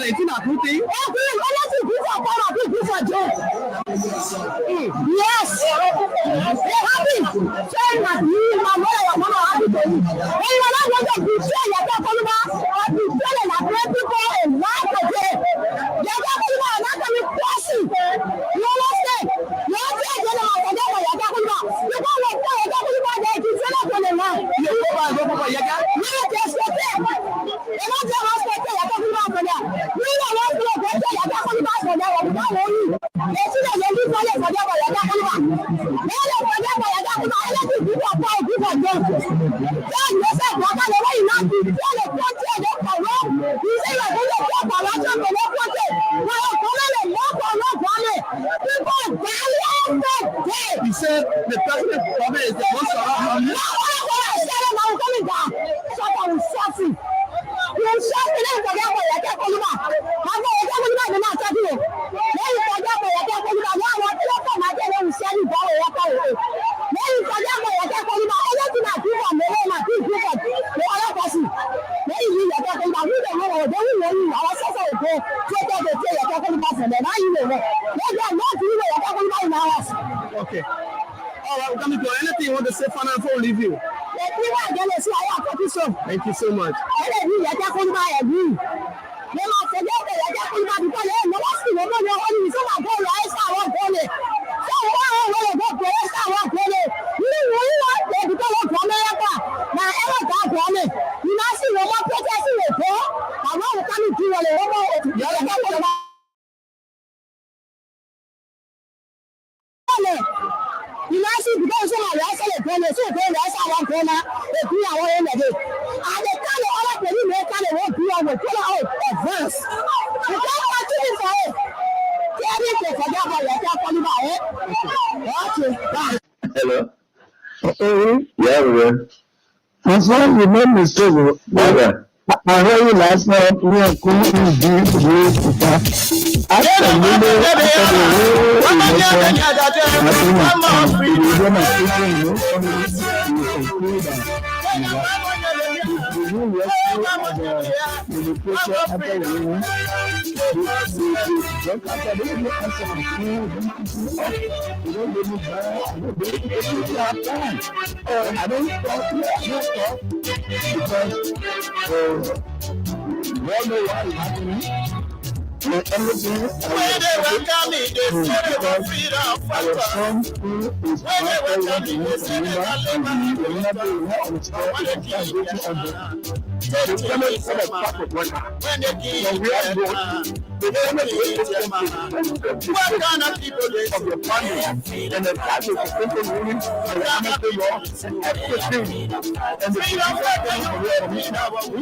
Valentina Kuti. Yes. They happy. Saying that you, my mother, your mama happy to you. When you are not going to betray your Kakoluma, or betray and great people and life again. Your Kakoluma are not going to cross you. You understand? You understand? You know what your Kakoluma. You don't want your Kakoluma there. You say that for the man. You go for Yaga. You don't respect it. You don't respect your Kakoluma for that. You don't respect your Kakoluma for that. You don't know you. They see that you live for your Kakoluma. They don't forget for your Kakoluma. Anything people are proud, people are young. Then you say, Baba, the way you not do, you don't want to go for wrong. You say you're going to go for wrong, you're going to go for wrong. Well, come on, walk for wrong, people die every day. He said the president is the most around. No, I said it, I'm coming down. So I will shut you. You shut me, then forget what you're talking about. I'm not talking about the matter, you know. Then you forget what you're talking about. Now, what you're talking about, then you say you go away. Then you forget what you're talking about. Anything I do for me, I do for the other person. Then you are talking about, we don't know, they will know you. Our sister will go, take out the day you're talking about for them. Now you know. They are not doing what you're talking about in our house. Okay. All right, we're coming to anything you want to say for now before we leave you. Thank you so much. You know, see, because some of us are going to say, one corner, they do our own again. And they kind of all the new kind of work here with color out advance. You can't watch it for it. Tell me to forget about your okay. Hello. Yeah, we're. I'm sorry, you made mistake. Yeah. I heard you last night. We are going to do When they were coming, they said they were freedom fighters. When they were coming, they said they were what kind of people they of your family and the family of simple ruling and the family law and everything and the freedom fighter you destroy our you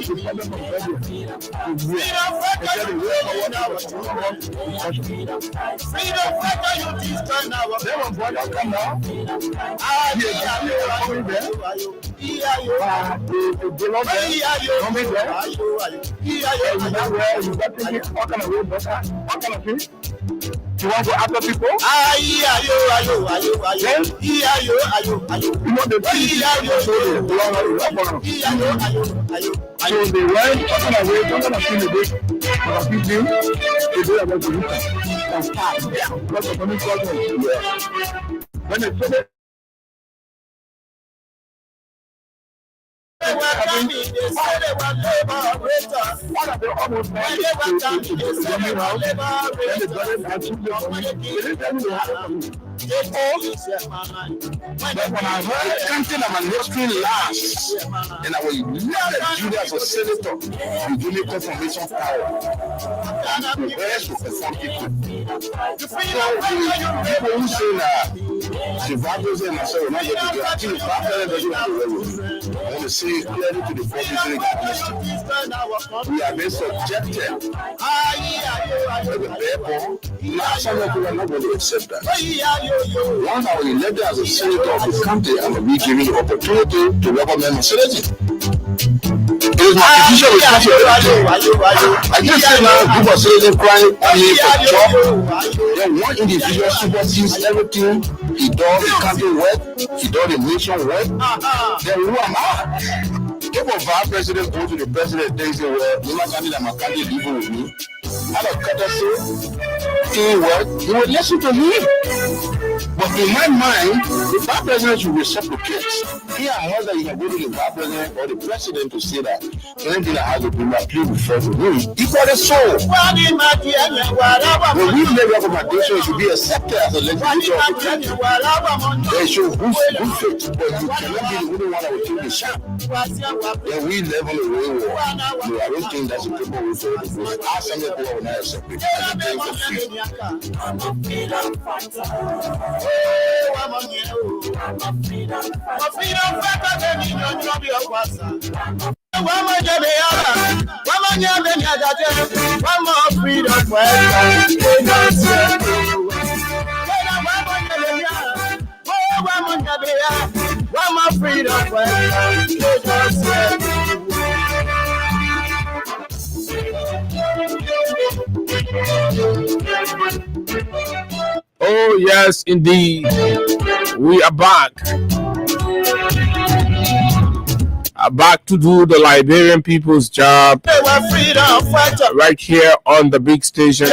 want to go after people? You know the thing so they went talking away, don't want to see the day. But I think they do about the weekend. That's hard. Yeah. Because of any problem. Yeah. When they said it, they were coming, they said they were labor operators. When they were coming, they said they were labor operators. But when I heard something about history last, and I was never Judah as a senator, you give me confirmation power. The rest will perform people. So people who say that survivors and myself will not get to do it, I think the fact that they don't have to worry. I want to say clearly to the public, we have been subjected. Therefore, some of you are not going to accept that. Once I was elected as a senator of the country, I will be given the opportunity to recommend my senator. It is my official responsibility. I just say now, people are saying crying for job. Then one individual supersedes everything he does the country work, he does the nation work. Then who am I? If a vice president goes to the president and says, well, you're not going to my country living with me. out of courtesy, he would listen to me. But in my mind, the vice president should reciprocate. Here and once that you can go to the vice president or the president to say that anything that has to do with please refer to him. Equally so. When we make recommendation, it should be accepted as a legislature. They should boost it, but you cannot be the only one that will take the shot. Then we live on the way war. No, I don't think that's a proper way for it. Our Assembly will not accept it. I'm a freedom fighter. I'm a freedom Oh, yes, indeed. We are back. Back to do the Liberian people's job right here on the big station,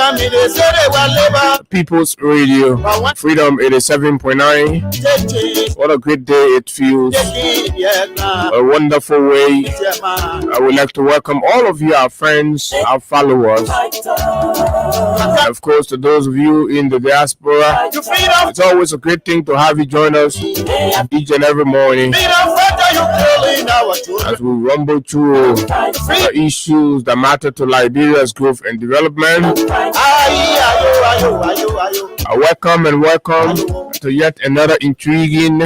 People's Radio, Freedom 87.9. What a great day it feels. A wonderful way. I would like to welcome all of you, our friends, our followers. And of course, to those of you in the diaspora, it's always a great thing to have you join us each and every morning as we rumble through the issues that matter to Liberia's growth and development. Welcome and welcome to yet another intriguing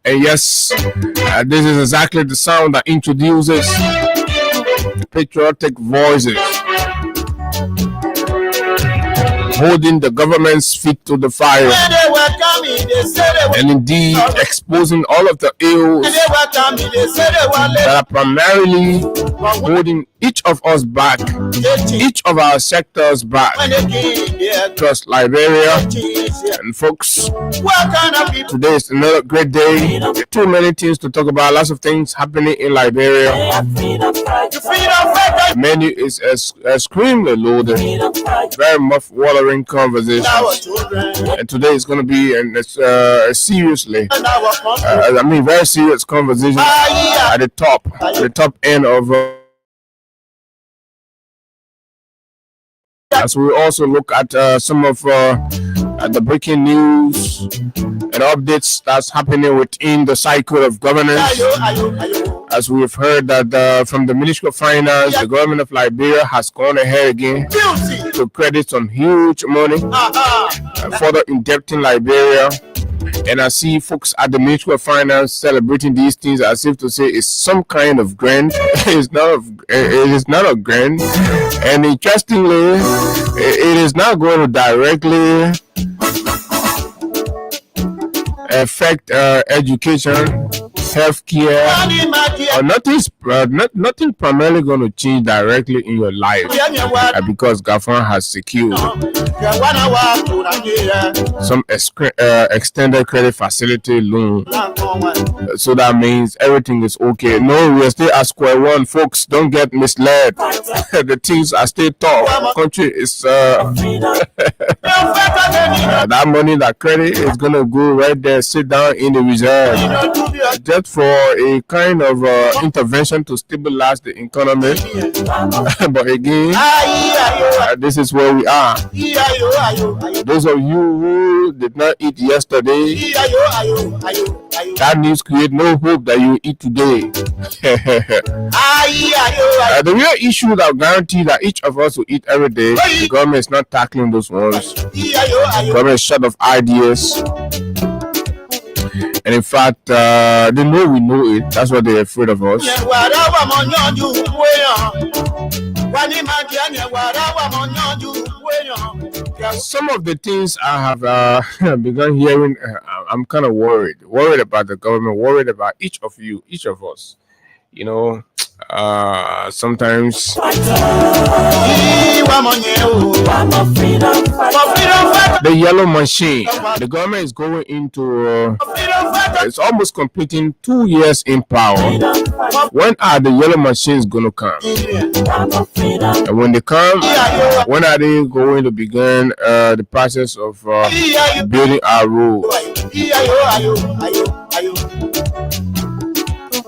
and yes, this is exactly the sound that introduces patriotic voices holding the government's feet to the fire and indeed exposing all of the ills that are primarily holding each of us back, each of our sectors back. Trust Liberia. And folks, today is another great day. Too many things to talk about, lots of things happening in Liberia. The menu is extremely loaded, very much watering conversation. And today is going to be a seriously, very serious conversation at the top end of as we also look at some of the breaking news and updates that's happening within the cycle of governance. As we've heard that from the Ministry of Finance, the government of Liberia has gone ahead again to credit some huge money, further indebting Liberia. And I see folks at the Ministry of Finance celebrating these things as if to say it's some kind of grant. It is not a grant. And interestingly, it is not going to directly affect education, healthcare, or nothing primarily going to change directly in your life because government has secured some extended credit facility loan. So that means everything is okay. No, we're still at square one, folks. Don't get misled. The things are still tough. Country is that money, that credit is gonna go right there, sit down in the reserve, just for a kind of intervention to stabilize the economy. But again, this is where we are. Those of you who did not eat yesterday, that news create no hope that you eat today. The real issue that guarantee that each of us will eat every day, the government is not tackling those ones. The government is short of ideas. And in fact, they know we know it. That's why they're afraid of us. Some of the things I have begun hearing, I'm kind of worried about the government, worried about each of you, each of us. You know, Sometimes the yellow machine, the government is going into it's almost completing 2 years in power. When are the yellow machines going to come? And when they come, when are they going to begin the process of building our road?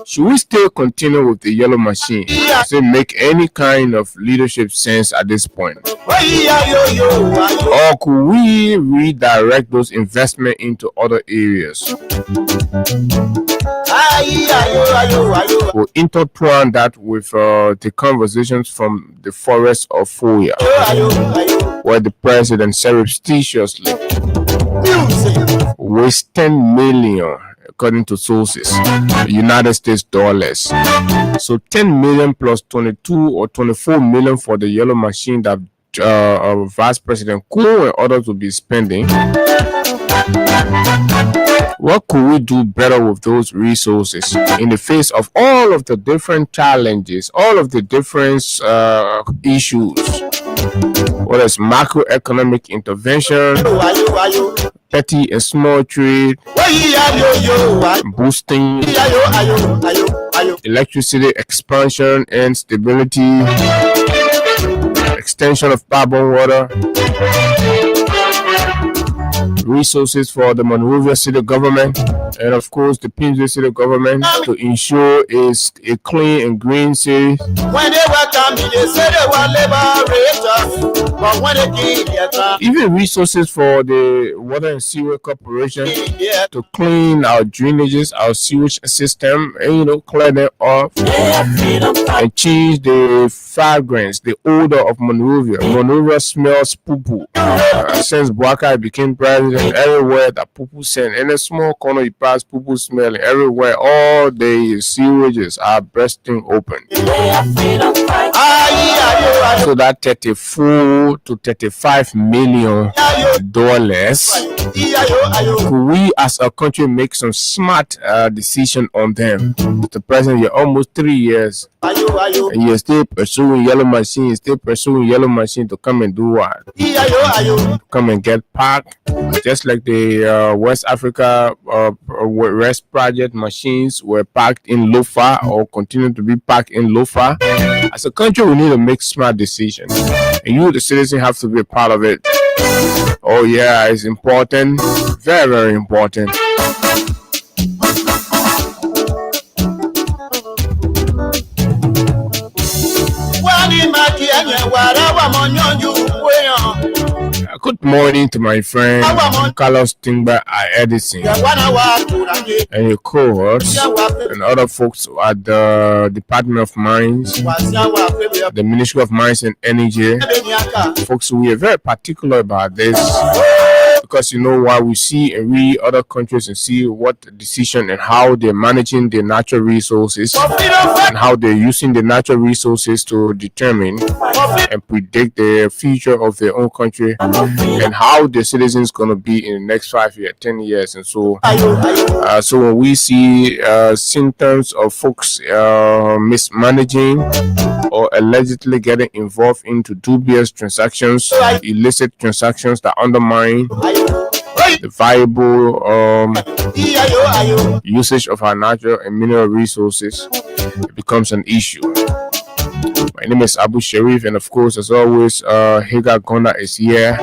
Should we still continue with the yellow machine? Does it make any kind of leadership sense at this point? Or could we redirect those investments into other areas? We'll intertwine that with the conversations from the forest of Foya, where the president surreptitiously wastes 10 million, according to sources, United States dollars. So 10 million plus 22 or 24 million for the yellow machine that Vice President Kuo and others will be spending. What could we do better with those resources in the face of all of the different challenges, all of the different issues? Whether it's macroeconomic intervention, petty and small trade, boosting electricity expansion and stability, extension of carbon water, resources for the Monrovia City government, and of course the Pinjay City government to ensure is a clean and green city. When they welcome me, they say they want liberators, but when they give their even resources for the Water and Sewer Corporation to clean our drainages, our sewage system, and clear them off and change the fragrance, the odor of Monrovia. Monrovia smells poo-poo. Since Bwaka became president, everywhere that poo-poo sent, in a small corner you pass, poo-poo smelling everywhere. All the sewages are bursting open. So that 34 to 35 million dollars, could we as a country make some smart decision on them? The president, you're almost 3 years and you're still pursuing yellow machine, to come and do what? Come and get parked, just like the West Africa Rest Project machines were parked in Lofa or continue to be parked in Lofa. As a country, we need to make smart decisions, and you, the citizen, have to be a part of it. Oh yeah, it's important, very, very important. Good morning to my friend Carlos Tingba Edison and your cohorts and other folks at the Department of Mines, the Ministry of Mines and Energy. Folks, we are very particular about this because why we see and read other countries and see what decision and how they're managing their natural resources and how they're using the natural resources to determine and predict the future of their own country and how the citizens going to be in the next 5 years, 10 years. And so when we see symptoms of folks mismanaging or allegedly getting involved into dubious transactions, illicit transactions that undermine the viable usage of our natural and mineral resources, it becomes an issue. My name is Abu Sharif, and of course, as always, Hagar Gonda is here,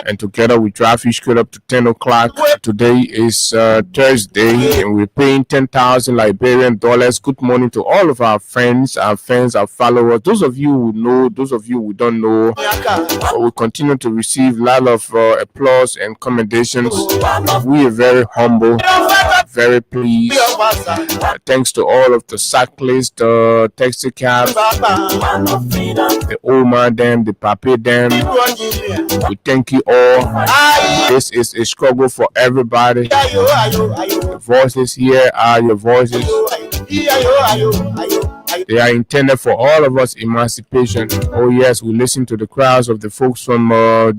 and together we drive you straight up to 10 o'clock. Today is Thursday, and we're paying 10,000 Liberian dollars. Good morning to all of our friends, our followers. Those of you who know, those of you who don't know, we continue to receive a lot of applause and commendations. We are very humble, very pleased. Thanks to all of the cyclists, the taxi cabs, the old man them, the papi them. We thank you all. This is a struggle for everybody. The voices here are your voices. They are intended for all of us emancipation. Oh yes, we listen to the crowds of the folks from the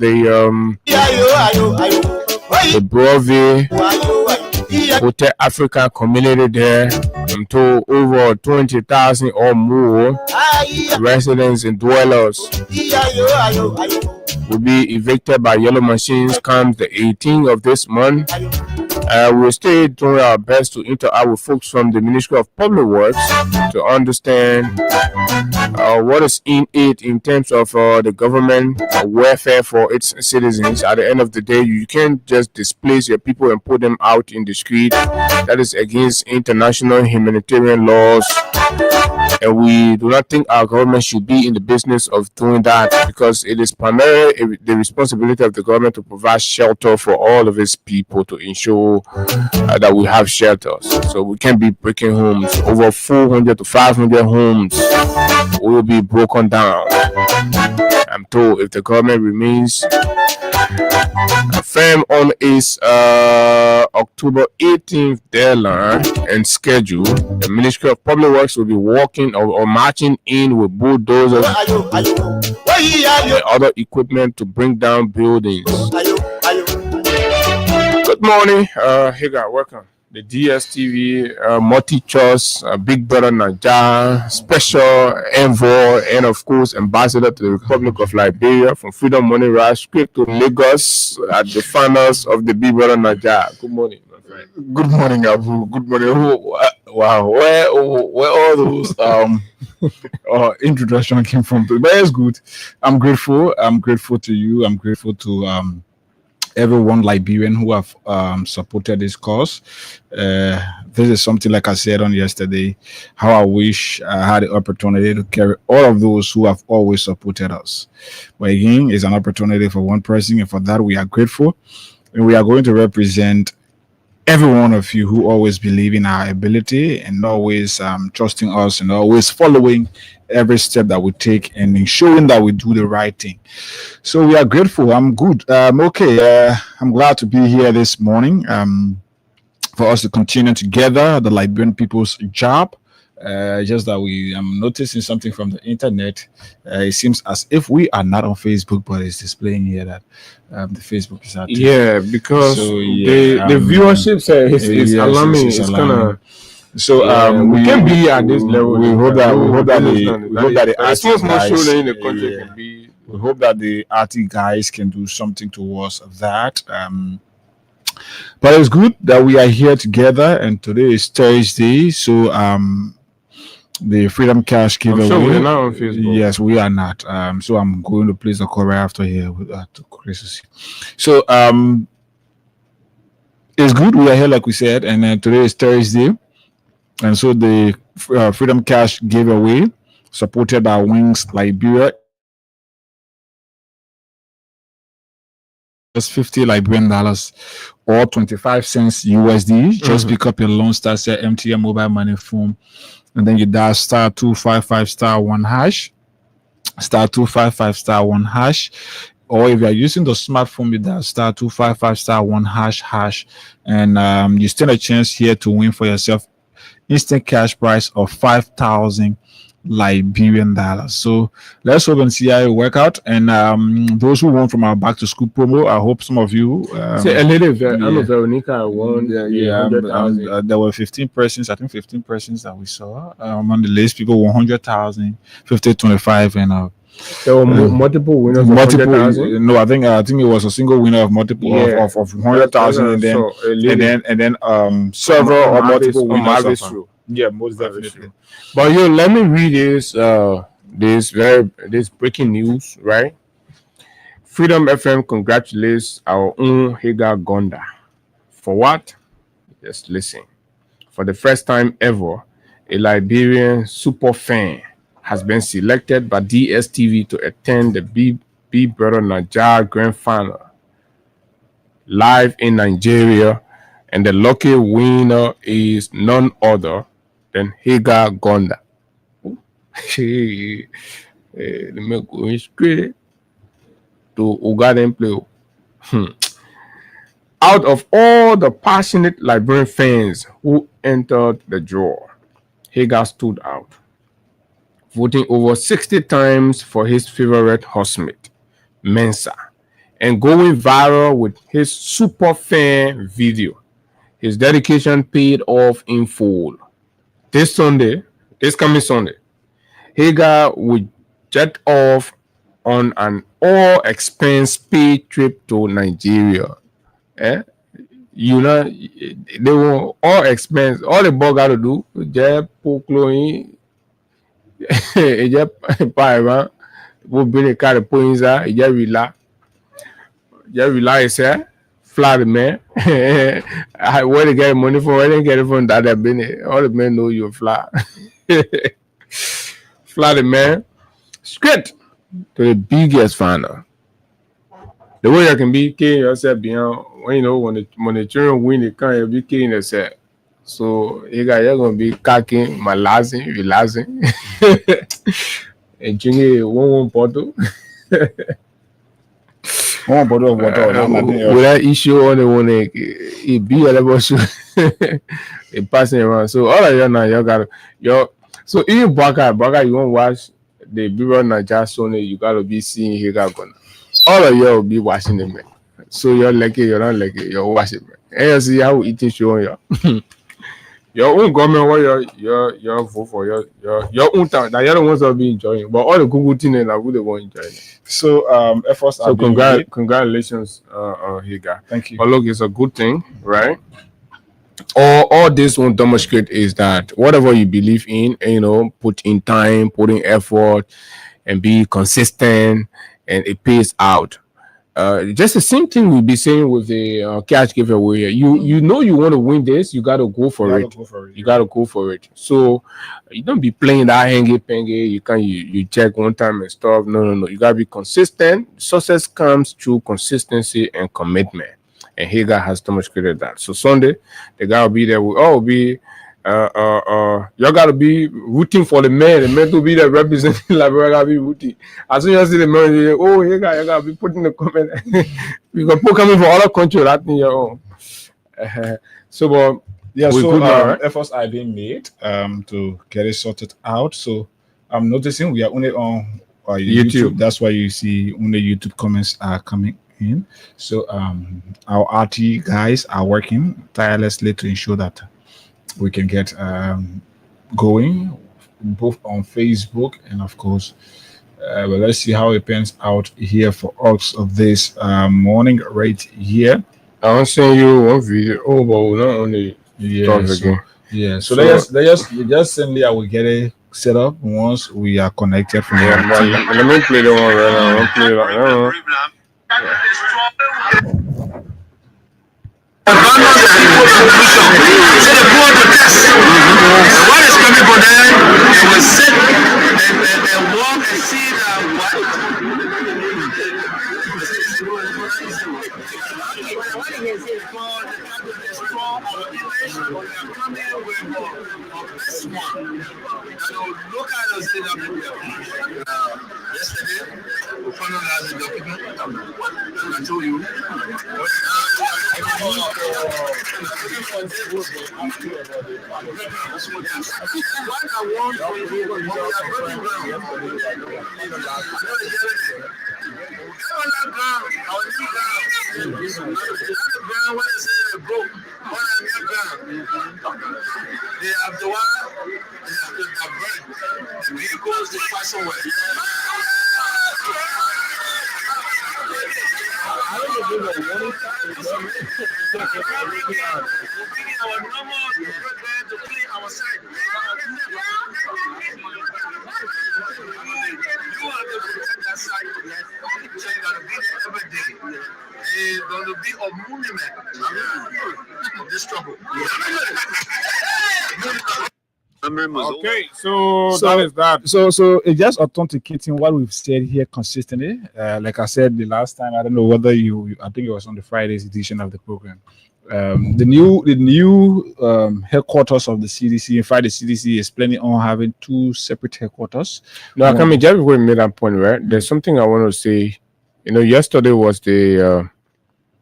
Brove, Hotel Africa community there. I'm told over 20,000 or more residents and dwellers will be evicted by yellow machines come the 18th of this month. We'll stay doing our best to interact with folks from the Ministry of Public Works to understand what is in it in terms of the government welfare for its citizens. At the end of the day, you can't just displace your people and put them out in the street. That is against international humanitarian laws. And we do not think our government should be in the business of doing that, because it is primarily the responsibility of the government to provide shelter for all of its people, to ensure that we have shelters. So we can't be breaking homes. Over 400 to 500 homes will be broken down. I'm told if the government remains firm on its October 18th deadline and schedule, the Ministry of Public Works will be walking or marching in with bulldozers and other equipment to bring down buildings. Good morning, Hagar, welcome. The DSTV multi-choice Big Brother Naija special envoy and of course ambassador to the Republic of Liberia from Freedom Money Rise straight to Lagos at the finals of the Big Brother Naija. Good morning, my friend. Good morning, Abu. Good morning. Wow, where all those introduction came from? But it's good. I'm grateful. I'm grateful to you. I'm grateful to everyone Liberian who have supported this cause. This is something, like I said on yesterday, how I wish I had the opportunity to carry all of those who have always supported us. But again, it's an opportunity for one person, and for that we are grateful. And we are going to represent every one of you who always believe in our ability and always trusting us and always following every step that we take and ensuring that we do the right thing. So we are grateful. I'm good. Okay. I'm glad to be here this morning for us to continue together the Liberian people's job. Just that I'm noticing something from the internet. It seems as if we are not on Facebook, but it's displaying here that the Facebook is active. Yeah, because the viewership is alarming. It's kind of. So we can be at this level. We hope that the artists guys, in the country can be. We hope that the arty guys can do something towards that. But it's good that we are here together, and today is Thursday. So the Freedom Cash giveaway. I'm sure we're not on Facebook. Yes, we are not. So I'm going to place the call right after here with Chris. So it's good we are here, like we said, and today is Thursday. And so the Freedom Cash giveaway, supported by Wings Liberia, just $50 Liberian or 25 cents USD. Just pick up your Lone Star MTN mobile money phone, and then you dial *255*1#, *255*1#. Or if you are using the smartphone, you dial *255*1#, and you stand a chance here to win for yourself instant cash price of 5,000 Liberian dollars. So let's hope and see how it work out. And those who won from our back to school promo, I hope some of you. Veronica won. There were 15 persons. I think 15 persons that we saw on the list. People won 100,000, 50, 25, and there were multiple winners. No, I think it was a single winner of multiple of 100,000, and then several or multiple winners. Yeah, most definitely. But let me read this breaking news, right? Freedom FM congratulates our own Hagar Gonda. For what? Just listen. For the first time ever, a Liberian super fan has been selected by DSTV to attend the Big Brother Naija Grand Final live in Nigeria, and the lucky winner is none other than Hagar Gonda. Let me go straight to Ugaden play. Out of all the passionate Liberian fans who entered the draw, Hagar stood out, voting over 60 times for his favorite housemate, Mensa, and going viral with his super fan video. His dedication paid off in full. This coming Sunday, Hagar would jet off on an all-expense paid trip to Nigeria. You know, they will all expense. All the boy got to do, just put clothing, just buy around, will bring the car to put inside, just relax, fly the man. Where they get money from? Where they get it from? That business. All the men know you fly. Fly the man straight to the biggest final. The way you can be killing yourself beyond when the children win, they can't be killing yourself. So you're gonna be cacking, relaxing, and drinking one bottle. One bottle of water. With that issue on the one, it be a level show. It passing around. So all of you now, you got so even Baka, you won't watch the Biro Naja Sony, you gotta be seeing Higa gonna. All of you will be watching them, man. So you're lucky, you're not lucky, you're watching, man. And you see how it is showing you. Your own government, what your vote for your own town. Now you're the ones that will be enjoying, but all the Google thing and I would want enjoying it. So efforts. So congratulations, Higa. Thank you. But look, it's a good thing, right? All this won't demonstrate is that whatever you believe in, put in time, put in effort, and be consistent, and it pays out. Just the same thing we'll be saying with the cash giveaway. You know you want to win this, you got to go for it. You got to go for it. So you don't be playing that hangy pengy. You check one time and stuff. No. You got to be consistent. Success comes through consistency and commitment. And Hagar has demonstrated that. So Sunday, they gotta be there. We all be you gotta be rooting for the men. The men to be there representing Liberia, gotta be rooting. As soon as you see the men, you gotta be putting the comment. We got people coming from other countries, that in your own. Efforts are being made to get it sorted out. So I'm noticing we are only on YouTube. That's why you see only YouTube comments are coming in. So our RT guys are working tirelessly to ensure that we can get going both on Facebook and of course but let's see how it pans out here for us of this morning right here. I'll send you one video. Oh, but not only so they just send me. I will get it set up once we are connected from here. Let me play the one right now. I'll play it right now. What is coming for them? They will sit and walk and see that look at us yesterday, we found out as a document. I told you. They have the one, they have the bread, the vehicles, they pass away. I don't know if there's a warning our normal to clean our side. You have to protect that side. So you gotta be there every day. It's gonna be a monument of this trouble. Okay, so that is that. So it's just authenticating what we've said here consistently. Like I said the last time, I don't know whether I think it was on the Friday's edition of the program. The new headquarters of the CDC. In fact, the CDC is planning on having two separate headquarters. No, I mean, just before we made that point, right? There's something I want to say. Yesterday was the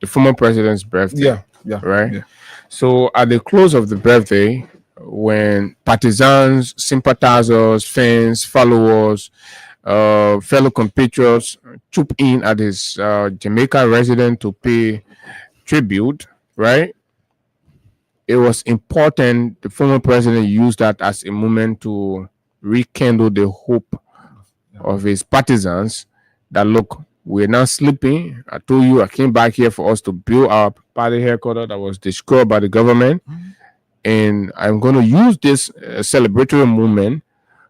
former president's birthday. Yeah. Right. Yeah. So at the close of the birthday, when partisans, sympathizers, fans, followers, fellow compatriots troop in at his Jamaica residence to pay tribute, right? it was important the former president used that as a moment to rekindle the hope of his partisans that look, we're not sleeping. I told you I came back here for us to build our party headquarters that was destroyed by the government. And I'm going to use this celebratory moment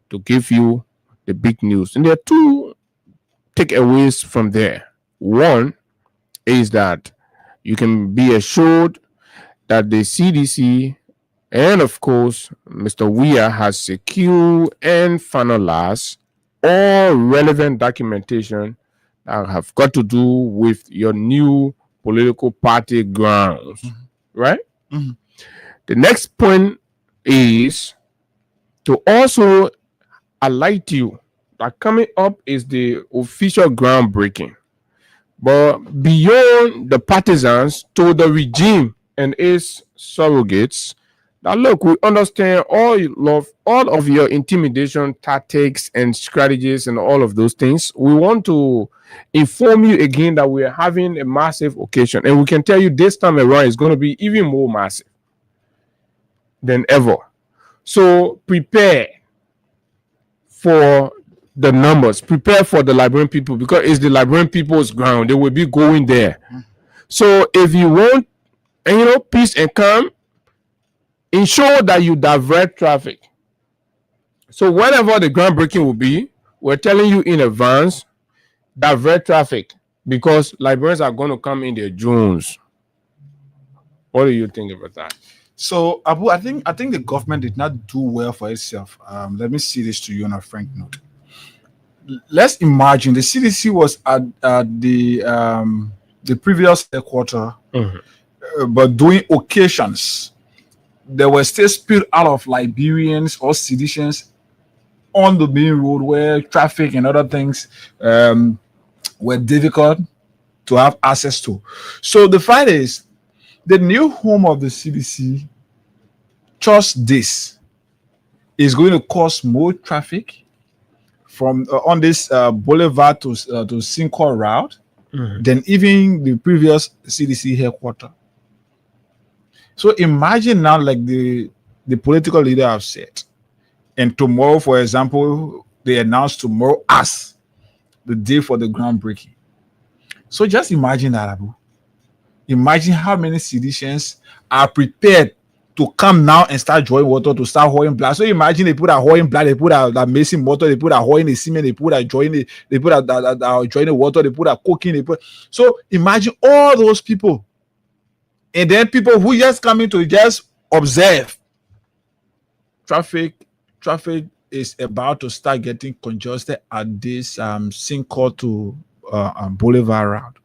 to give you the big news. And there are two takeaways from there. One is that you can be assured that the CDC and, of course, Mr. Weah has secured and finalized all relevant documentation that have got to do with your new political party grounds, right? The next point is to also highlight you that coming up is the official groundbreaking. But beyond the partisans, to the regime and its surrogates, that look, we understand all of your intimidation tactics and strategies and all of those things. We want to inform you again that we are having a massive occasion, and we can tell you this time around is going to be even more massive than ever. So prepare for the numbers, prepare for the Liberian people, because it's the Liberian people's ground. They will be going there. So if you want, peace and calm, ensure that you divert traffic. So whenever the groundbreaking will be, we're telling you in advance, divert traffic, because Liberians are going to come in their drones. What do you think about that? So, Abu, I think the government did not do well for itself. Let me see this to you on a frank note. Let's imagine the CDC was at the previous headquarters, but doing occasions. There were still spilled out of Liberians or Seditians on the main road where traffic and other things were difficult to have access to. So the fact is, the new home of the CDC, just this, is going to cause more traffic from on this Boulevard to Sinko route than even the previous CDC headquarters. So imagine now, like the political leader have said, and tomorrow, for example, they announced tomorrow as the day for the groundbreaking. So just imagine that, Abu. Imagine how many Seditians are prepared to come now and start drawing water to start hauling blood. So imagine they put a hauling blood, they put a mason motor, they put a hauling the cement, they put a joining, they put a joining water, they put a cooking, so imagine all those people. And then people who just coming to just observe. Traffic is about to start getting congested at this Sinko to Boulevard route.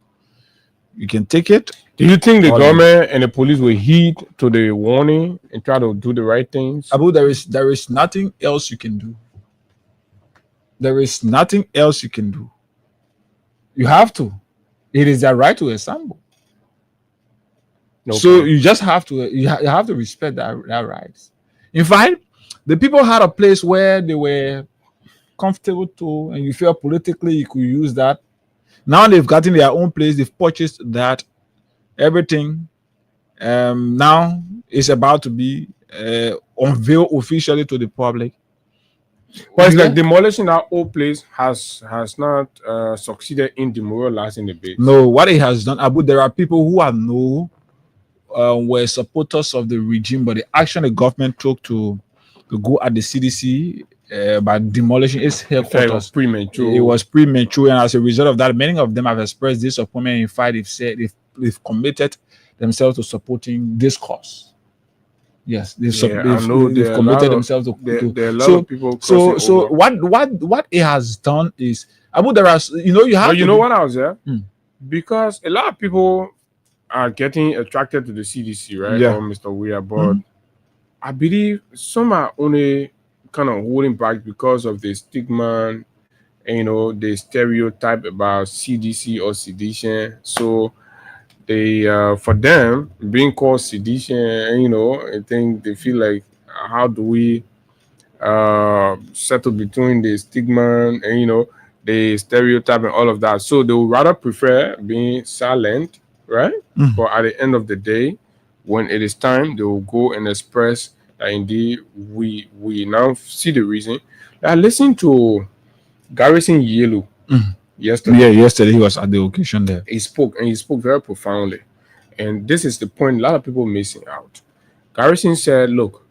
You can take it. Do you think the government and the police will heed to the warning and try to do the right things? Abu, there is nothing else you can do. There is nothing else you can do. You have to. It is their right to assemble. So you just have to you have to respect that rights. In fact, the people had a place where they were comfortable to, and you feel politically you could use that. Now they've gotten their own place, they've purchased that, everything. Now it's about to be unveiled officially to the public. But it's like demolishing that old place has not succeeded in demoralizing the base. No, what it has done, Abu, there are people who are were supporters of the regime, but the action the government took to go at the CDC by demolishing its headquarters was premature. It was premature, and as a result of that, many of them have expressed disappointment. In fact, they've said they've committed themselves to supporting this cause. Yes, they've committed themselves to. There are a lot of people. So what it has done is, Abu, there are you have. But you know what I was there because a lot of people are getting attracted to the CDC, right? Yeah. Or Mr. Weah, but I believe some are only kind of holding back because of the stigma and the stereotype about CDC or sedition. So they for them being called sedition, I think they feel like how do we settle between the stigma and the stereotype and all of that. So they would rather prefer being silent, right? But at the end of the day, When it is time, they will go and express that indeed we now see the reason. I listened to Garrison Yellow yesterday. Yeah, yesterday he was at the occasion there. He spoke very profoundly. And this is the point a lot of people missing out. Garrison said, look,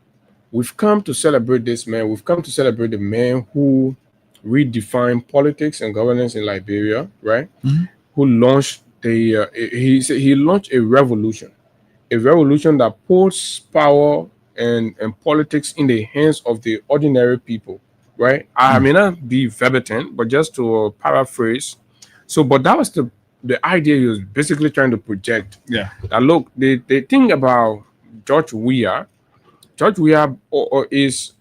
we've come to celebrate this man. We've come to celebrate the man who redefined politics and governance in Liberia, right? Who launched he launched a revolution that puts power and politics in the hands of the ordinary people, right? I may not be verbatim, but just to paraphrase. So, but that was the idea he was basically trying to project. Yeah. That look, the thing about George Weah is,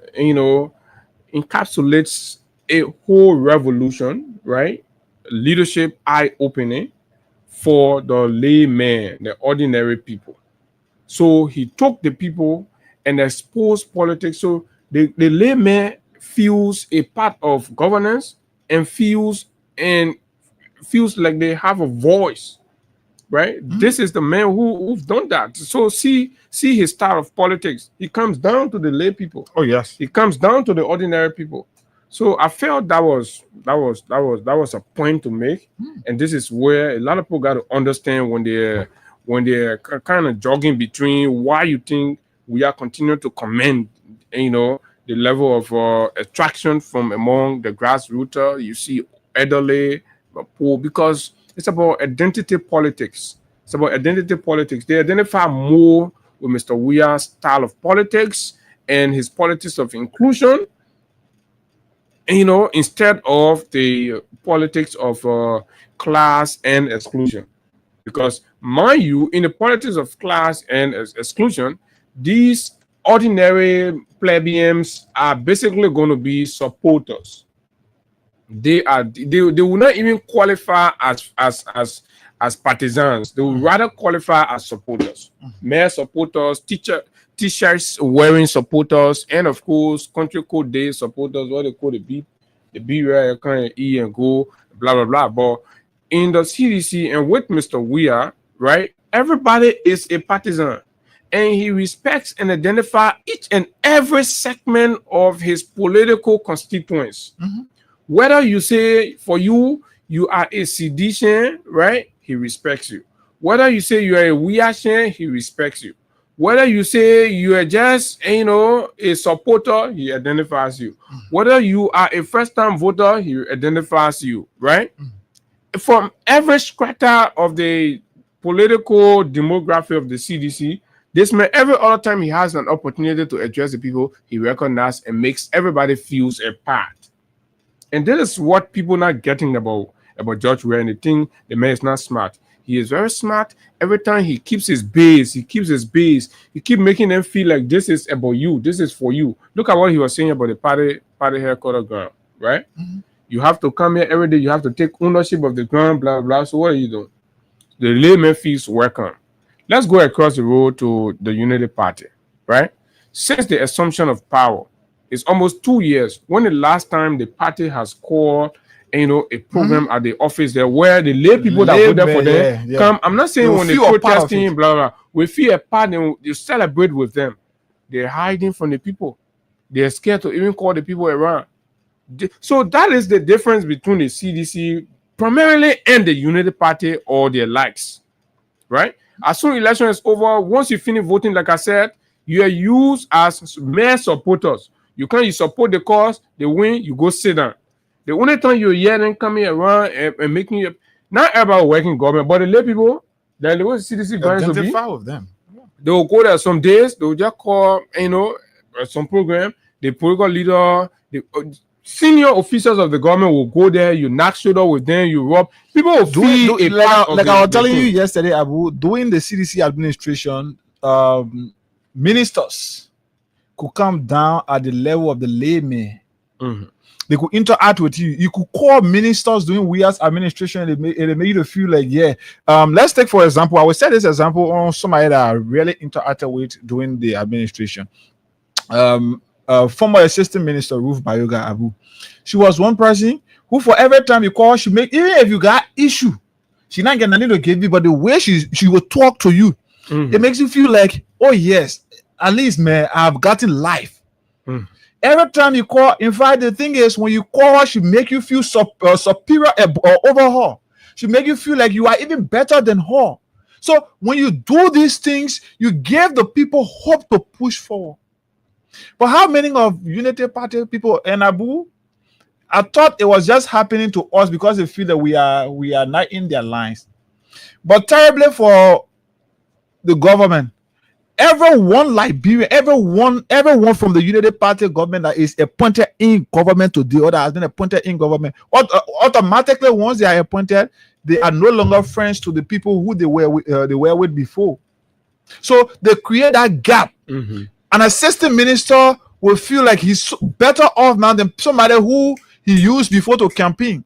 encapsulates a whole revolution, right? Leadership eye-opening for the layman, the ordinary people. So he took the people and exposed politics. So the layman feels a part of governance and feels like they have a voice, right? This is the man who's done that. So see his style of politics. He comes down to the lay people. Oh yes. He comes down to the ordinary people. So I felt that was a point to make, and this is where a lot of people got to understand when they're kind of jogging between why you think we are continuing to commend, the level of attraction from among the grassroots. You see elderly, poor, because it's about identity politics. It's about identity politics. They identify more with Mr. Weah's style of politics and his politics of inclusion, instead of the politics of class and exclusion. Because, mind you, in the politics of class and exclusion, these ordinary plebeians are basically going to be supporters. They will not even qualify as partisans. They will rather qualify as supporters. Mere supporters, t-shirts wearing supporters, and of course country code day supporters, what they call the B where you can E and go, blah blah blah. But in the CDC and with Mr. Weah, right, everybody is a partisan, and he respects and identifies each and every segment of his political constituents. Whether you say for you are a Sidishan, right, he respects you. Whether you say you are a Weahshan, he respects you. Whether you say you are just, a supporter, he identifies you. Whether you are a first-time voter, he identifies you, right? From every strata of the political demography of the CDC, this man, every other time he has an opportunity to address the people, he recognizes and makes everybody feels a part. And this is what people not getting about George Weah, and they think the man is not smart. He is very smart. Every time he keeps his base. He keeps making them feel like this is about you. This is for you. Look at what he was saying about the party headquarters ground, right? You have to come here every day. You have to take ownership of the ground, blah, blah. So what are you doing? The layman feels welcome. Let's go across the road to the Unity Party, right? Since the assumption of power, it's almost 2 years. When the last time the party has called a program at the office there where the lay people that voted for them come. I'm not saying when they protesting, blah, blah, we feel a part and you celebrate with them. They're hiding from the people. They're scared to even call the people around. So that is the difference between the CDC primarily and the Unity Party or their likes, right? As soon as election is over, once you finish voting, like I said, you are used as mere supporters. You support the cause, they win, you go sit down. The only time you're yelling, coming around and making you, not everybody working government, but the lay people, then the way CDC going to be, with them. They will go there some days, they will just call, some program, the political leader, the senior officials of the government will go there, you knock shoulder with them, you rub. People will feel like I was telling you yesterday, Abu, doing the CDC administration, ministers could come down at the level of the layman. They could interact with you. You could call ministers doing Weah's administration, and it made you feel like, let's take, for example, I will say this example on somebody that I really interacted with during the administration. Former assistant minister Ruth Bayoga Abu. She was one person who, for every time you call, she make, even if you got issue, she not get nothing to give you, but the way she will talk to you, It makes you feel like, oh yes, at least man, I've gotten life. Every time you call, in fact, the thing is, when you call her, she make you feel superior or over her. She make you feel like you are even better than her. So when you do these things, you give the people hope to push forward. But how many of Unity Party people in Abu? I thought it was just happening to us because they feel that we are not in their lines. But terribly for the government. Everyone Liberian, everyone from the Unity Party government that is appointed in government today or that has been appointed in government, automatically once they are appointed, they are no longer friends to the people who they were with before. So they create that gap. An assistant minister will feel like he's better off now than somebody who he used before to campaign.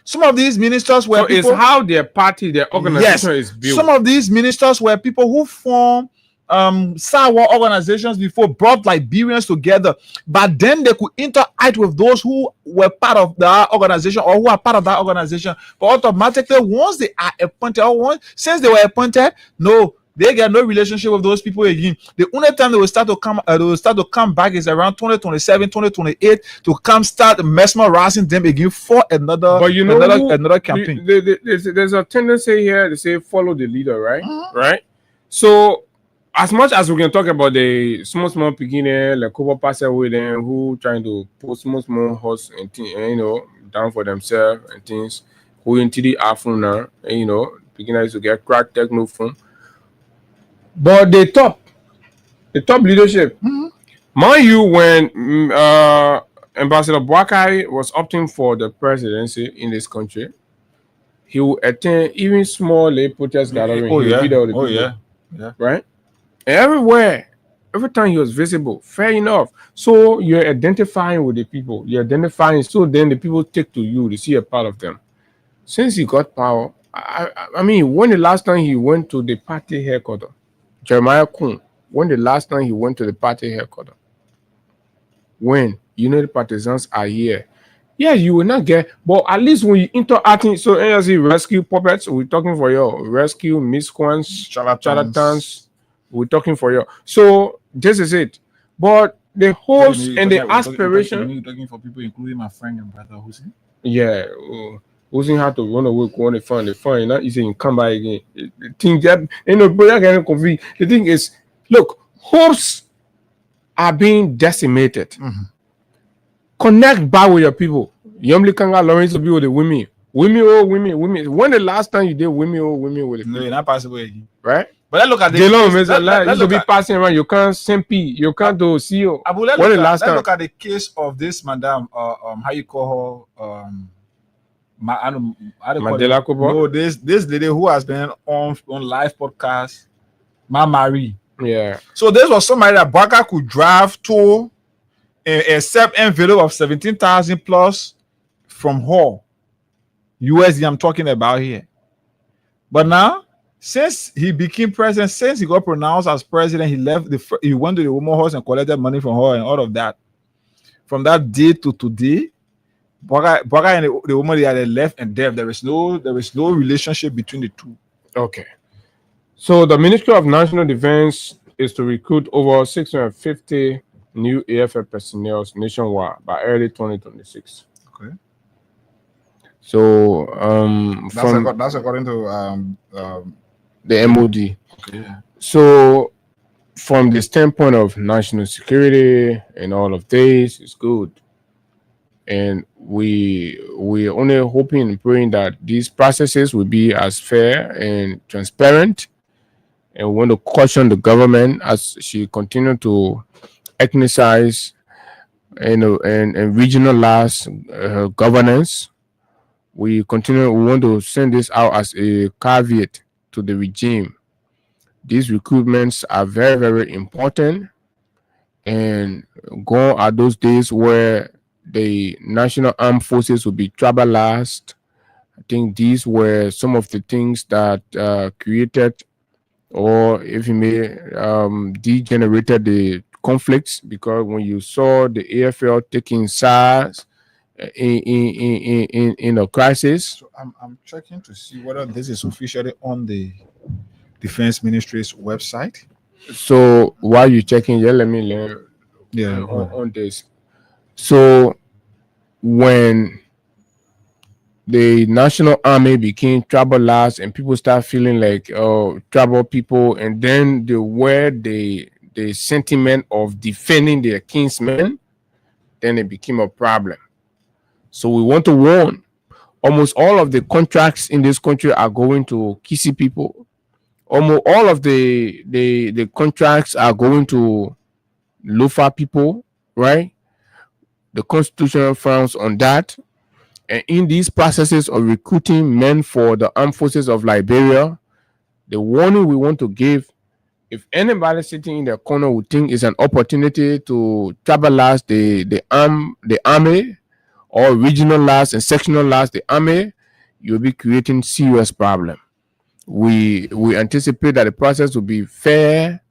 Some of these ministers were it's how their party, their organization is built. Some of these ministers were people who formed sour organizations before, brought Liberians together, but then they could interact with those who were part of that organization or who are part of that organization. But automatically, once they are appointed, since they were appointed, no, they get no relationship with those people again. The only time they will start to come back is around 2027, 2028 to come start mesmerizing them again for another. But another campaign. There's a tendency here to say follow the leader, right? Right. So as much as we can talk about the small beginner, like Kobo passer with them who trying to put small horse and down for themselves and things, who into the afternoon, beginners to get cracked techno phone. But the top leadership, mind you, when Ambassador Boakai was opting for the presidency in this country, he would attend even small protest gathering. Right? And everywhere, every time he was visible, fair enough. So you're identifying with the people. You're identifying, so then the people take to you to see a part of them. Since he got power, I mean, when the last time he went to the party headquarters? Jeremiah Kun, when the last time he went to the party headquarters? When Unity partisans are here. Yeah, you will not get, but at least when you interacting, so NLC rescue puppets, we're talking for your rescue misquants, charlatans, we're talking for you. So this is it. But the hopes and the aspiration. You're talking for people, including my friend and brother Hussein. Yeah. Hussein had to run away when they find not easy and come back again. The thing that brother can confuse. The thing is, look, hopes are being decimated. Connect back with your people. Yomli Kanga Lawrence will be with the women. Women. When the last time you did women with the people? No, not possible again. Right? But let's look at the you be passing around. You can't SMP. You can't do CEO. When the last time? Let's look at the case of this madam. How you call her? Mandela Kubo? No, this lady who has been on live podcast, Ma Marie. Yeah. So this was somebody that Baka could drive to, accept envelope of 17,000 plus from her. USD I'm talking about here. But now, since he became president, since he got pronounced as president, he went to the woman house and collected money from her and all of that. From that day to today, Baka and the woman, they are left and dead. There is no relationship between the two. Okay. So the Ministry of National Defense is to recruit over 650 new AFF personnel nationwide by early 2026. Okay. So that's according to the MOD. Okay. So from the standpoint of national security and all of this, it's good. And we're only hoping and praying that these processes will be as fair and transparent. And we want to caution the government as she continue to ethnicize and regionalize governance. We want to send this out as a caveat to the regime. These recruitments are very, very important. And gone are those days where the National Armed Forces will be tribalized. I think these were some of the things that created, or if you may, degenerated the conflicts, because when you saw the AFL taking SARS in a crisis. So I'm checking to see whether this is officially on the Defense Ministry's website. So while you're checking, let me learn on this. So when the National Army became tribal last and people start feeling like tribal people, and then they were the sentiment of defending their kinsmen, then it became a problem. So we want to warn, almost all of the contracts in this country are going to Kisi people. Almost all of the contracts are going to Lofa people, right? The Constitution frowns on that. And in these processes of recruiting men for the armed forces of Liberia, the warning we want to give, if anybody sitting in the corner would think it's an opportunity to tribalize the army or regionalize and sectionalize the army, you'll be creating serious problem. We anticipate that the process will be fair,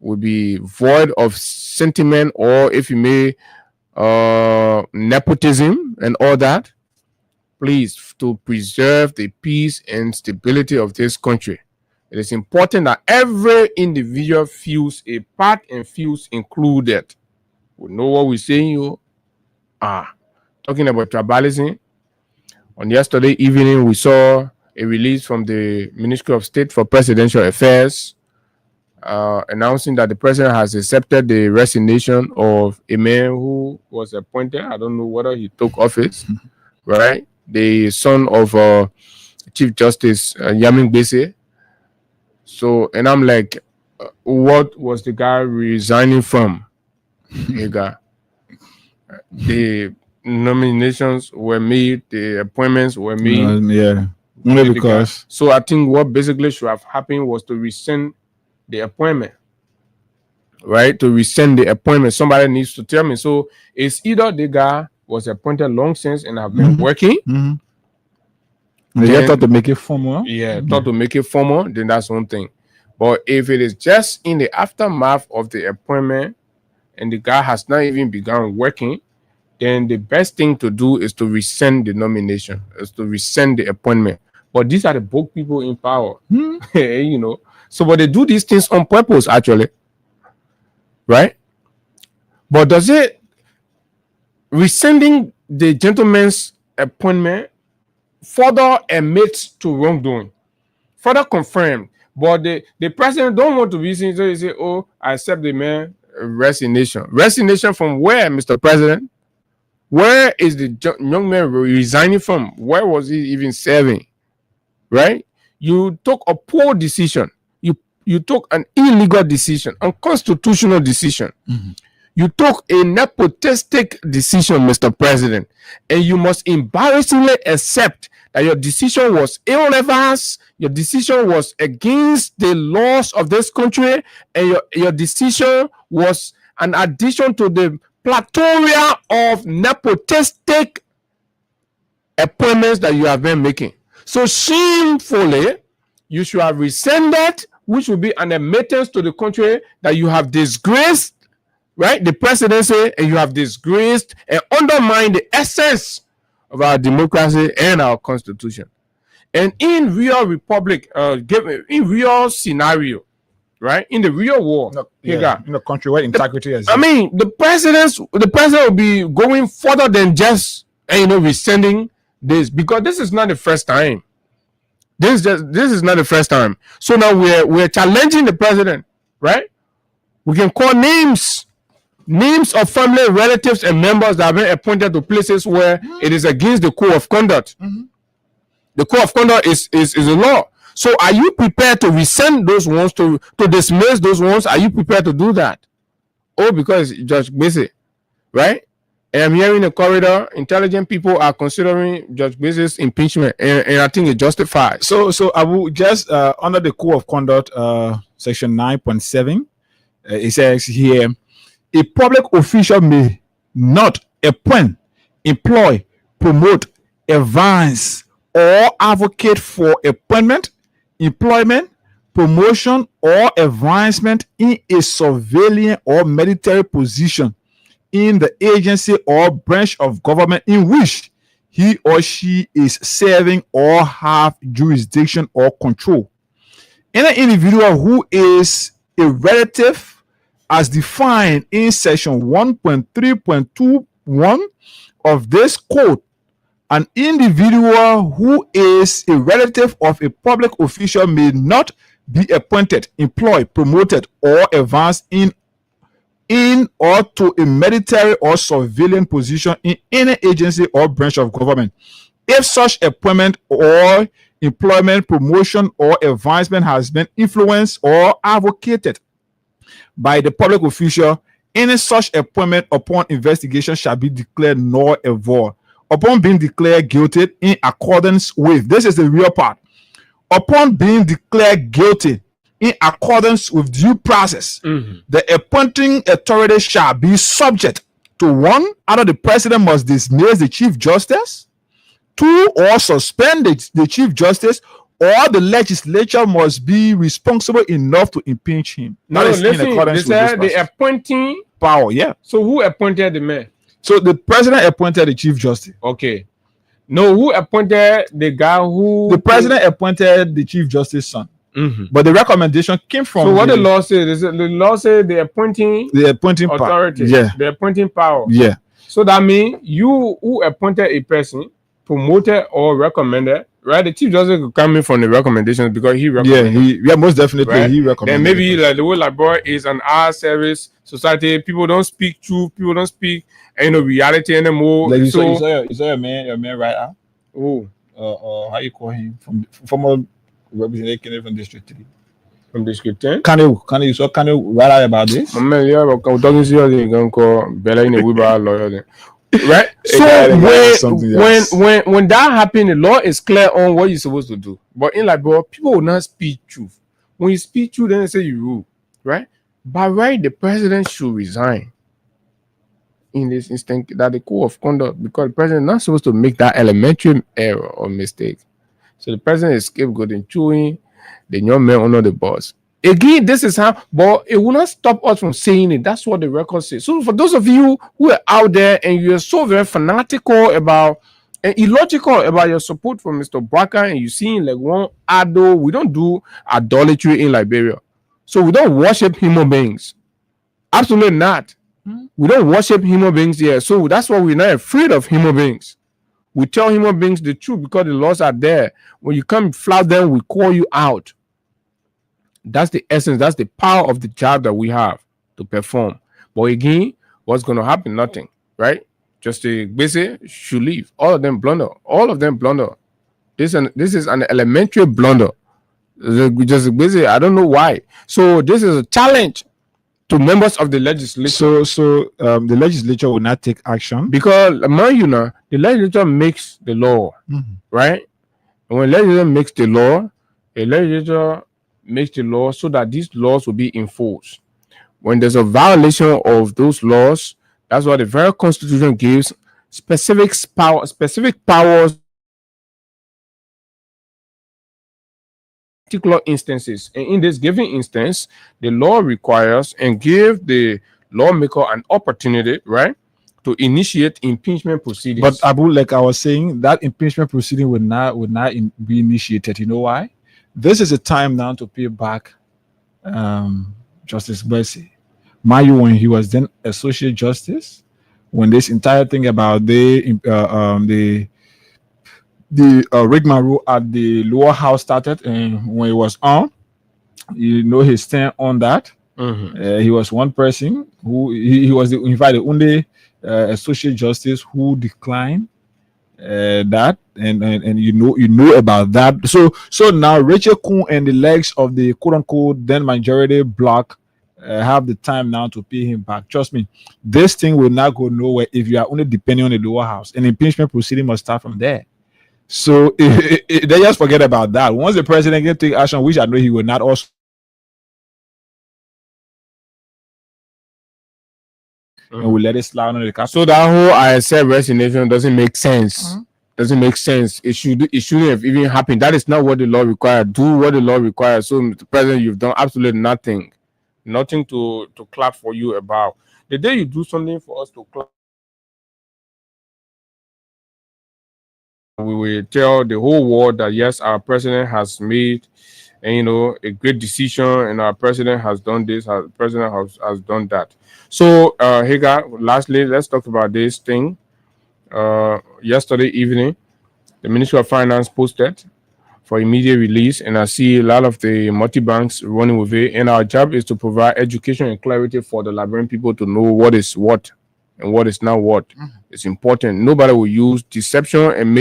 will be void of sentiment, or if you may, nepotism and all that. Please, to preserve the peace and stability of this country, it is important that every individual feels a part and feels included. We know what we're saying. Talking about tribalism. On yesterday evening, we saw a release from the Ministry of State for Presidential Affairs announcing that the president has accepted the resignation of a man who was appointed. I don't know whether he took office, right? The son of Chief Justice Yamin Bese. So, and I'm like, what was the guy resigning from? The nominations were made, the appointments were made. Only because. So I think what basically should have happened was to rescind the appointment, right? To rescind the appointment. Somebody needs to tell me. So it's either the guy was appointed long since and have been working. They thought to make it formal. Thought to make it formal, then that's one thing. But if it is just in the aftermath of the appointment and the guy has not even begun working, then the best thing to do is to rescind the nomination, is to rescind the appointment. But these are the book people in power, you know. So, but they do these things on purpose, actually, right? But does it rescinding the gentleman's appointment further admits to wrongdoing, further confirmed? But the president don't want to be seen, so he say, "Oh, I accept the man resignation." Resignation from where, Mr. President? Where is the young man resigning from? Where was he even serving? Right? You took a poor decision. You took an illegal decision, unconstitutional decision. You took a nepotistic decision, Mr. President, and you must embarrassingly accept that your decision was irrelevant, your decision was against the laws of this country, and your decision was an addition to the plethora of nepotistic appointments that you have been making. So shamefully, you should have rescinded, which will be an admittance to the country that you have disgraced, right, the presidency, and you have disgraced and undermined the essence of our democracy and our constitution. And in real republic, in real scenario, right, in the real world, in a country where integrity is. I mean, the president will be going further than just rescinding this, because this is not the first time. This is not the first time. So now we're challenging the president, right? We can call names of family, relatives, and members that have been appointed to places where it is against the code of conduct. The code of conduct is a law. So are you prepared to rescind those ones, to dismiss those ones? Are you prepared to do that? Oh, because Judge Bese, right? And I'm hearing in the corridor, intelligent people are considering Judge Bese's impeachment, and I think it's justified. So I will just under the code of conduct, section 9.7, it says here, a public official may not appoint, employ, promote, advance, or advocate for appointment, employment, promotion, or advancement in a civilian or military position in the agency or branch of government in which he or she is serving or have jurisdiction or control. any individual who is a relative as defined in section 1.3.21 of this code, an individual who is a relative of a public official may not be appointed, employed, promoted, or advanced in or to a military or civilian position in any agency or branch of government. If such appointment or employment, promotion, or advancement has been influenced or advocated by the public official, any such appointment upon investigation shall be declared null and void. Upon being declared guilty in accordance with, this is the real part, upon being declared guilty in accordance with due process, the appointing authority shall be subject to 1, either the president must dismiss the chief justice, 2, or suspend the chief justice, or the legislature must be responsible enough to impeach him. No, listen, they said the appointing power, yeah. So who appointed the man? So the president appointed the chief justice. Okay. No, who appointed the guy who... The president appointed the chief justice's son. But the recommendation came from... So what the law says? The law says the appointing authority. Yeah. The appointing power. Yeah. So that means you who appointed a person, promoted or recommended, right? The chief justice could come in from the recommendations because he recommended. Yeah, most definitely, right? He recommended. Then maybe like the way like boy is an art service society. People don't speak truth. People don't speak reality anymore. Like you saw your man right now. Oh, how you call him from former representative from District 3. From District 10? Can you write out about this? Man, yeah, but I'm talking seriously. I'm going to call Bella in a Weber lawyer. Right? So when that happened, the law is clear on what you're supposed to do. But in like, bro, people will not speak truth. When you speak truth, then they say you rule. Right? By right, the president should resign. In this instant, that the code of conduct, because the president is not supposed to make that elementary error or mistake. So the president is scapegoating, chewing the young man under the boss. Again, this is how, but it will not stop us from saying it. That's what the record says. So for those of you who are out there and you're so very fanatical about and illogical about your support for Mr. Bwaka, and you seeing like one ado, we don't do idolatry in Liberia. So we don't worship human beings. Absolutely not. We don't worship human beings here. So that's why we're not afraid of human beings. We tell human beings the truth because the laws are there. When you come flout them, we call you out. That's the essence. That's the power of the job that we have to perform. But again, what's going to happen? Nothing, right? Just a busy should leave. All of them blunder. All of them blunder. This is an elementary blunder. Just busy. I don't know why. So this is a challenge to members of the legislature. So the legislature will not take action because among you know, the legislature makes the law, right? And when the legislature makes the law, the legislature makes the law so that these laws will be enforced. When there's a violation of those laws, that's what the very Constitution gives specific powers. Particular instances, and in this given instance, the law requires and give the lawmaker an opportunity, right, to initiate impeachment proceedings. But Abu, like I was saying, that impeachment proceeding would not be initiated. You know why? This is a time now to pay back Justice Bessie. Mind you, when he was then Associate Justice, when this entire thing about the rigmarole at the lower house started, and when it was on, you know, his stand on that. He was one person who he was in fact the only associate justice who declined that, and you know about that. So now Rachel Kuhn and the legs of the quote unquote then majority bloc have the time now to pay him back. Trust me, this thing will not go nowhere if you are only depending on the lower house. An impeachment proceeding must start from there. So they just forget about that. Once the president can take action, which I know he will not, also and we let it slide on the cap. So that whole I accept resignation doesn't make sense. Doesn't make sense. It shouldn't have even happened. That is not what the law requires. Do what the law requires. So, Mr. President, you've done absolutely nothing. Nothing to clap for you about. The day you do something for us to clap, we will tell the whole world that yes, our president has made and a great decision, and our president has done this, our president has done that. So Hagar, lastly, let's talk about this thing. Yesterday evening, the Ministry of Finance posted for immediate release, and I see a lot of the multi-banks running with it, and our job is to provide education and clarity for the Liberian people to know what is what and what is not what. It's important. Nobody will use deception and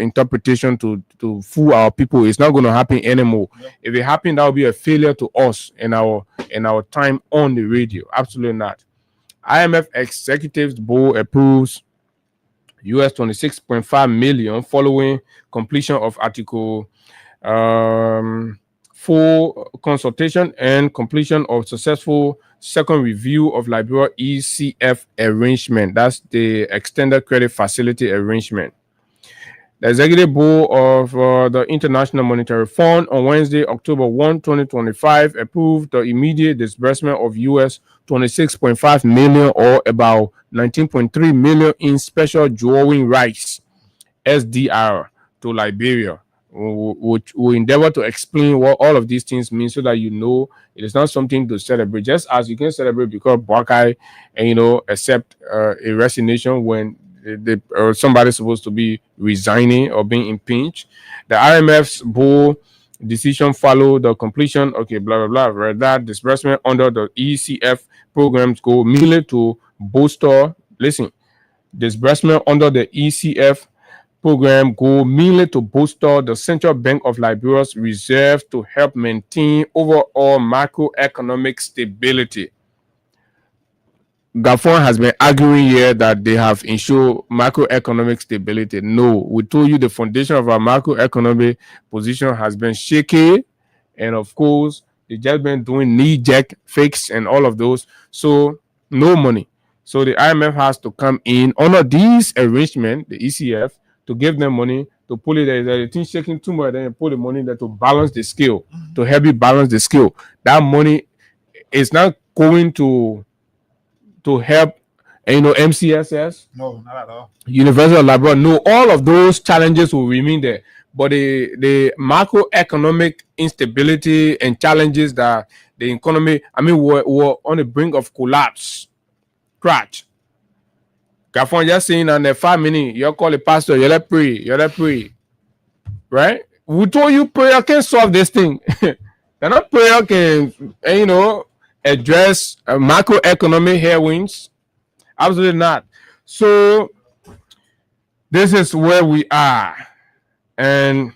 interpretation to fool our people. It's not going to happen anymore. If it happens, that will be a failure to us in our time on the radio. Absolutely not. IMF Executives Board approves US 26.5 million following completion of Article 4 consultation and completion of successful second review of Liberia ECF arrangement. That's the extended credit facility arrangement. The Executive Board of the International Monetary Fund on Wednesday, October 1, 2025, approved the immediate disbursement of US 26.5 million or about 19.3 million in special drawing rights, SDR, to Liberia. Which will endeavor to explain what all of these things mean so that it is not something to celebrate. Just as you can celebrate because Buckeye and accept a resignation when somebody's supposed to be resigning or being impeached. The IMF's board decision followed the completion, blah, blah, blah. That disbursement under the ECF programs go merely to bolster, disbursement under the ECF program go merely to bolster the Central Bank of Liberia's reserves to help maintain overall macroeconomic stability. Gafon has been arguing here that they have ensured macroeconomic stability. No, we told you the foundation of our macroeconomic position has been shaky, and of course, they just been doing knee-jerk fix and all of those. So no money. So the IMF has to come in under these arrangements, the ECF, to give them money to pull it there. The thing shaking too much, then you put the money there to balance the scale, to help you balance the scale. That money is not going to help, MCSS. No, not at all. Universal Liberia. No, all of those challenges will remain there. But the macroeconomic instability and challenges that the economy, were on the brink of collapse, crash. Gafon just saying on the 5 minutes, you call the pastor, you let pray. Right? We told you prayer can solve this thing. Not prayer can, address macroeconomic headwinds. Absolutely not. So this is where we are. And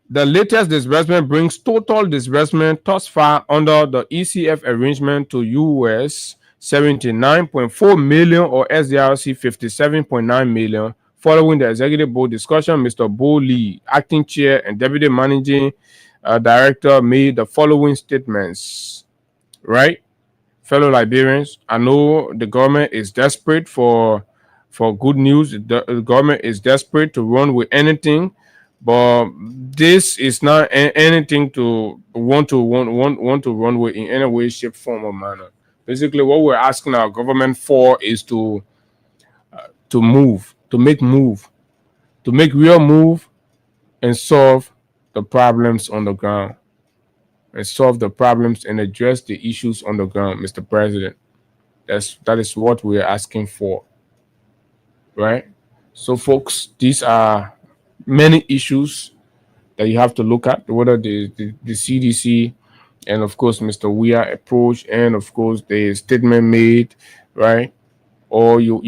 the latest disbursement brings total disbursement thus far under the ECF arrangement to US 79.4 million or SDRC 57.9 million. Following the executive board discussion, Mr. Bo Lee, acting chair and deputy managing director, made the following statements. Right, fellow Liberians, I know the government is desperate for good news. The government is desperate to run with anything, but this is not anything to want to run with in any way, shape, form, or manner. Basically, what we're asking our government for is to make real move and solve the problems on the ground. And solve the problems and address the issues on the ground, Mr. President. That is what we're asking for. Right? So, folks, these are many issues that you have to look at, whether the CDC and of course Mr. Weah approach, and of course the statement made, right? Or you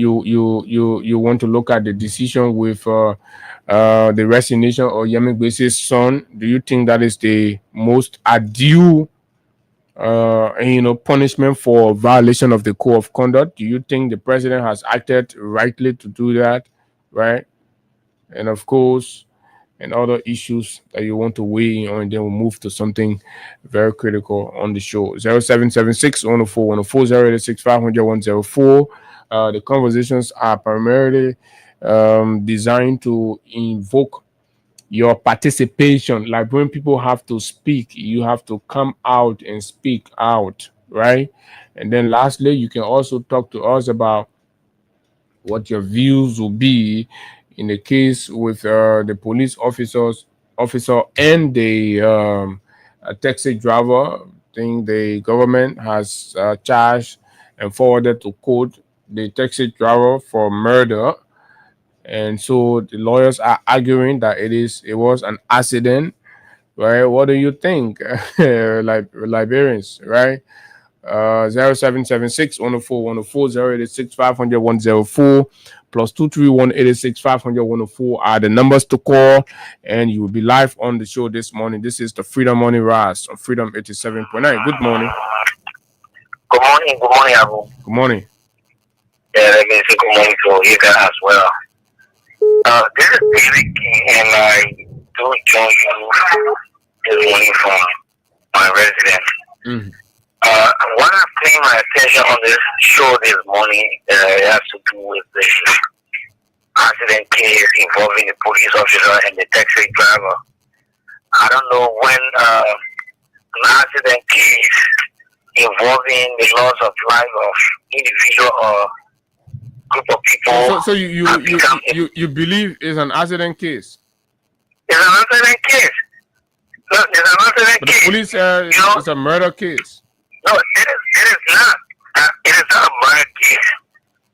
want to look at the decision with the resignation of Yemi Gbese's son. Do you think that is the most due punishment for violation of the code of conduct? Do you think the president has acted rightly to do that, right? And of course, and other issues that you want to weigh in on, and then we'll move to something very critical on the show. 0776 104 104 086 500 104. The conversations are primarily designed to invoke your participation. Like when people have to speak, you have to come out and speak out, right? And then lastly, you can also talk to us about what your views will be, in the case with the police officer and the taxi driver. I think the government has charged and forwarded to court the taxi driver for murder, and so the lawyers are arguing that it was an accident. Right? What do you think, Liberians? Right? 0776 104 104 086 500 104 plus 231 86 500 104 are the numbers to call, and you will be live on the show this morning. This is the Freedom Morning Rise on Freedom 87.9. Good morning. Good morning, Abu. Good morning. Yeah, let me say good morning to you guys as well. This is David King, and I do join you this morning from my residence. Mm-hmm. What I'm paying my attention on this show this morning has to do with the accident case involving the police officer and the taxi driver. I don't know when an accident case involving the loss of life of individual or group of people. So you believe it's an accident case? It's an accident case. No, it's an accident But case. the police it's a murder case. No, it is not. It is not a murder case.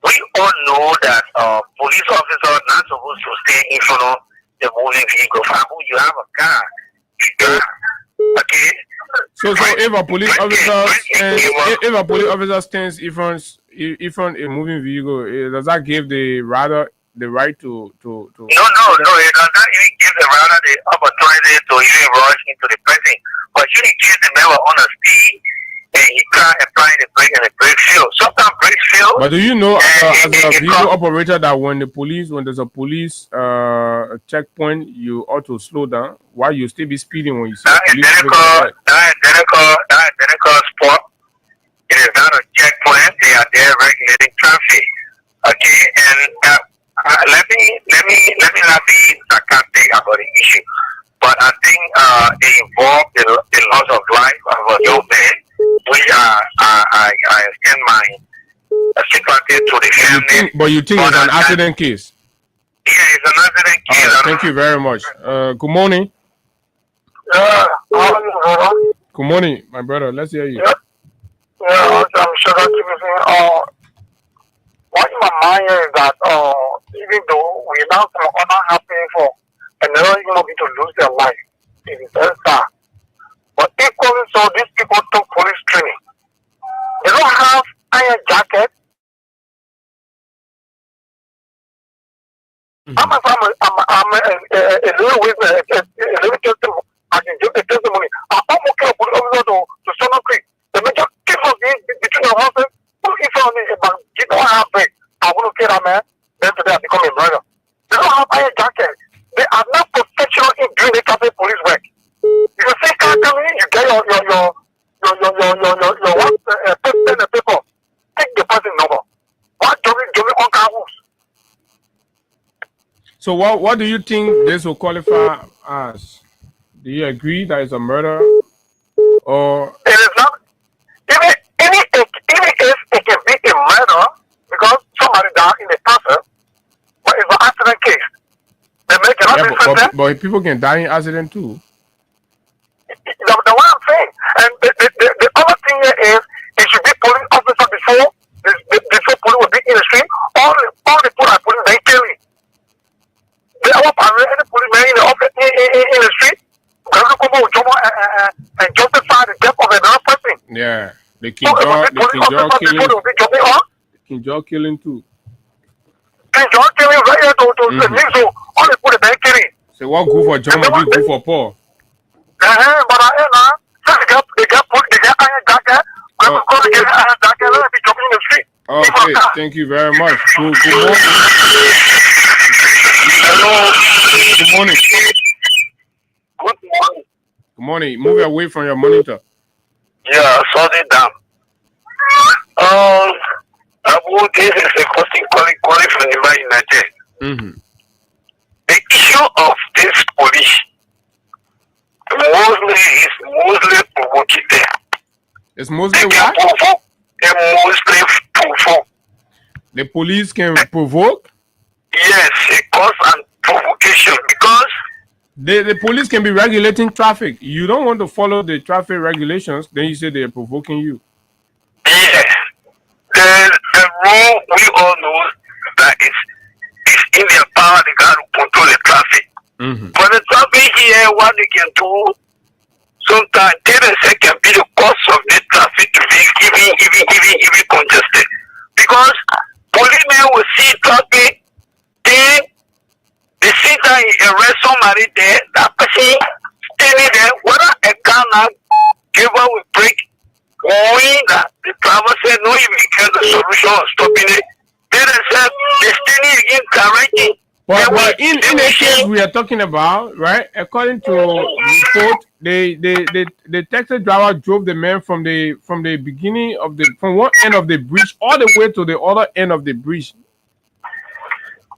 We all know that police officers are not supposed to stay in front of the moving vehicle. You have a car. You drive. Okay. So if a police officer stands in front a moving vehicle, does that give the rider the right to? No, it does not even give the rider the opportunity to even rush into the person. But you in case the man was on a speed and he can't apply the brake and the brake fail. Sometimes brakes fail. But do you know, as a vehicle operator, that when there's a police checkpoint, you ought to slow down while you still be speeding when you see that police. That identical spot. It is not a checkpoint. They are there regulating traffic. Okay, and let me not be sarcastic about the issue, but I think it involved the loss of life of a young man, which I extend my sympathy to the family. But you think it's an accident case? Yeah, it's an accident case. Right, thank you very much. Good morning. Good morning, my brother. Let's hear you. Yeah, I'm sure that what in my mind is that even though we now some honor happening for another human being to lose their life, it is very sad. But equally so, these people took police training. They don't have iron jacket. I'm a little witness, a little testimony. I can give a testimony. I'm okay with police officer to Sono Creek. The major difference between the horses. If you don't have break, I want to kill that man. Then today I become a murderer. They don't have iron jacket. They are not professional in doing the traffic police work. You see, car coming in, you get your pen and paper. Take the person number. What do we on car rules? So what do you think this will qualify as? Do you agree that it's a murder, or it is not? Even if it can be a murder because somebody died in the process, but it's an accident case. They make it but people can die in accident too. The one I'm saying, and the other thing here is it should be police officer before police will be in the street. All the people are police they carry. They are any policeman in the street. And justify the death of another person. Yeah, the King George killing too. King George killing right here to so all the people they carry. So what good for John will be good for Paul. But they got iron jacket. Let me jumping in the street. Okay, thank you very much. Good morning. Hello. Good morning. Good morning. Good morning. Move away from your monitor. Yeah, shut it down. This is a question calling from the United. Mm-hmm. The issue of this police is mostly provocative. It's mostly what? They mostly provoke. The police can provoke? Yes, it cause an regulation because the police can be regulating traffic. You don't want to follow the traffic regulations, then you say they're provoking you. yeah, the rule we all know that it's in their power they got to control the traffic. But the traffic here, what they can do sometimes 10 seconds be the cost of the traffic to be even congested. Because policemen will see traffic, then they see that he arrest somebody there, that person standing there, whether a car now give up with break, knowing that the driver said no, you will get the solution of stopping it. Then they said they're standing again correcting. But in the case we are talking about, right? According to report, the taxi driver drove the man from the beginning of from one end of the bridge all the way to the other end of the bridge.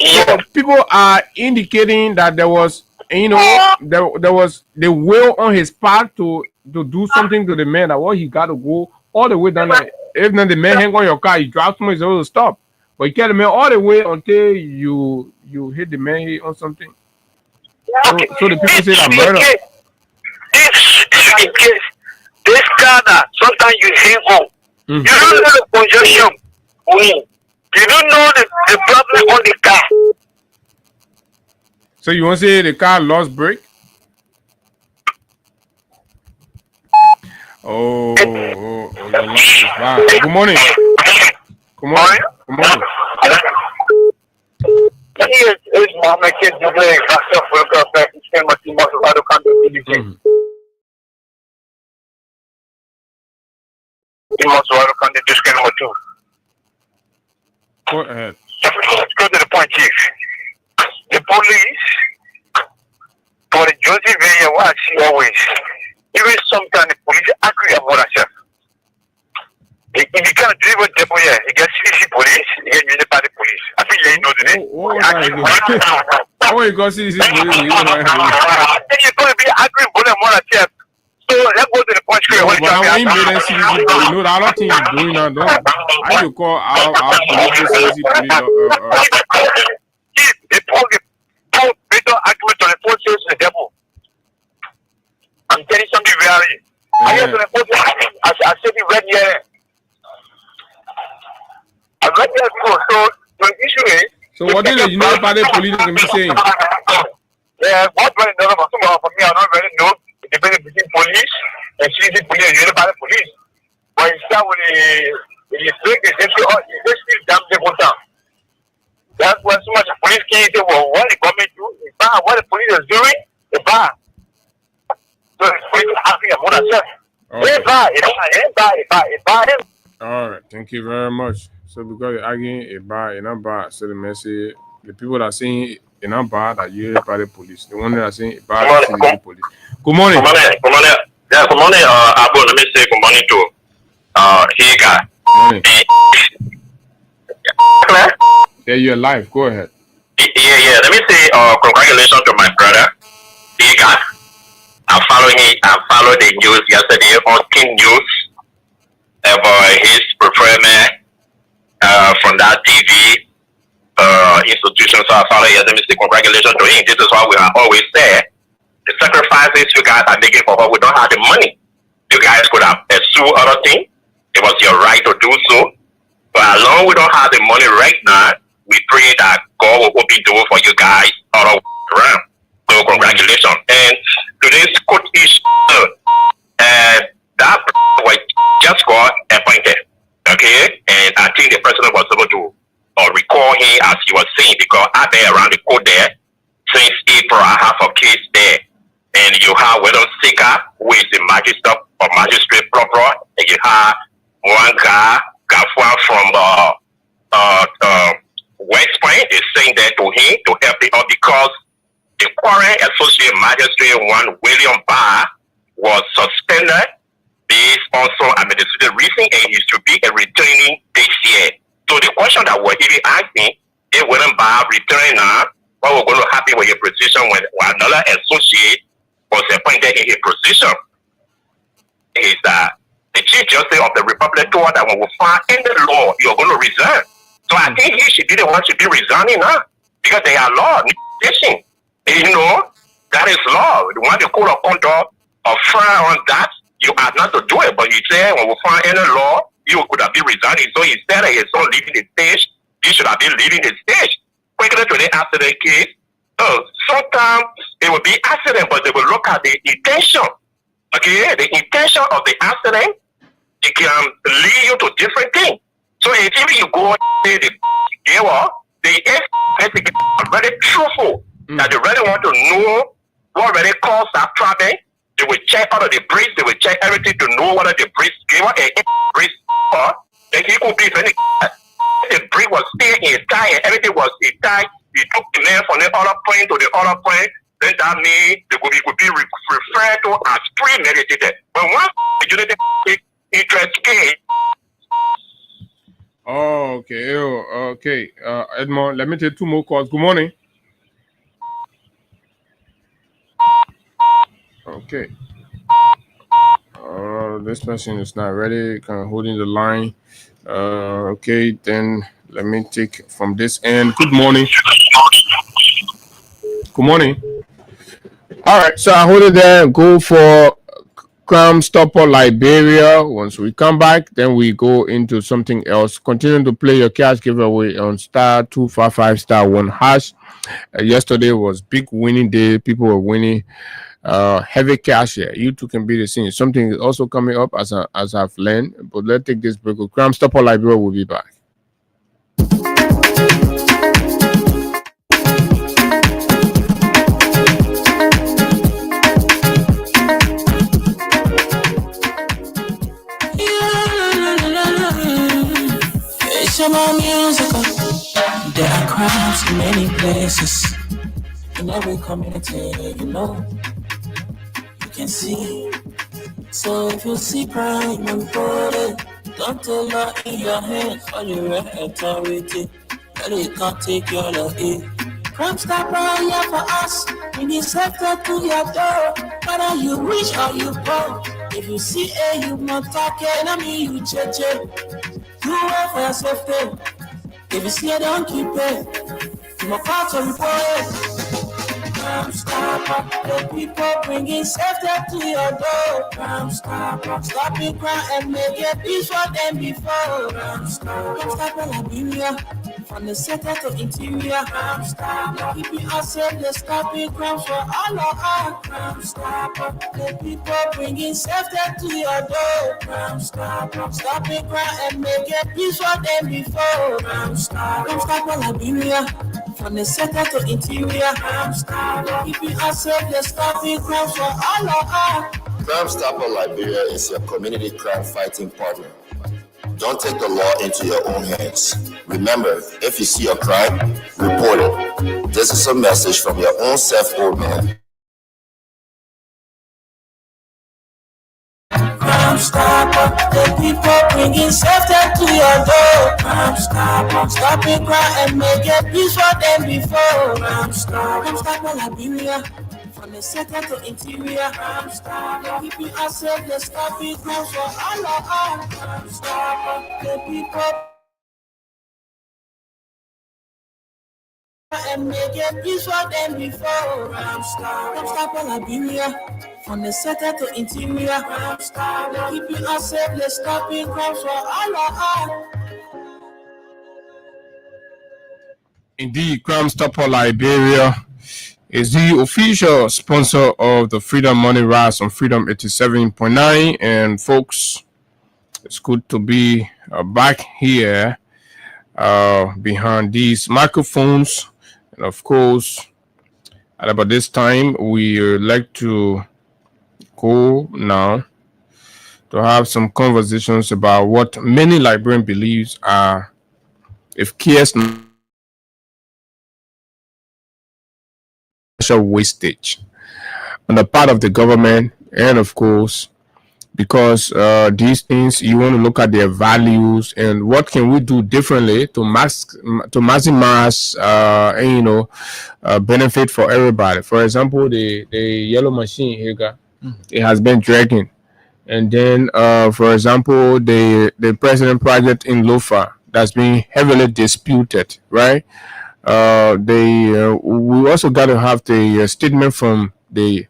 So people are indicating that there was, there was the will on his part to do something to the man. That he got to go all the way down there. If not, the man hang on your car, you drive somewhere, he's supposed to stop. But you get the man all the way until you hit the man on something. So the people say that murder. This car that sometimes you hang on. You don't know the congestion. You don't know the problem on the car. So you want to say the car lost brake? Oh, wow. Good morning. Good morning. Good morning. Yes, it's Mama Kid Dublin. Myself, welcome back to Spain. My team, Maserado Kando, Maserado Kando, Discan number 2. Go ahead. Let's go to the point, Chief. The police, for the Joseph Veya, what I see always, even sometimes the police agree about themselves. If you can't do what they here, you get CDC police, you get municipal police. I think you know the name. Oh, you got CDC police. I think you're going to be agreeing with them more than so let's go to the point square. But I want you to CDC police. You know, the other thing you're doing now, don't I should call our police CDC police. They told the better argument on the phone says the devil. I'm telling something very. I hear the phone I said it right here. I read that before. So the issue is. So what is the United Party police going to be saying? Yeah, what very know about some for me, I don't really know. It depends between police and CDC police and United Party police. But you start with the break, they say, oh, you just still damn the whole time. That's why so much police can't say, well, what the government do is bad. What the police is doing is bad. So it's police happy about themselves. It's bad. All right, thank you very much. So because you're arguing it's bad, it's not bad. So the message, the people that are saying it's not bad are United Party police. The one that are saying it's bad is CDC police. Good morning. Good morning. Yeah, good morning, Abu. Let me say good morning to Higa. Morning. Yeah, you're live. Go ahead. Yeah. Let me say congratulations to my brother, Higa. I followed the news yesterday on King News about his preferment from that TV institution. So I follow here. Let me say congratulations to him. This is what we are always say. The sacrifices you guys are making for her, we don't have the money. You guys could have pursued other things. It was your right to do so. But as long as we don't have the money right now, we pray that God will open doors for you guys all around. So congratulations. And today's court is that was just got appointed. Okay? And I think the president was able to recall him as he was saying, because I've been around the court there since April. I have a case there. And you have William Sika, who is the magistrate proper, and you have one guy, Gafwa from West Point, is saying that to him to help him out because the current associate magistrate one, William Barr, was suspended based on some administrative reason, and he should be a returning this year. So the question that we're even asking, if William Barr return now, what we're going to happen with your position when another associate was appointed in a position is that the Chief Justice of the Republic told that when we find any law, you're going to resign. So I think he should be the one to be resigning now because they are law. That is law. When the code of conduct of fire on that, you are not to do it. But you say when we find any law, you could have been resigning. So instead of his son leaving the stage, he should have been leaving the stage. Quickly to the accident case. Sometimes it will be accident, but they will look at the intention. Okay, the intention of the accident, it can lead you to different things. So if you go to the giver, the investigator are very truthful that they really want to know what really caused that problem. They will check all of the bricks, they will check everything to know whether the bricks giver and bricks or then he could be if the brick was still in tie and everything was in tie. You took the man from the other point to the other point, then that means they could be referred to as premeditated. But once the unity interest case. Oh, okay. Okay. Edmond, let me take 2 more calls. Good morning. Okay. This person is not ready. Kind of holding the line. Okay, then let me take from this end. Good morning. Good morning. All right, so I hold it there. Go for Crime Stopper Liberia. Once we come back, then we go into something else. Continue to play your cash giveaway on *255*1#. Yesterday was big winning day. People were winning heavy cash here. You too can be the same. Something is also coming up as I've learned. But let's take this break. Crime Stopper Liberia will be back. There are crimes in many places, in every community, you can see. So if you see crime and it, don't take law in your hands for your authority. But it can't take your law in. Crime Stopper here for us, we need safety to your door. Whether you rich or you poor, if you see you not talking, I mean you check. Do it for your safety. If you see it, don't keep it. You must call to report it. Crime Stopper, the people bringing safety to your door. Crime Stopper, stopping crime and make it peace for them before. Crime Stopper Liberia, from the center to interior. Crime Stopper, keeping us safe, the stopping crime for all of us. Crime Stopper, the people bringing safety to your door. Crime Stopper, stopping crime and make it peace for them before. Crime Stopper Liberia, from the center to interior. Crime Stopper, keeping us safe, the stopping crime for all of us. Crime Stopper Liberia is your community crime fighting partner. Don't take the law into your own hands. Remember, if you see a crime, report it. This is a message from your own self-owned man. Crime Stopper, the people bringing safety to your door. Crime Stopper, stopping crime and make it peace for them before. Crime Stopper Liberia, from the center to interior. Crime Stopper, keeping us safe, the stopping crime for all of us. Crime Stopper, the people and make it peace for them before. Crime Stopper Liberia, from the center to interior. Crime Stopper, keeping us safe, the stopping crime for all of us. Indeed, Crime Stopper Liberia is the official sponsor of the Freedom Money Rise on Freedom 87.9. And folks, it's good to be back here behind these microphones. And of course, at about this time, we like to go now to have some conversations about what many Liberians believe are, if cares, wastage on the part of the government. And of course, because these things, you want to look at their values and what can we do differently to maximize benefit for everybody. For example, the yellow machine here, it has been dragging. And then for example, the president project in Lofa that's being heavily disputed, right? we also got to have the statement from the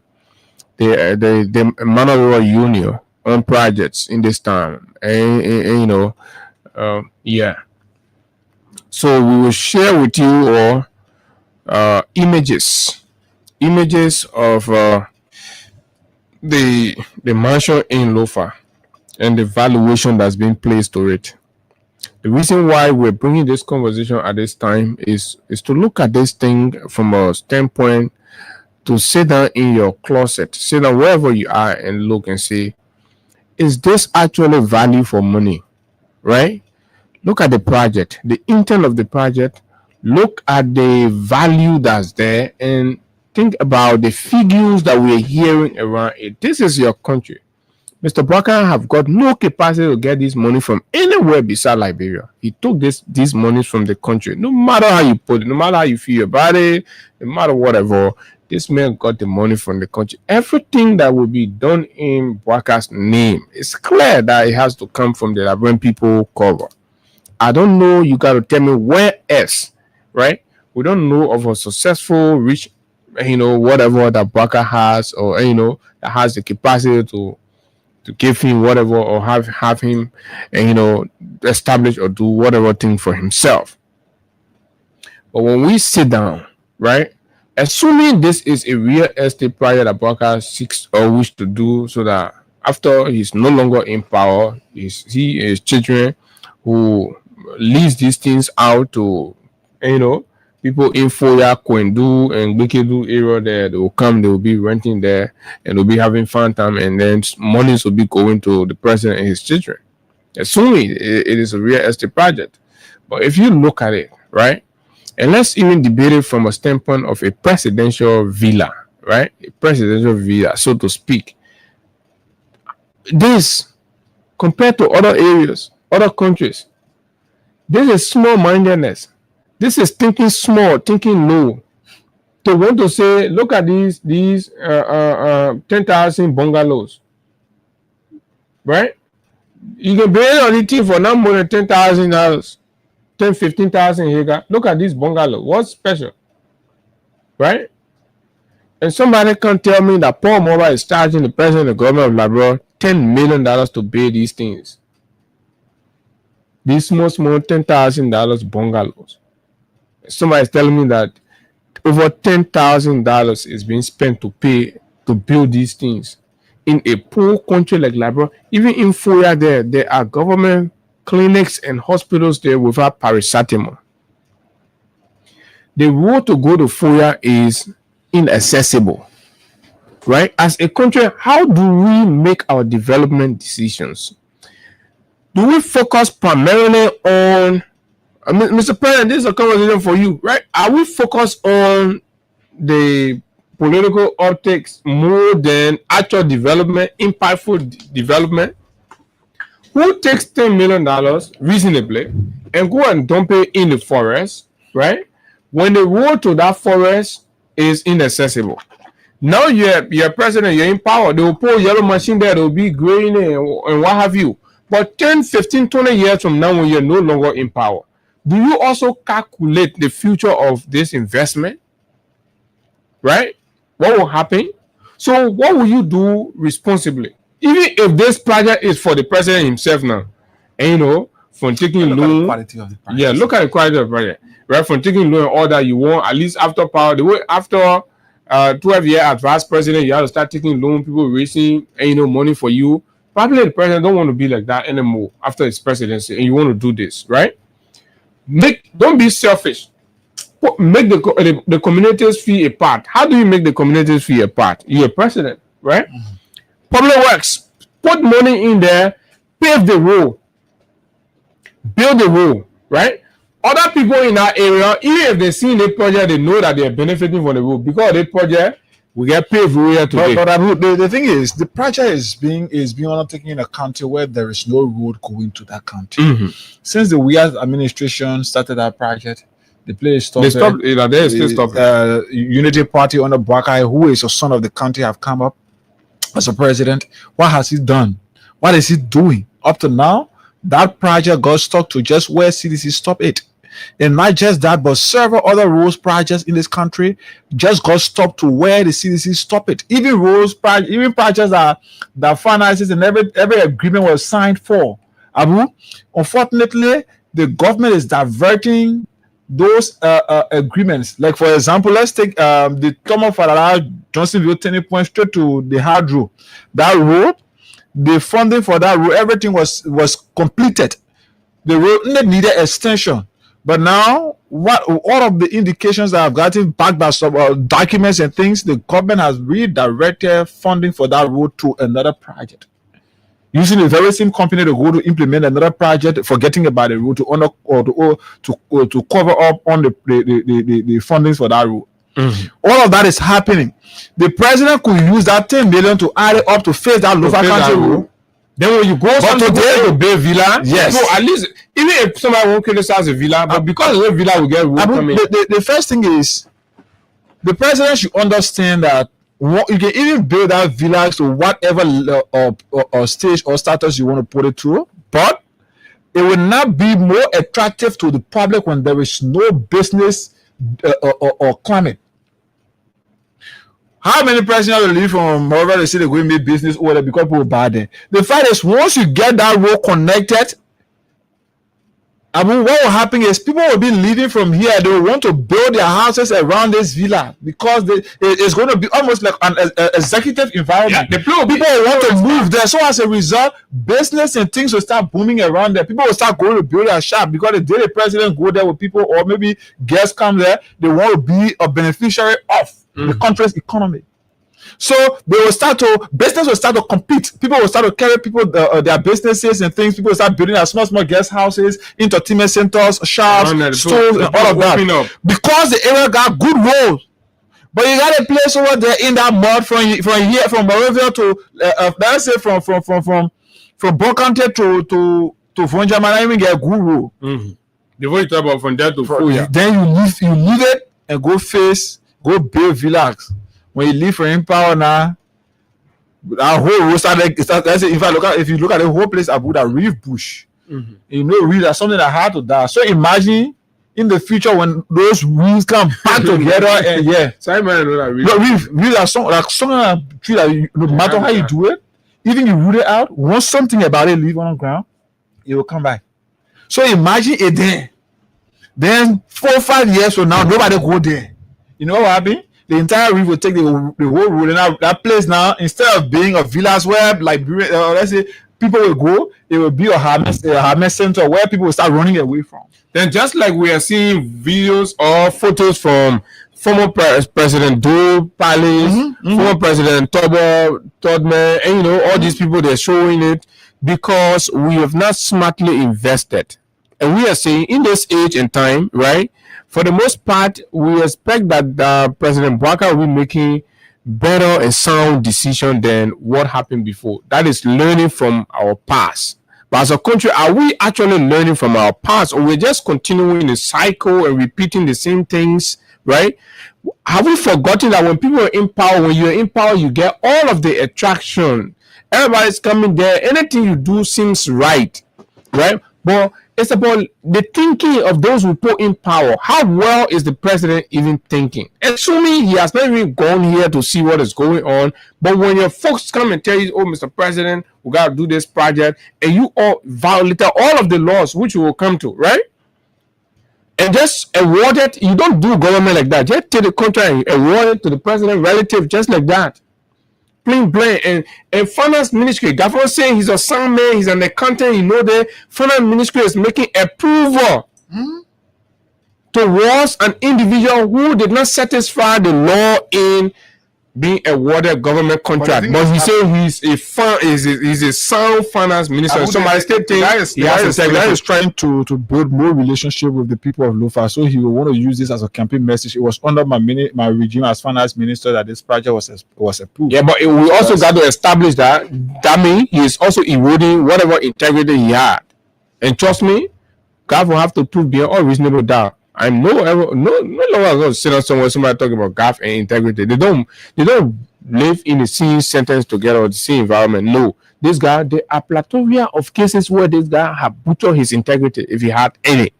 Manuel Union on projects in this time, and yeah. So we will share with you all images of the mansion in Lofa and the valuation that's been placed to it. The reason why we're bringing this conversation at this time is to look at this thing from a standpoint to sit down in your closet, sit down wherever you are and look and say, is this actually value for money, right? Look at the project, the intent of the project, look at the value that's there, and think about the figures that we're hearing around it. This is your country. Mr. Bwaka have got no capacity to get this money from anywhere beside Liberia. He took these monies from the country. No matter how you put it, no matter how you feel about it, no matter whatever, this man got the money from the country. Everything that will be done in Bwaka's name, it's clear that it has to come from the Liberian people cover. I don't know, you got to tell me where else, right? We don't know of a successful, rich, whatever that Bwaka has, or, that has the capacity to give him whatever, or have him, establish or do whatever thing for himself. But when we sit down, right, assuming this is a real estate project that Bwaka seeks or wish to do, so that after he's no longer in power, he is children who lease these things out to, people in Foya, Kwendu, and Gbekedu area there. They will come, they will be renting there, and they'll be having fun time, and then monies will be going to the president and his children. Assuming it is a real estate project. But if you look at it, right, and let's even debate it from a standpoint of a presidential villa, right, a presidential villa, so to speak. This, compared to other areas, other countries, this is small-mindedness. This is thinking small, thinking low. To want to say, look at these 10,000 bungalows, right? You can build on it for not more than $10,000, 15,000 here. Look at this bungalow. What's special, right? And somebody can tell me that Paul Mobile is charging the president of the government of Liberia $10 million to build these things. These small $10,000 bungalows. Somebody is telling me that over $10,000 is being spent to build these things in a poor country like Liberia. Even in Foya, there are government clinics and hospitals there without paracetamol. The road to go to Foya is inaccessible, right? As a country, how do we make our development decisions? Do we focus primarily on, Mr. President, this is a conversation for you, right? Are we focused on the political optics more than actual development, impactful development? Who takes $10 million reasonably and go and dump it in the forest, right? When the road to that forest is inaccessible. Now you're president, you're in power, they will put a yellow machine there, they'll be green and what have you. But 10, 15, 20 years from now, when you're no longer in power, do you also calculate the future of this investment? Right? What will happen? So what will you do responsibly? Even if this project is for the president himself now, and from taking loan, look at the quality of the project, right? From taking loan and all that you want, at least after power, the way after 12-year advanced president, you have to start taking loan, people raising money for you. Probably the president don't want to be like that anymore after his presidency, and you want to do this, right? Don't be selfish. Make the communities feel a part. How do you make the communities feel a part? You're president, right? Mm-hmm. Public works, put money in there, pave the road, build the road, right? Other people in that area, even if they see the project, they know that they are benefiting from the road because of the project. We get paved road today. But the thing is, the project is being undertaken in a county where there is no road going to that county. Mm-hmm. Since the Weir administration started that project, the place stopped. They stopped. They still stopped. Unity Party under Bwaka, who is a son of the county, have come up as a president. What has he done? What is he doing up to now? That project got stuck to just where CDC stopped it. And not just that, but several other roads projects in this country just got stopped to where the CDC stopped it. Even projects that finances and every agreement was signed for. Abu, unfortunately, the government is diverting those agreements. Like, for example, let's take the Tomo Falala Johnsonville turning point straight to the hard road. That road, the funding for that road, everything was completed. The road needed extension. But now, all of the indications that I've gotten back by some documents and things, the government has redirected funding for that road to another project, using the very same company to go to implement another project, forgetting about the road to cover up on the funding for that road. All of that is happening. The president could use that 10 million to add it up to face that local country road. Then when you go to build villa, yes. So at least even if somebody won't criticize a villa, but because the villa will get road coming. The first thing is the president should understand that you can even build that villa to whatever or stage or status you want to put it to, but it will not be more attractive to the public when there is no business or climate. How many presidents will leave from wherever they say they're going to make business over there because people buy there? The fact is, once you get that road connected, what will happen is people will be leaving from here. They will want to build their houses around this villa because it's going to be almost like an executive environment. Yeah, people will want to move there. So as a result, business and things will start booming around there. People will start going to build their shop because the day the president go there with people or maybe guests come there, they want to be a beneficiary of the country's economy. So business will start to compete. People will start to carry their businesses and things. People will start building their small guest houses, entertainment centers, shops, stores, and all of that. Because the area got good roads. But you got a place over there in that mud from Morinville to let's say from Bokante to Vonjama, even get good road. Before you talk about from there to Fuya. Then you leave it and go build villas. When you leave for Empower now, that whole road started. If you look at the whole place, Abuja Reef Bush, you know, reef that's something that had to die. So imagine in the future when those reefs come back together, and so I might know that reef are something tree that no matter how you do it, even you root it out, once something about it leave on the ground, it will come back. So imagine it there. Then 4 or 5 years from now, nobody go there. You know what happened? The entire reef will take the whole road, and that place now, instead of being a villas where, like, let's say, people will go, it will be a harvest center where people will start running away from. Then, just like we are seeing videos or photos from former President Doe Palace, former President Todman, and all these people, they're showing it because we have not smartly invested. And we are saying in this age and time, right? For the most part, we expect that President Bouaka will be making better and sound decision than what happened before. That is learning from our past. But as a country, are we actually learning from our past, or we're just continuing the cycle and repeating the same things, right? Have we forgotten that when people are in power, when you're in power, you get all of the attraction. Everybody's coming there. Anything you do seems right? But it's about the thinking of those who put in power. How well is the president even thinking? Assuming he has not even gone here to see what is going on, but when your folks come and tell you, oh, Mr. President, we got to do this project, and you all violated all of the laws, which you will come to, right? And just award it. You don't do government like that. Just take the contract and award it to the president relative, just like that. Plain. And finance ministry, Gaffer saying he's a sound man, he's an accountant, the finance ministry is making approval towards an individual who did not satisfy the law in being awarded government contract. But he said he's a sound finance minister. Somebody still think that is trying to build more relationship with the people of Lofa. So he will want to use this as a campaign message. It was under my regime as finance minister that this project was approved. Yeah, but we also got to establish that means he is also eroding whatever integrity he had. And trust me, God will have to prove beyond all reasonable doubt. I'm no longer going to sit on somebody talking about GAF and integrity. They don't live in the same sentence together or the same environment. No, this guy, there are plethora of cases where this guy have butchered his integrity if he had any.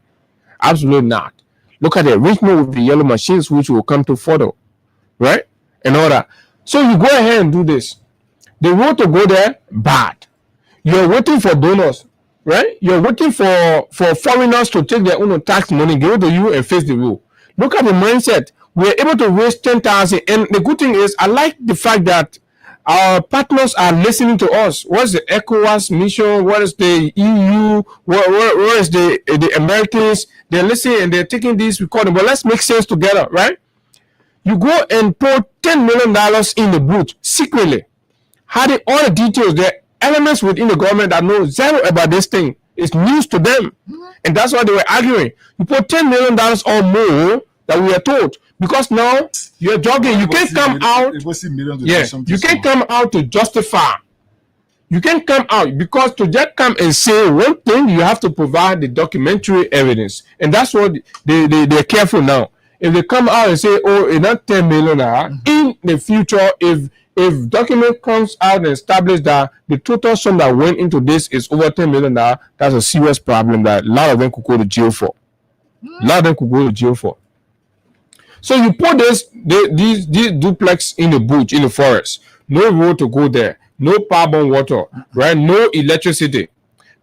Absolutely not. Look at the arrangement with the yellow machines, which will come to photo, right? And all that. So you go ahead and do this. The road to go there, bad. You're waiting for donors, right? You're waiting for foreigners to take their own tax money, give it to you, and face the rule. Look at the mindset. We're able to raise 10,000, and the good thing is, I like the fact that our partners are listening to us. What is the ECOWAS mission? What is the EU? Where is the Americans? They're listening and they're taking this recording. But let's make sense together, right? You go and put $10 million in the booth secretly, hiding all the details. There are elements within the government that know zero about this thing. It's news to them, and that's why they were arguing. You put $10 million or more that we are told. Because now you're jogging, you can't come out. Yeah, you can't come out to justify. You can't come out because to just come and say one thing, you have to provide the documentary evidence, and that's what they're careful now. If they come out and say, "Oh, it's not $10 million," in the future, if document comes out and establish that the total sum that went into this is over $10 million, that's a serious problem that a lot of them could go to jail for. A lot of them could go to jail for. So you put these duplex in the bush, in the forest. No road to go there. No power, water, right? No electricity.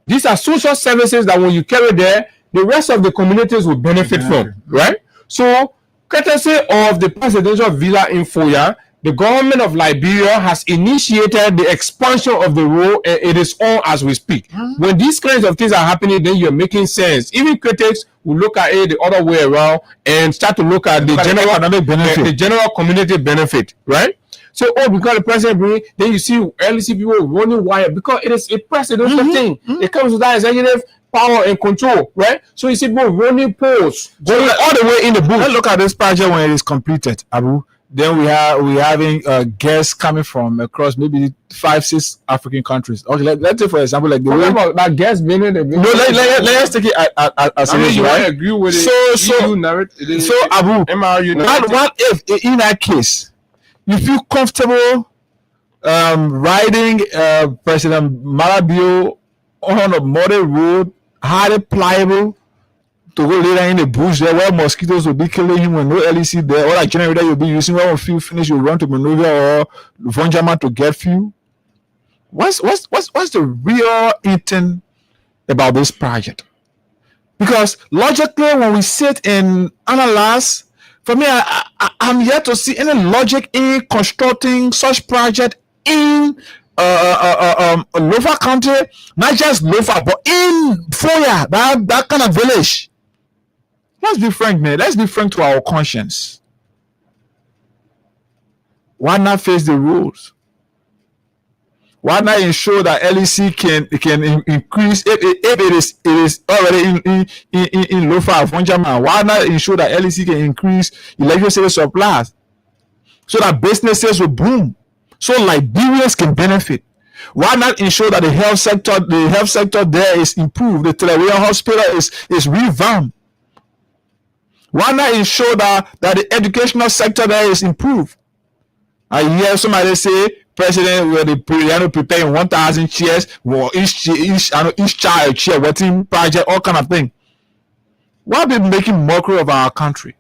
These are social services that when you carry there, the rest of the communities will benefit from, right? So, courtesy of the presidential villa in Foya, the government of Liberia has initiated the expansion of the road, and it is on as we speak. When these kinds of things are happening, then you're making sense. Even critics will look at it the other way around and start to look at the general community benefit, right? So, because the president bring, then you see LEC people running wire because it is a presidential thing. It comes with that executive power and control, right? So you see people running poles, going all the way in the booth. Let's look at this project when it is completed, Abu. Then we having guests coming from across maybe 5-6 African countries. Okay, let's take for example like the way that guests being in the let's take it as you right? agree with it. So Abu, what if in that case you feel comfortable riding President Marabio on a model road, highly pliable, to go later in the bush there where mosquitoes will be killing him when no LEC there, or that generator you'll be using when fuel finish, you run to Monrovia or Vonjama to get fuel. What's the real intent about this project? Because logically, when we sit and analyze, for me, I'm yet to see any logic in constructing such project in Lofa County, not just Lofa, but in Foya, that kind of village. Let's be frank, man. Let's be frank to our conscience. Why not face the rules? Why not ensure that LEC can increase if it is already in Lofa Vonjama? Why not ensure that LEC can increase electricity supplies so that businesses will boom, so Liberians can benefit? Why not ensure that the health sector there is improved, the Teleria hospital is revamped? Why not ensure that the educational sector there is improved? I hear somebody say, President, we're preparing 1,000 chairs, well, each child chair, waiting project, all kind of thing. Why are they making mockery of our country?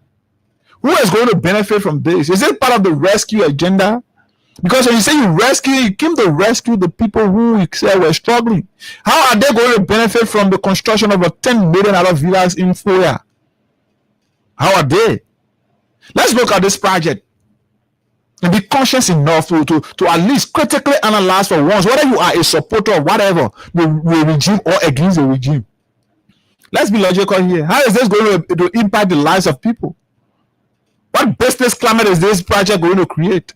Who is going to benefit from this? Is it part of the rescue agenda? Because when you say you came to rescue the people who you said were struggling. How are they going to benefit from the construction of a $10 million villas in Foya? How are they? Let's look at this project and be conscious enough to at least critically analyze for once whether you are a supporter of whatever the regime or against the regime. Let's be logical here. How is this going to impact the lives of people? What business climate is this project going to create?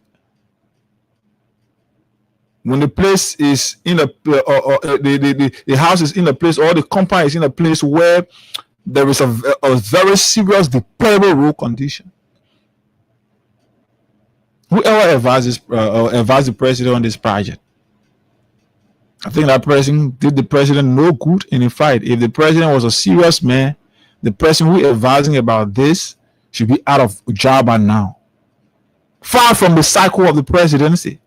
When the place is in the house is in a place, or the compound is in a place where there is a very serious deplorable road condition. Whoever advised the president on this project, I think that person did the president no good. And in fact, if the president was a serious man, the person who is advising about this should be out of job by now, far from the cycle of the presidency.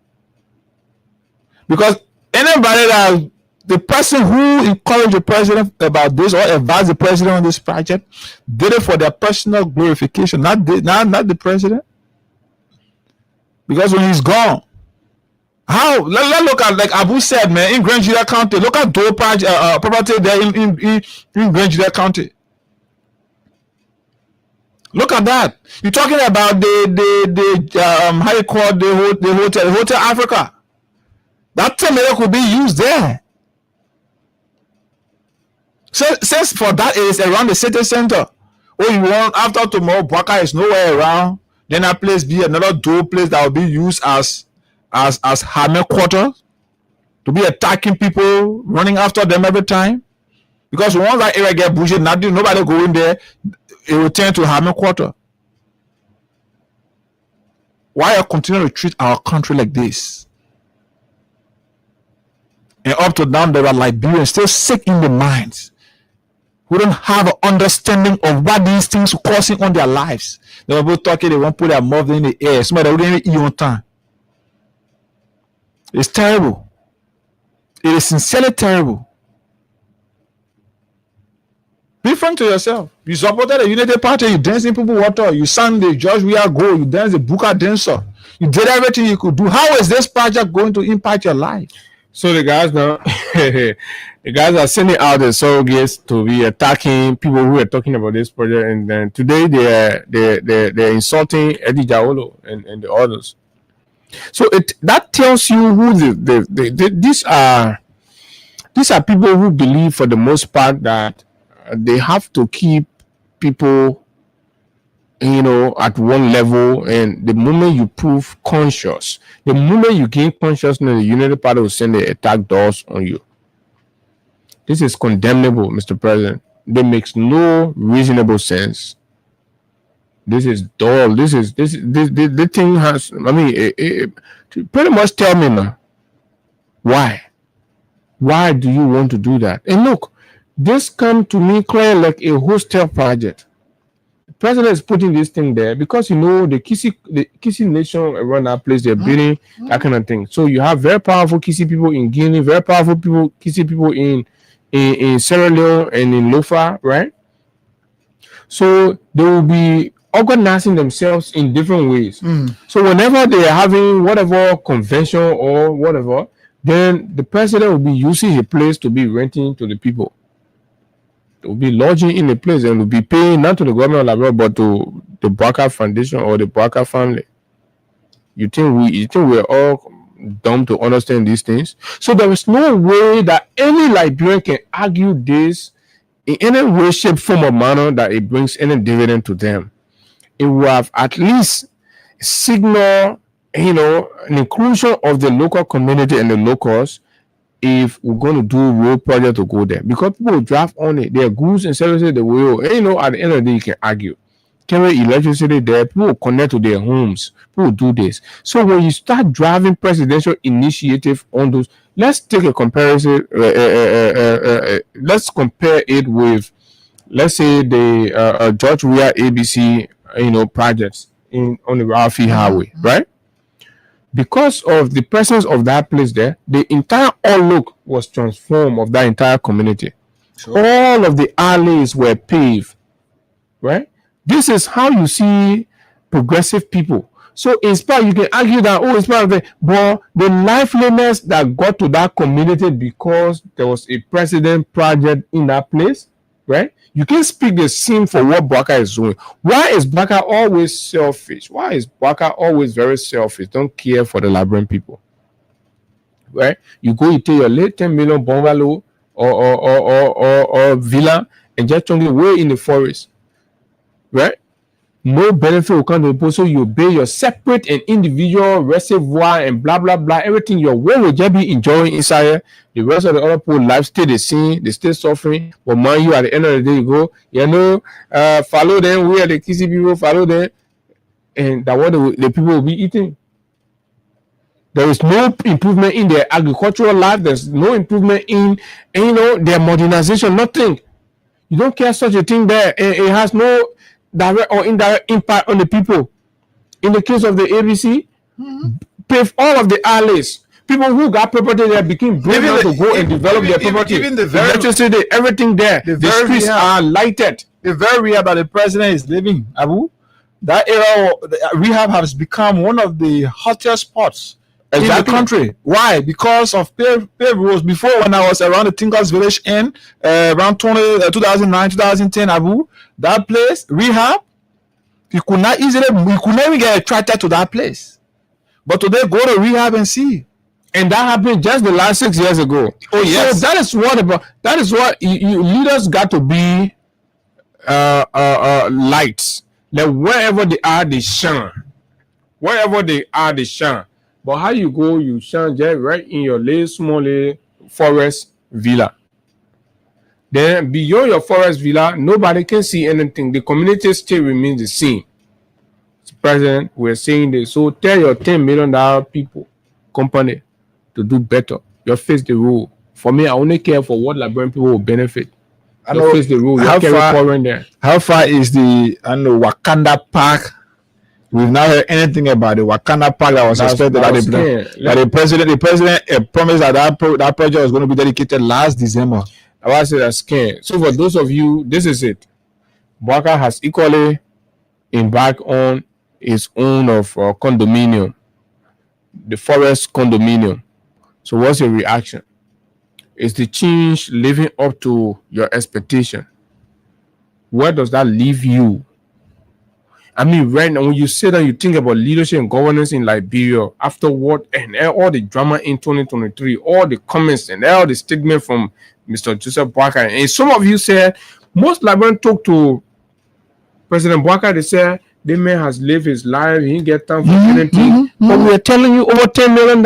Because anybody that The person who encouraged the president about this or advised the president on this project did it for their personal glorification, not the president. Because when he's gone, how? Let's look at, like Abu said, man, in Grand Juda County. Look at Dole property there in Grand Juda County. Look at that. You're talking about the how you call the Hotel Africa. That 10 million could be used there. So since for that it is around the city center. Oh, you want after tomorrow, Bwaka is nowhere around. Then that place be another door place that will be used as hammer quarter to be attacking people, running after them every time. Because once that area get bullshit, nobody go in there, it will turn to hammer quarter. Why are you continue to treat our country like this? And up to now, there are Liberians still sick in the minds. Who don't have an understanding of what these things are causing on their lives. They were both talking, they won't put their mouth in the air. Somebody wouldn't eat on time. It's terrible. It is sincerely terrible. Be frank to yourself. You supported the Unity Party, you danced in people water, you sang the George We Are Go, you danced the Buka dancer. You did everything you could do. How is this project going to impact your life? So the guys now, the guys are sending out the surrogates to be attacking people who are talking about this project, and then today they're insulting Eddie Jaolo and the others. So that tells you who these are people who believe for the most part that they have to keep people, at one level, and the moment you prove conscious, the moment you gain consciousness, the Unity Party will send the attack doors on you. This is condemnable, Mr. President. That makes no reasonable sense. This is dull. This thing has, it pretty much tell me now. Why do you want to do that? And look, this come to me clear like a hostile project. President is putting this thing there because the Kisi nation around that place, they're building that kind of thing. So you have very powerful Kisi people in Guinea, very powerful Kisi people in Sierra Leone and in Lofa, right? So they will be organizing themselves in different ways. So whenever they are having whatever convention or whatever, then the president will be using a place to be renting to the people. Will be lodging in a place and will be paying not to the government of Liberia but to the Bwaka Foundation or the Bwaka family. You think we're all dumb to understand these things? So there is no way that any Liberian can argue this in any way, shape, form, or manner that it brings any dividend to them. It will have at least signal, an inclusion of the local community and the locals. If we're going to do a road project to go there, because people will draft on it, their goods and services, they will. And at the end of the day, you can argue. Carry electricity there, people will connect to their homes, people will do this. So when you start driving presidential initiative on those, let's take a comparison. Let's compare it with, let's say, the George Weah ABC, projects on the Ralphie Highway, right? Because of the presence of that place there, the entire outlook was transformed of that entire community. Sure. All of the alleys were paved, right? This is how you see progressive people. So in spite, you can argue that, it's part of but the liveliness that got to that community because there was a president project in that place, right? You can speak the same for what Bwaka is doing. Why is Bwaka always selfish? Why is Bwaka always very selfish? Don't care for the Liberian people, right? You go, you take your late 10 million bungalow or villa and just turn it way in the forest, right? No benefit will come to the people, so you build your separate and individual reservoir and blah blah blah. Everything your way will just be enjoying inside here. The rest of the other people life stay the same, they stay suffering. But man, you at the end of the day, you go, follow them. We are the Kisi people, follow them, and that what the people will be eating. There is no improvement in their agricultural life. There's no improvement in their modernization. Nothing. You don't care such a thing there. It has no direct or indirect impact on the people. In the case of the ABC, pave all of the alleys, People who got property there became brave enough to go and develop their property. Even the very electricity, everything there. The streets are lighted. The very rehab that the president is living, Abu, that area rehab has become one of the hottest spots in the country. Why? Because of paved roads. Before, when I was around the Tinkers Village Inn, around 2009, 2010, Abu, that place, rehab, you could not even get attracted to that place. But today, go to rehab and see. And that happened just the last 6 years ago. Oh, yes. So that is what you leaders got to be lights. That wherever they are, they shine. Wherever they are, they shine. But how you go, you shine just right in your little small forest villa. Then beyond your forest villa, nobody can see anything. The community still remains the same. President, we're saying this. So tell your $10 million people, company, to do better. You face the rule. For me, I only care for what Liberian people will benefit. You face the rule. How far is the Wakanda Park? We've not heard anything about the Wakanda Park that was expected that the president promised that project was going to be dedicated last December. I was saying that's scam. So for those of you, this is it. Bouaka has equally embarked on his own of condominium, the forest condominium. So what's your reaction? Is the change living up to your expectation? Where does that leave you? I mean, right now, when you say that you think about leadership and governance in Liberia, after what and all the drama in 2023, all the comments and all the statements from Mr. Joseph Bouaka, and some of you said, most Liberians talk to President Bouaka, they said, the man has lived his life, he didn't get time for anything. But we're telling you over $10 million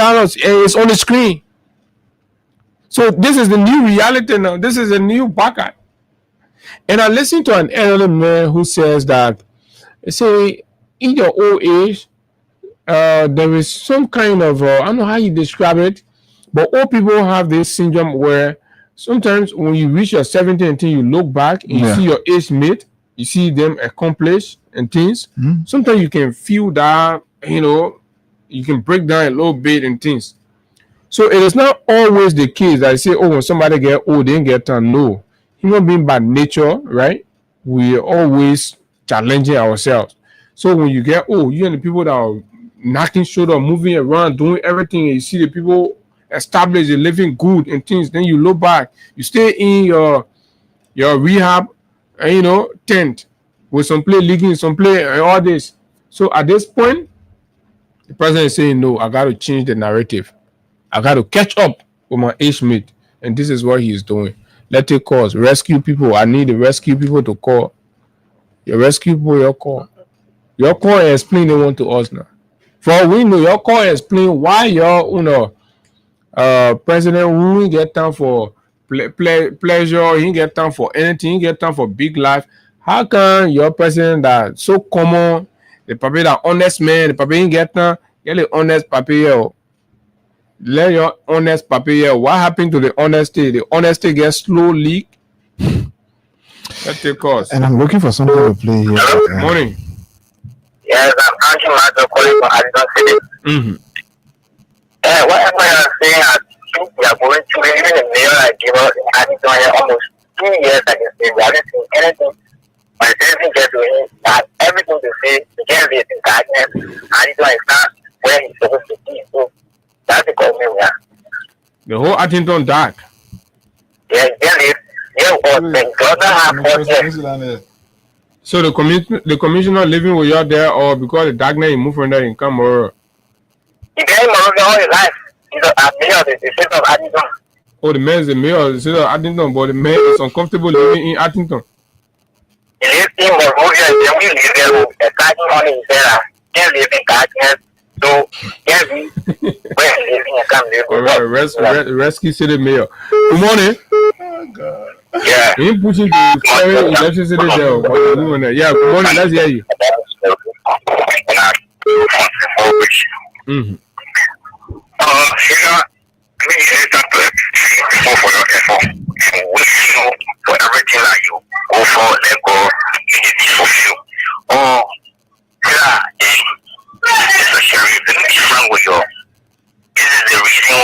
is on the screen. So this is the new reality now. This is a new Bouaka. And I listened to an elderly man who says that, say, in your old age, there is some kind of, I don't know how you describe it, but old people have this syndrome where sometimes when you reach your 70 and you look back and you see your age mate, you see them accomplish and things. Sometimes you can feel that, you can break down a little bit and things. So it is not always the case that I say, oh, when somebody get old, they didn't get time. No. Human being by nature, right? We are always challenging ourselves. So when you get old, you and the people that are knocking shoulder, moving around, doing everything, and you see the people established, they're living good and things, then you look back, you stay in your rehab, tent with some play leaguing, some play and all this. So at this point, the president is saying, no, I got to change the narrative. I got to catch up with my age mate. And this is what he is doing. Let's take calls. Rescue people. I need the rescue people to call. Your rescue people, your call. Your call and explain the one to us now. For all we know, your call and explain why your president who get time for pleasure, he get time for anything, he get time for big life. How can your president that so common, the papi that honest man, the papi get time, get the honest papi here. Let your honest papi here. What happened to the honesty? The honesty gets slow leak. Let's take calls. And I'm looking for something to play here. Good morning. Yes, I'm Anki Mato calling from Addison City. Whatever you're saying, I think we are going to even the mayor I give us in Addison here almost 2 years. I can say we haven't seen anything. But anything gets to him, that everything to say, he can't live in darkness. Addison is not where he's supposed to be. So that's the government we are. The whole Addington dark. Yeah, he can't live. So the commissioner living with you there, or because the darkness he moved from there in come or he been all his life. He's a mayor of the city of Addington. Oh, the man is the mayor of the city of Addington, but the man is uncomfortable living in Addington. He lives in Monrovia, and then we live there with a garden on his there. Can't live in darkness, so can't be where he lives in a camp. All right, rescue city mayor. Good morning. Oh God. Yeah. He pushing the carry electricity there, but the woman there. Yeah, good morning. Let's hear you. For everything that you go for, let go, you need to fulfill. Oh, yeah, Mr. Sheriff, let me be frank with you. This is the reason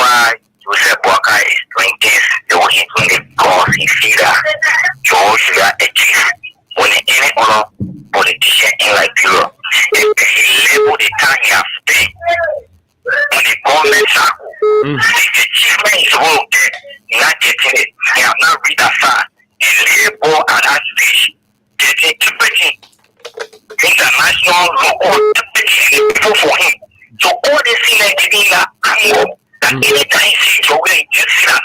The achievement is okay, not getting it. They have not reached that far. The labor at that stage, getting everything. International law, everything people for him. So all this thing like getting that anytime you're going to see that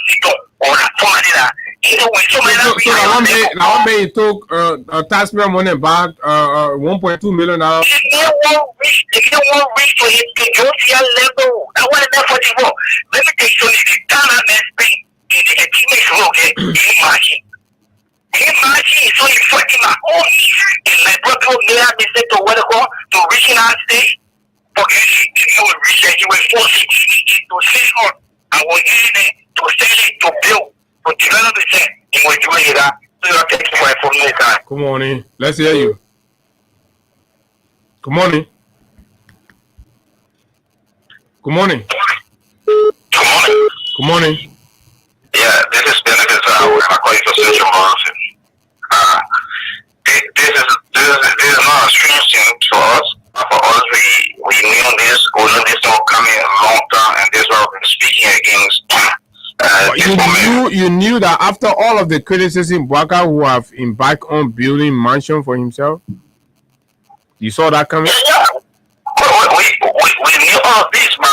or that somebody that when somebody that one day took taxpayer money back $1.2 million. They won't reach to his negotiable level. That one is not for the work. Let me tell you, the Ghana next thing in the achievement work, imagine it's only 40 my own in my brother may have been sent to what to reaching our stage. Forget it, you will reach it, you will force it to sell on. I will use it to sell it, to build, to develop the thing. You will do it that. So you're taking my phone next time. Good morning. Let's hear you. Good morning. Good morning. Good morning. Good morning. Yeah, this is Benefits. I call you for Central Morrison. This is not a strange thing to us. For us, we knew this, we know this not coming long term, and this is what we've been speaking against. You knew that after all of the criticism, Bwaka who have embarked on building mansion for himself, you saw that coming? Yeah. We knew all of this, my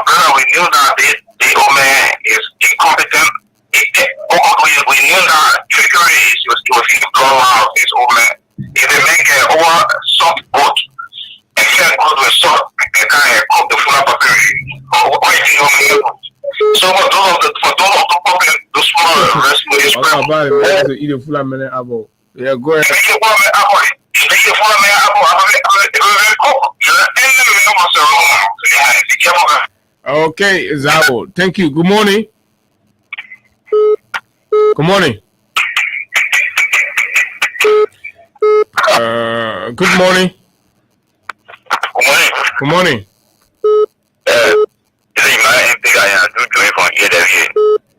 brother. We knew that the old man is incompetent. We knew that trickery was in the blow out of this old man. If they make an over soft boat, and can't go to a soft and kind of cook the full up so for those of the public, the small rescuers, to eat a full minute apple. Yeah, go ahead. Okay, Zabo. Thank you. Good morning. Good morning. Good morning. Good morning.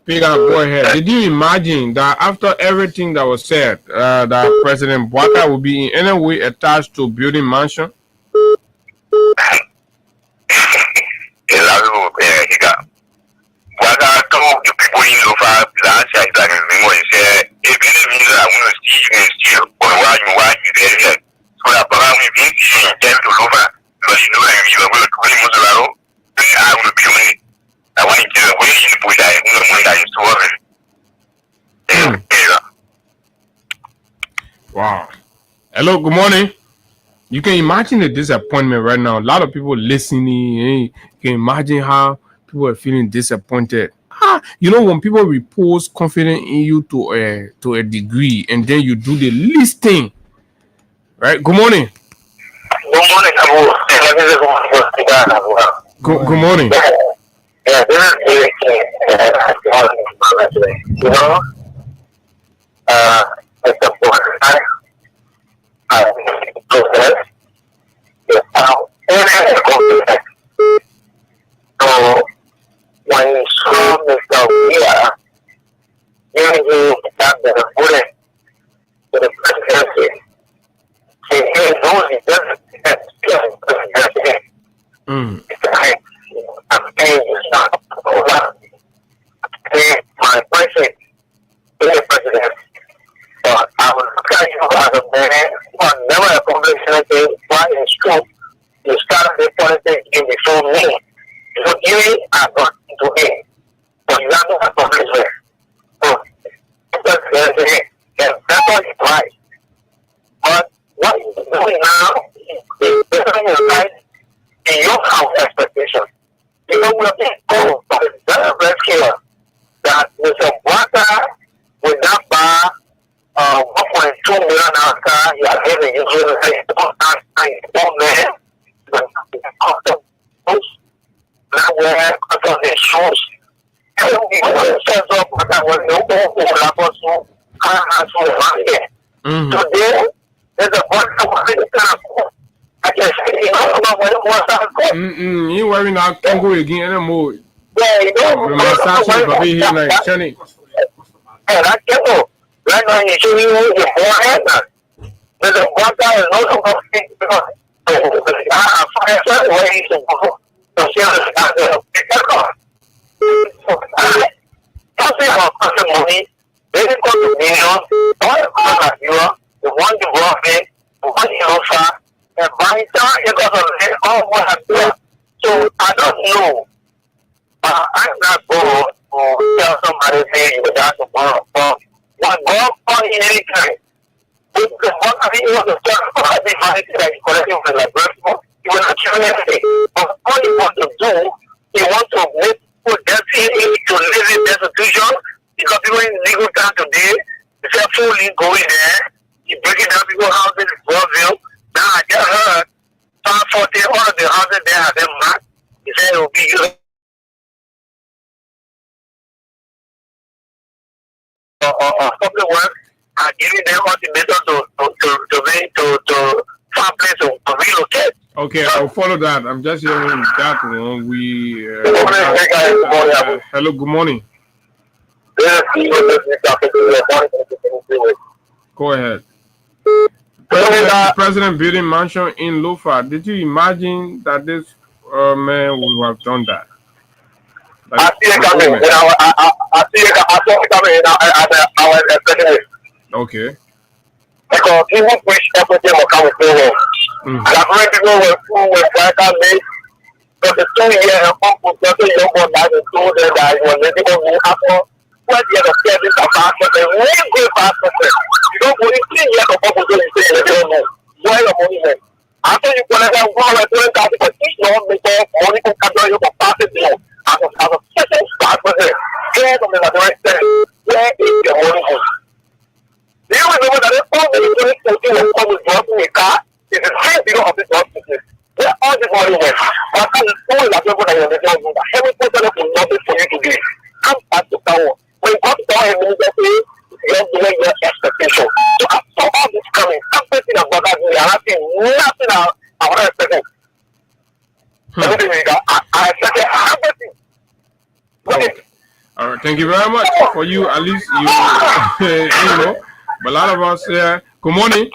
Go ahead. Did you imagine that after everything that was said, that President Bwaka will be in any way attached to building mansion? Bwaka told the people in Lofa, last year, that he said, if any I want to see you still, or why you there, so that we've been seeing them to Lofa, because you know, you are going to win Mozararo, I will be winning. I want to win in the Buddha, I used to work. Wow. Hello, good morning. You can imagine the disappointment right now. A lot of people listening. You can imagine how people are feeling disappointed. You know, when people repose confidence in you to a degree, and then you do the least thing. Right? Good morning. Good morning, Abu. Good morning. Yeah, you know, it's a process. So when you saw Mr. Weir, you got the bullet to the presidency. He knows he doesn't have presidency. I'm saying it's not over. My president is the president. But I will tell you as a man who never accomplished anything, why it's true. You started the politics in before me. So you are not to me. But you have to accomplish it. So that's what it's right. But what you're doing now is building your life in your house expectation. You know, we're being told by the very clear that Mr. Bwaka will not buy 1.2 million after you are having usually one man. Now we're on the shoes. Today, there's a bunch of I can say, you know, you wearing that Congo again anymore. Yeah, you know, I can't go. Right now, you show you your forehead. There's a one guy who's also going to think about it. know. I'm not going to tell somebody saying you got to borrow. But God on any time. Because what I think was a certain part of the money that he's collecting from the breastbone, he was not showing anything. But all he wants to do, he wants to make people dirty to live in destitution. Because people in legal town today, they say fully going there, he breaking down people's houses in Broadville. Now I just heard, Past 40, all of the houses there have been marked. He said it will be used. Public work are giving them ultimatum to find place to relocate. Okay, I'll follow that. I'm just hearing that one. We hello, good morning. Go ahead. President building mansion in Lofa. Did you imagine that this man would have done that? I see it coming. I see it coming. I was expecting it. Okay. Because people wish everything will come with him. And I've heard people were Franca made. But the 2 years uncle Jesse Yoko died and told them that he was letting go after 12 years of service of passport. And when you go passport, you don't go in 3 years of uncle Jesse you say you don't know. Why the money then? After you collect that 120,000 for each non maker money can come down you for passing deal. As a second passport, care from the right side. Where is your money going? Do you remember that all the insurance company will come with dropping a car? It's the same below of this hospital. Where all this money went. But that is all that people that you're making over. Every person will nothing for you to do. Come back to town. When you come to town immediately, you're doing your expectation. So after all this coming, everything about that, we are having nothing I want to expect. Everything we got, I expected everything. Okay. All right, thank you very much for you. At least you know. But a lot of us here. Good morning.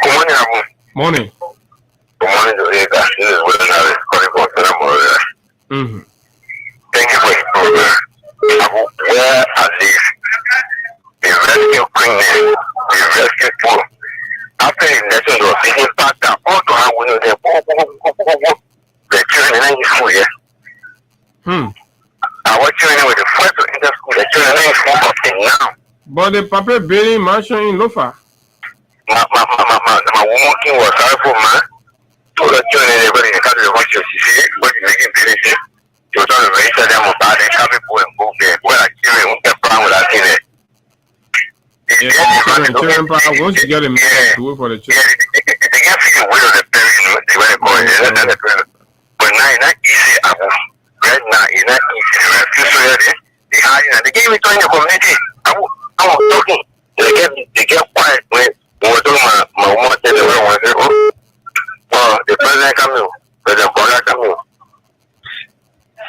Good morning, Abu. Morning. Good morning, Jamaica. This is William Harris calling from Senator. Thank you for your program. Abu, where at least the rescue criminals, the rescue poor, after the election was the impact that all to have when the children in school, yeah? Our children with the first to enter school, the children in school up till now. But the Papa building mansion in Lofa. My woman king was sorry for man. To the children, everybody in the country wants to see what you're making business. You were trying to register them about it, have people and move there. Where I children won't get brown without seeing it. Once you get a man to wait for the children. They can't figure where the parents, you know, they went going. But now it's not easy, Abu. Right now it's not easy. The higher, they gave me to in the community. I was talking. They get quiet when we're doing my woman said the way I want to go. The president coming, President Bola coming.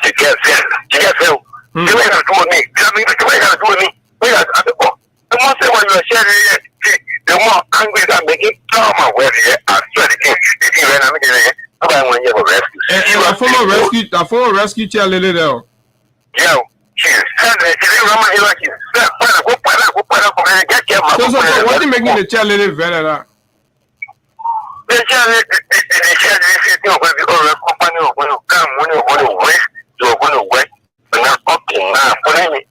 She gets fed. You ain't gonna do with me. You ain't gonna do with me. The more say when you are sharing it, the more angry that make it come away here. I swear the thing. The thing when I'm making it, nobody want you to rescue. And a former rescue child lady there. Yeah. So what is making the child lady better? The child company when you come, when you want to wait, you're going to wait. But now, okay, now, for them, they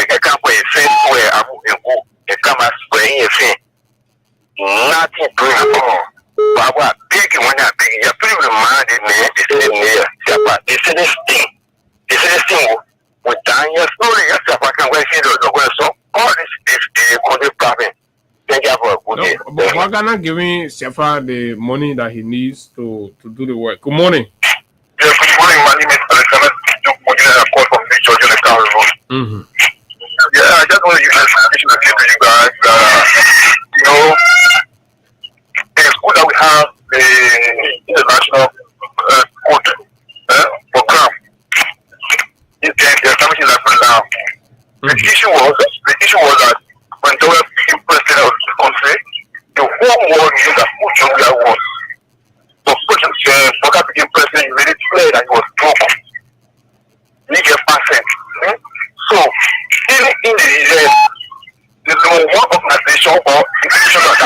can't put a face where I'm going to go. They come and spray a face. Nothing to it. But what big when I big, you're pretty reminded me, this is this thing. This is the thing with Daniel slowly. Yes, if I can wait here, so all this is the problem. Thank you for a good day. But why not giving Sefa the money that he needs to do the work? Good morning. Yes, good morning. My name is Alexander. I'm calling from the Georgia Road. Yeah, I just want to use this information to give to you guys that, you know, it's good that we have the international code program. The establishing that for now. The issue was that when they were became president of the country, the whole world knew that who Jumia was. So Boka became president, he made it clear that he was broke. He get percent. So in the one organization or institution that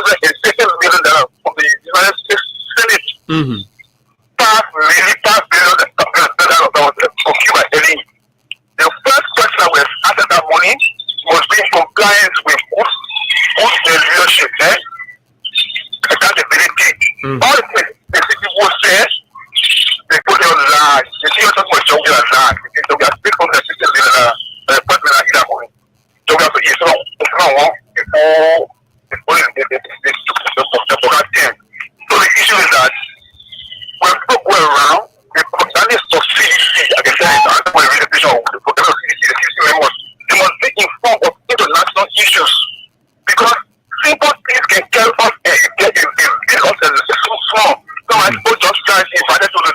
$660 million from the United States Senate. Mm-hmm. $5 billion that was procured by Ellie. The first question that was asked that money must be in compliance with good leadership. Accountability. All the people say they put it on line. You see, you're talking about Jogi on line. So we are speaking from the system in the person that either money. So we have to use it before the program 10. So the issue is that when people go around, that is subsidy. I can say it's when representation of the program of CDC, the CDC members, they must be informed of international issues because simple things can tell us and get in big office so small. So I suppose just try to invite to the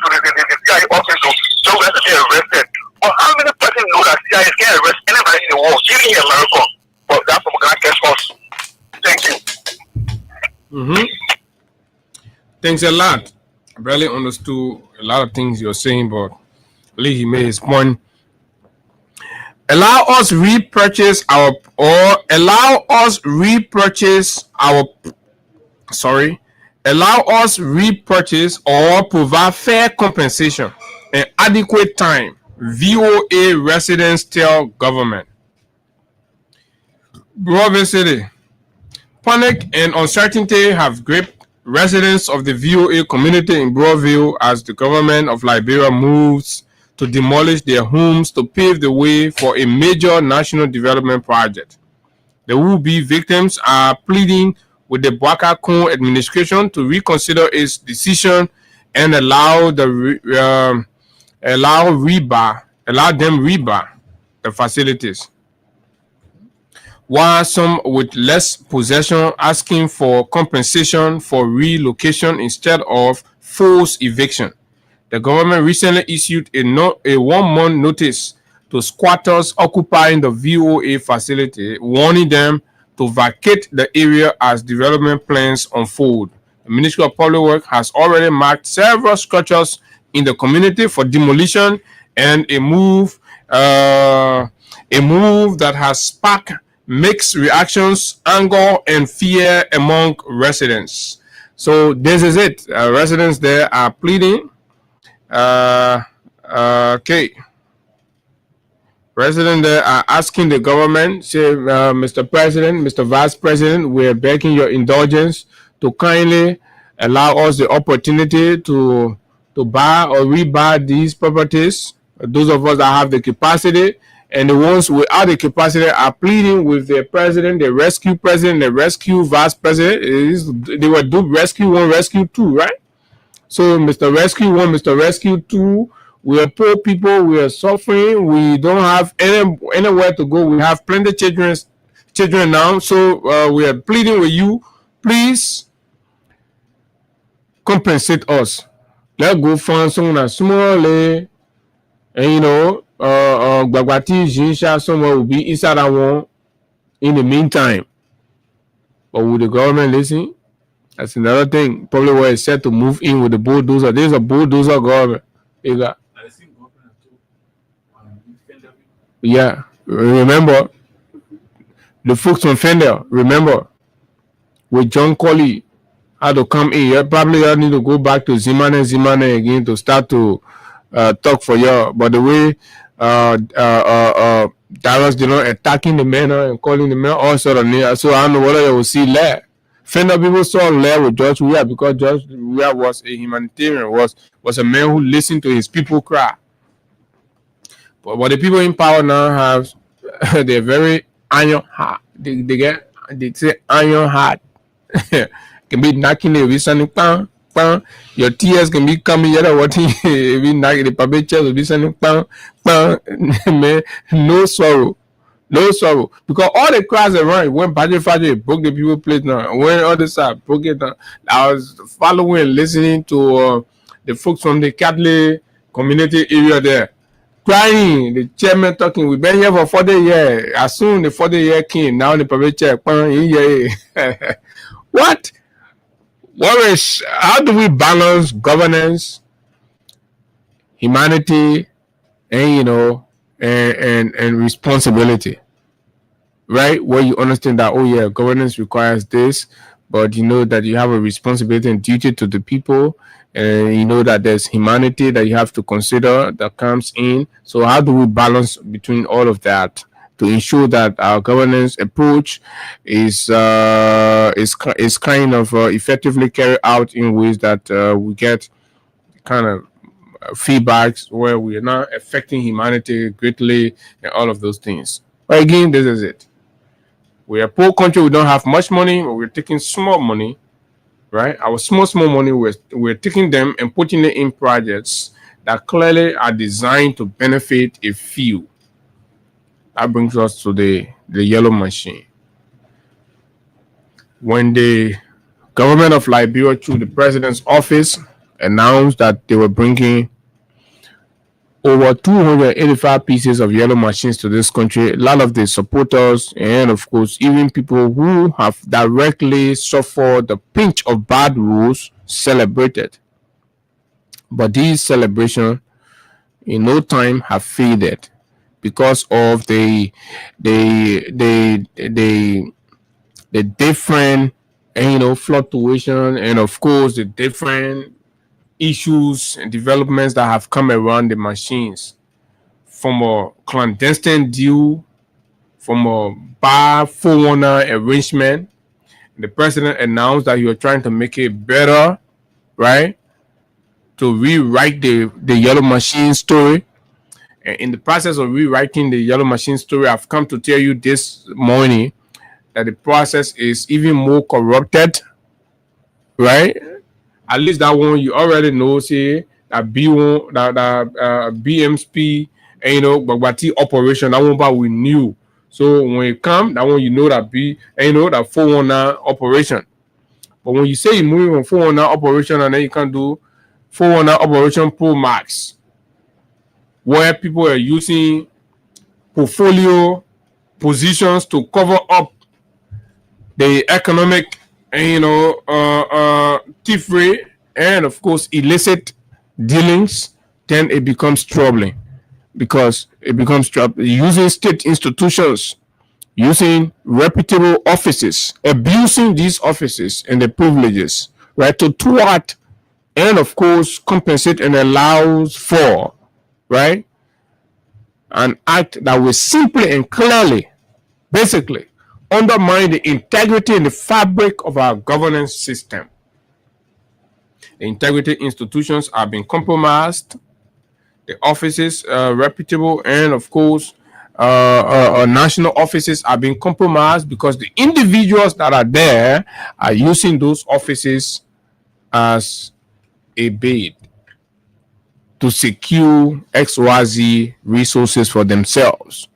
CIA office so we have to be arrested. But how many persons know that CIA can arrest anybody in the world, even in America? But that's what we're going to catch us. Thank you. Mm-hmm. Thanks a lot. I barely understood a lot of things you're saying, but at least he made his point. Allow us repurchase our or provide fair compensation and adequate time. VOA residents tell government. Broadview City. Panic and uncertainty have gripped residents of the VOA community in Broadview as the government of Liberia moves to demolish their homes to pave the way for a major national development project. The would-be victims are pleading with the Bouaka Koun administration to reconsider its decision and allow them rebar the facilities. While some with less possession asking for compensation for relocation instead of forced eviction. The government recently issued a 1-month notice to squatters occupying the VOA facility, warning them to vacate the area as development plans unfold. The Ministry of Public Works has already marked several structures in the community for demolition, and a move that has sparked mixed reactions, anger, and fear among residents. So this is it. Residents there are pleading. Okay. Residents there are asking the government, say, Mr. President, Mr. Vice President, we're begging your indulgence to kindly allow us the opportunity to buy or rebuy these properties. Those of us that have the capacity, and the ones without the capacity are pleading with the president, the rescue vice president. They were dubbed Rescue 1, Rescue 2, right? So Mr. Rescue 1, Mr. Rescue 2, we are poor people, we are suffering, we don't have anywhere to go. We have plenty of children now. So we are pleading with you, please compensate us. Let's go find someone small, and you know, Gbagwati Jinsha somewhere will be inside that one in the meantime. But will the government listen? That's another thing. Probably where it's set to move in with the bulldozer. There's a bulldozer government. Yeah. Remember the folks from Fender, remember with John Colley had to come in. You probably need to go back to Zimane again to start to talk for you. But the way Darius did not attacking the men and calling the men all sort of near. So I don't know whether you will see there. Fender people saw there with George Weah because George Weah was a humanitarian, was a man who listened to his people cry. But what the people in power now have, they're very iron heart. They say iron heart. Can be knocking the reason, your tears can be coming. You know what? Be knocking the public chairs will be sending no sorrow. No sorrow. Because all the cries around, when Badger broke the people plate now, when other side broke it down, I was following and listening to the folks from the Catholic community area there. Crying, the chairman talking, we've been here for 40 years. As soon the 40 year came, now the public chair. What? How do we balance governance, humanity, and you know, and responsibility, right? Where you understand that, oh yeah, governance requires this, but you know that you have a responsibility and duty to the people, and you know that there's humanity that you have to consider that comes in. So how do we balance between all of that to ensure that our governance approach is kind of effectively carried out in ways that we get kind of feedbacks where we are not affecting humanity greatly and all of those things. But again, this is it. We're a poor country. We don't have much money, but we're taking small money, right? Our small money, we're taking them and putting it in projects that clearly are designed to benefit a few. That brings us to the yellow machine. When the government of Liberia, through the president's office, announced that they were bringing over 285 pieces of yellow machines to this country, a lot of the supporters and of course even people who have directly suffered the pinch of bad rules celebrated. But these celebrations in no time have faded because of the different fluctuation and of course the different issues and developments that have come around the machines, from a clandestine deal, from a bar 419 arrangement. The president announced that he was trying to make it better, right? To rewrite the yellow machine story. And in the process of rewriting the yellow machine story, I've come to tell you this morning that the process is even more corrupted, right? At least that one you already know, say that B1, that BMSP, and Bagbati operation, that one but we knew. So when it come, that one you know that that 419 operation. But when you say you move from 419 operation and then you can do 419 operation Pro Max, where people are using portfolio positions to cover up the economic thievery and of course illicit dealings, then it becomes troubling, because it becomes using state institutions, using reputable offices, abusing these offices and the privileges, right, to thwart and of course compensate and allows for, right, an act that will simply and clearly, basically, undermine the integrity and the fabric of our governance system. The integrity institutions are being compromised. The offices, reputable, and of course, national offices are being compromised because the individuals that are there are using those offices as a bait to secure XYZ resources for themselves.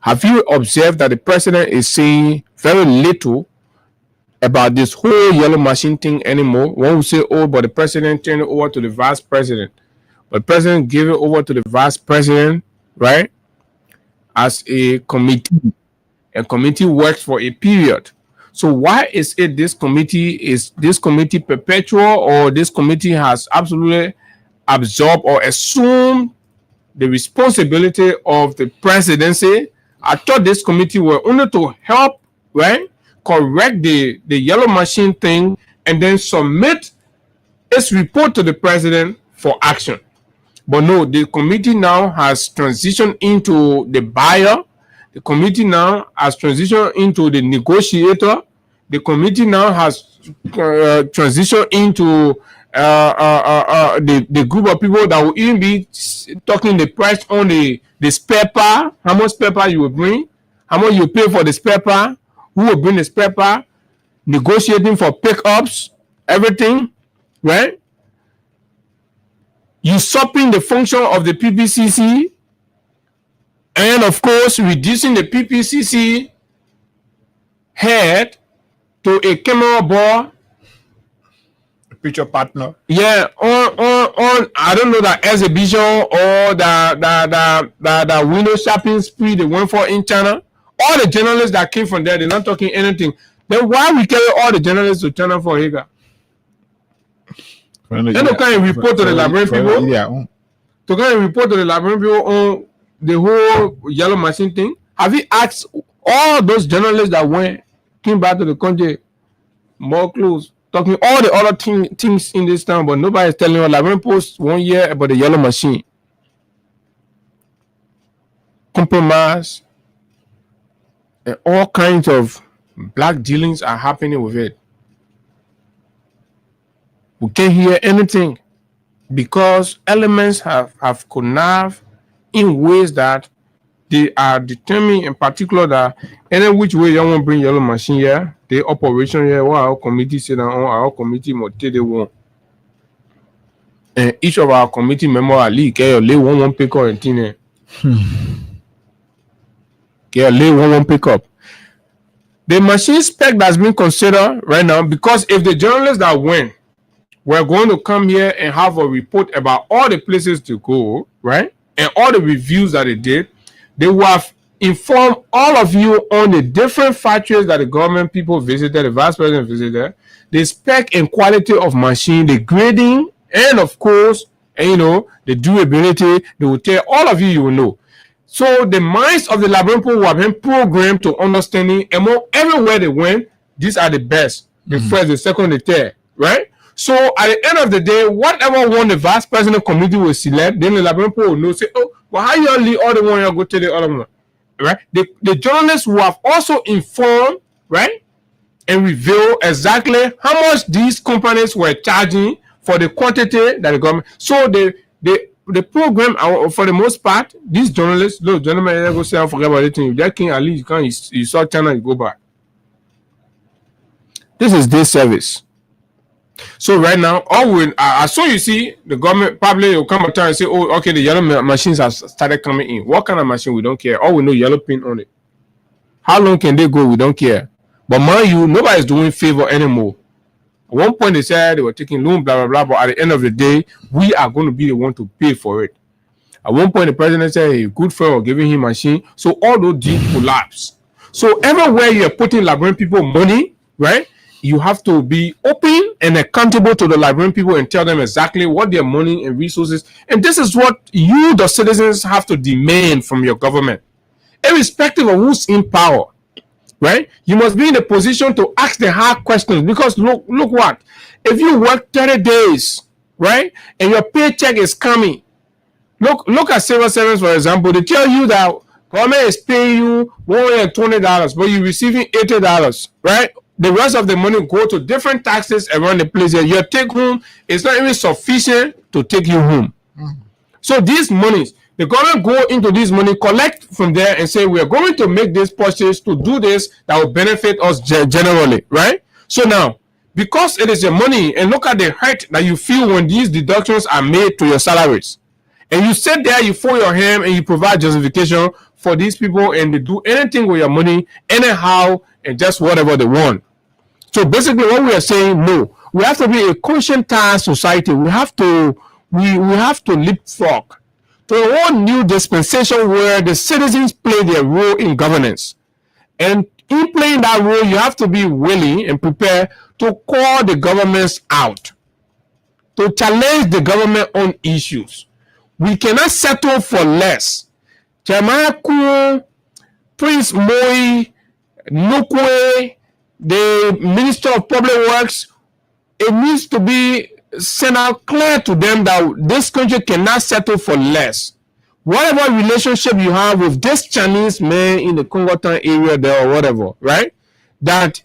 Have you observed that the president is saying very little about this whole yellow machine thing anymore? One will say, oh, but the president turned it over to the vice president. But the president gave it over to the vice president, right, as a committee. A committee works for a period. So why is it this committee perpetual, or this committee has absolutely absorbed or assumed the responsibility of the presidency? I thought this committee were only to help, right, correct the yellow machine thing and then submit its report to the president for action. But no, the committee now has transitioned into the buyer. The committee now has transitioned into the negotiator. The committee now has transitioned into the group of people that will even be talking the price on the spare part, how much spare part you will bring, how much you pay for the spare part, who will bring the spare part, negotiating for pickups, everything, right? Usurping the function of the PPCC, and of course reducing the PPCC head to a camera boy, Picture partner. Yeah, on I don't know, that exhibition or the window shopping spree they went for in China. All the journalists that came from there, they're not talking anything. Then why we carry all the journalists to China for Haga? Then to kind of report to the Liberian people. Yeah. To kind of report to the Liberian people on the whole yellow machine thing. Have you asked all those journalists that came back to the country more clothes, talking all the other things in this town, but nobody is telling you. Liberian Post 1 year about the yellow machine. Compromise and all kinds of black dealings are happening with it. We can't hear anything because elements have connived in ways that they are determined, in particular, that any which way you want to bring yellow machine here, the operation here, what our committee said on our committee must take the one. And each of our committee members lay one pick up and thing. Lay one pick up. The machine spec that's been considered right now, because if the journalists that went were going to come here and have a report about all the places to go, right, and all the reviews that they did, they will have informed all of you on the different factories that the government people visited, the vice president visited, the spec and quality of machine, the grading, and of course, and the durability. They will tell all of you, you will know. So the minds of the Liberian people have been programmed to understanding, and everywhere they went, these are the best, the first, the second, the third, right? So at the end of the day, whatever one the vice president committee will select, then the Liberian people will know, say, oh, well, how you leave all the one, you go to the other one, right? The journalists who have also informed, right, and reveal exactly how much these companies were charging for the quantity that the government. So the program, for the most part, these journalists, look, gentlemen, they go say, I forget about it. If that king, at least you saw China, you go back. This is their service. So right now, as soon as you see the government, probably will come a time and say, oh, okay, the yellow machines have started coming in. What kind of machine? We don't care. All we know, yellow pin on it. How long can they go? We don't care. But mind you, nobody's doing favor anymore. At one point, they said they were taking loan, blah, blah, blah. But at the end of the day, we are going to be the one to pay for it. At one point, the president said, hey, good for giving him machine. So all those deals collapse. So everywhere you're putting Liberian people money, right? You have to be open and accountable to the Liberian people and tell them exactly what their money and resources. And this is what you, the citizens, have to demand from your government. Irrespective of who's in power, right? You must be in a position to ask the hard questions. Because look what? If you work 30 days, right, and your paycheck is coming, look at civil servants, for example. They tell you that government is paying you $120, but you're receiving $80, right? The rest of the money go to different taxes around the place. Your take home is not even sufficient to take you home. So these monies, the government go into this money, collect from there and say, we are going to make this purchase to do this that will benefit us generally, right? So now, because it is your money, and look at the hurt that you feel when these deductions are made to your salaries. And you sit there, you fold your hand, and you provide justification for these people, and they do anything with your money, anyhow, and just whatever they want. So basically, what we are saying, no, we have to be a conscientized society. We have to leapfrog to a whole new dispensation where the citizens play their role in governance. And in playing that role, you have to be willing and prepared to call the governments out, to challenge the government on issues. We cannot settle for less. Jeremiah Kuo, Prince Moi, Nukwe, the Minister of Public Works, it needs to be sent out clear to them that this country cannot settle for less. Whatever relationship you have with this Chinese man in the Congo Town area there or whatever, right, that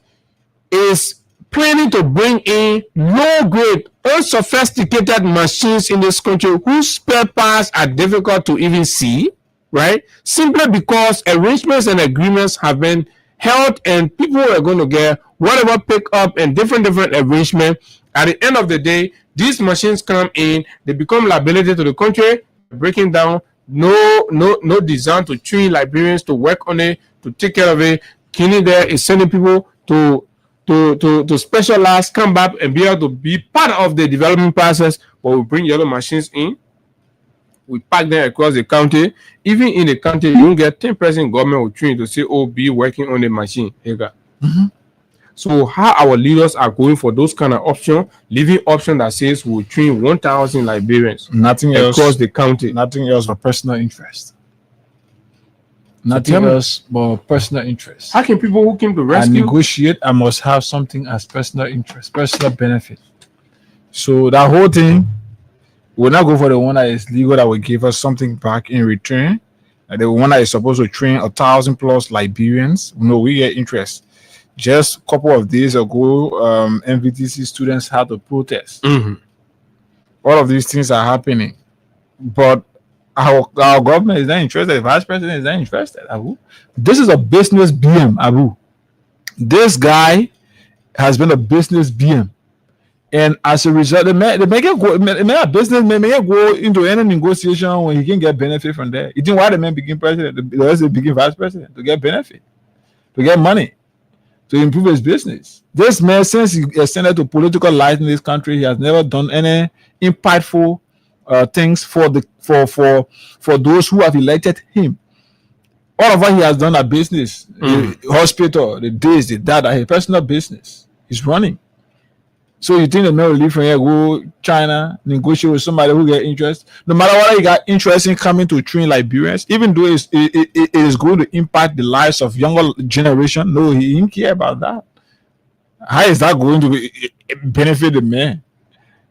is planning to bring in low-grade, unsophisticated machines in this country whose spare parts are difficult to even see, right, simply because arrangements and agreements have been held and people are going to get whatever pick up and different arrangements. At the end of the day, these machines come in, they become liability to the country, breaking down, no design to train Liberians to work on it, to take care of it. Kini there is sending people to specialize, come back and be able to be part of the development process. But we bring yellow machines in, we pack them across the county. Even in the county, you don't get 10% government will train to say, oh, be working on the machine. So how our leaders are going for those kind of options, living option that says we'll train 1,000 Liberians, nothing else across the county. Nothing else but personal interest. Nothing else but personal interest. How can people who came to I rescue? negotiate, I must have something as personal interest, personal benefit. So that whole thing, we'll not go for the one that is legal that will give us something back in return. And the one that is supposed to train 1,000 plus Liberians. No, we get interest. Just a couple of days ago, MVTC students had to protest. Mhm. All of these things are happening, but our government is not interested. The vice president is not interested. Abu, this is a business BM. Abu, this guy has been a business BM, and as a result, they may a businessman may go into any negotiation when he can get benefit from there. You think why the man became president? The rest became vice president to get benefit, to get money, to improve his business. This man, since he ascended to political life in this country, he has never done any impactful things for those who have elected him. All of what he has done are business, the hospital, the this, the that, his personal business. He's running. So you think the man will leave from here, go China, negotiate with somebody who get interest? No matter what he got interest in coming to train Liberians, even though it is going to impact the lives of younger generation, no, he didn't care about that. How is that going to benefit the man?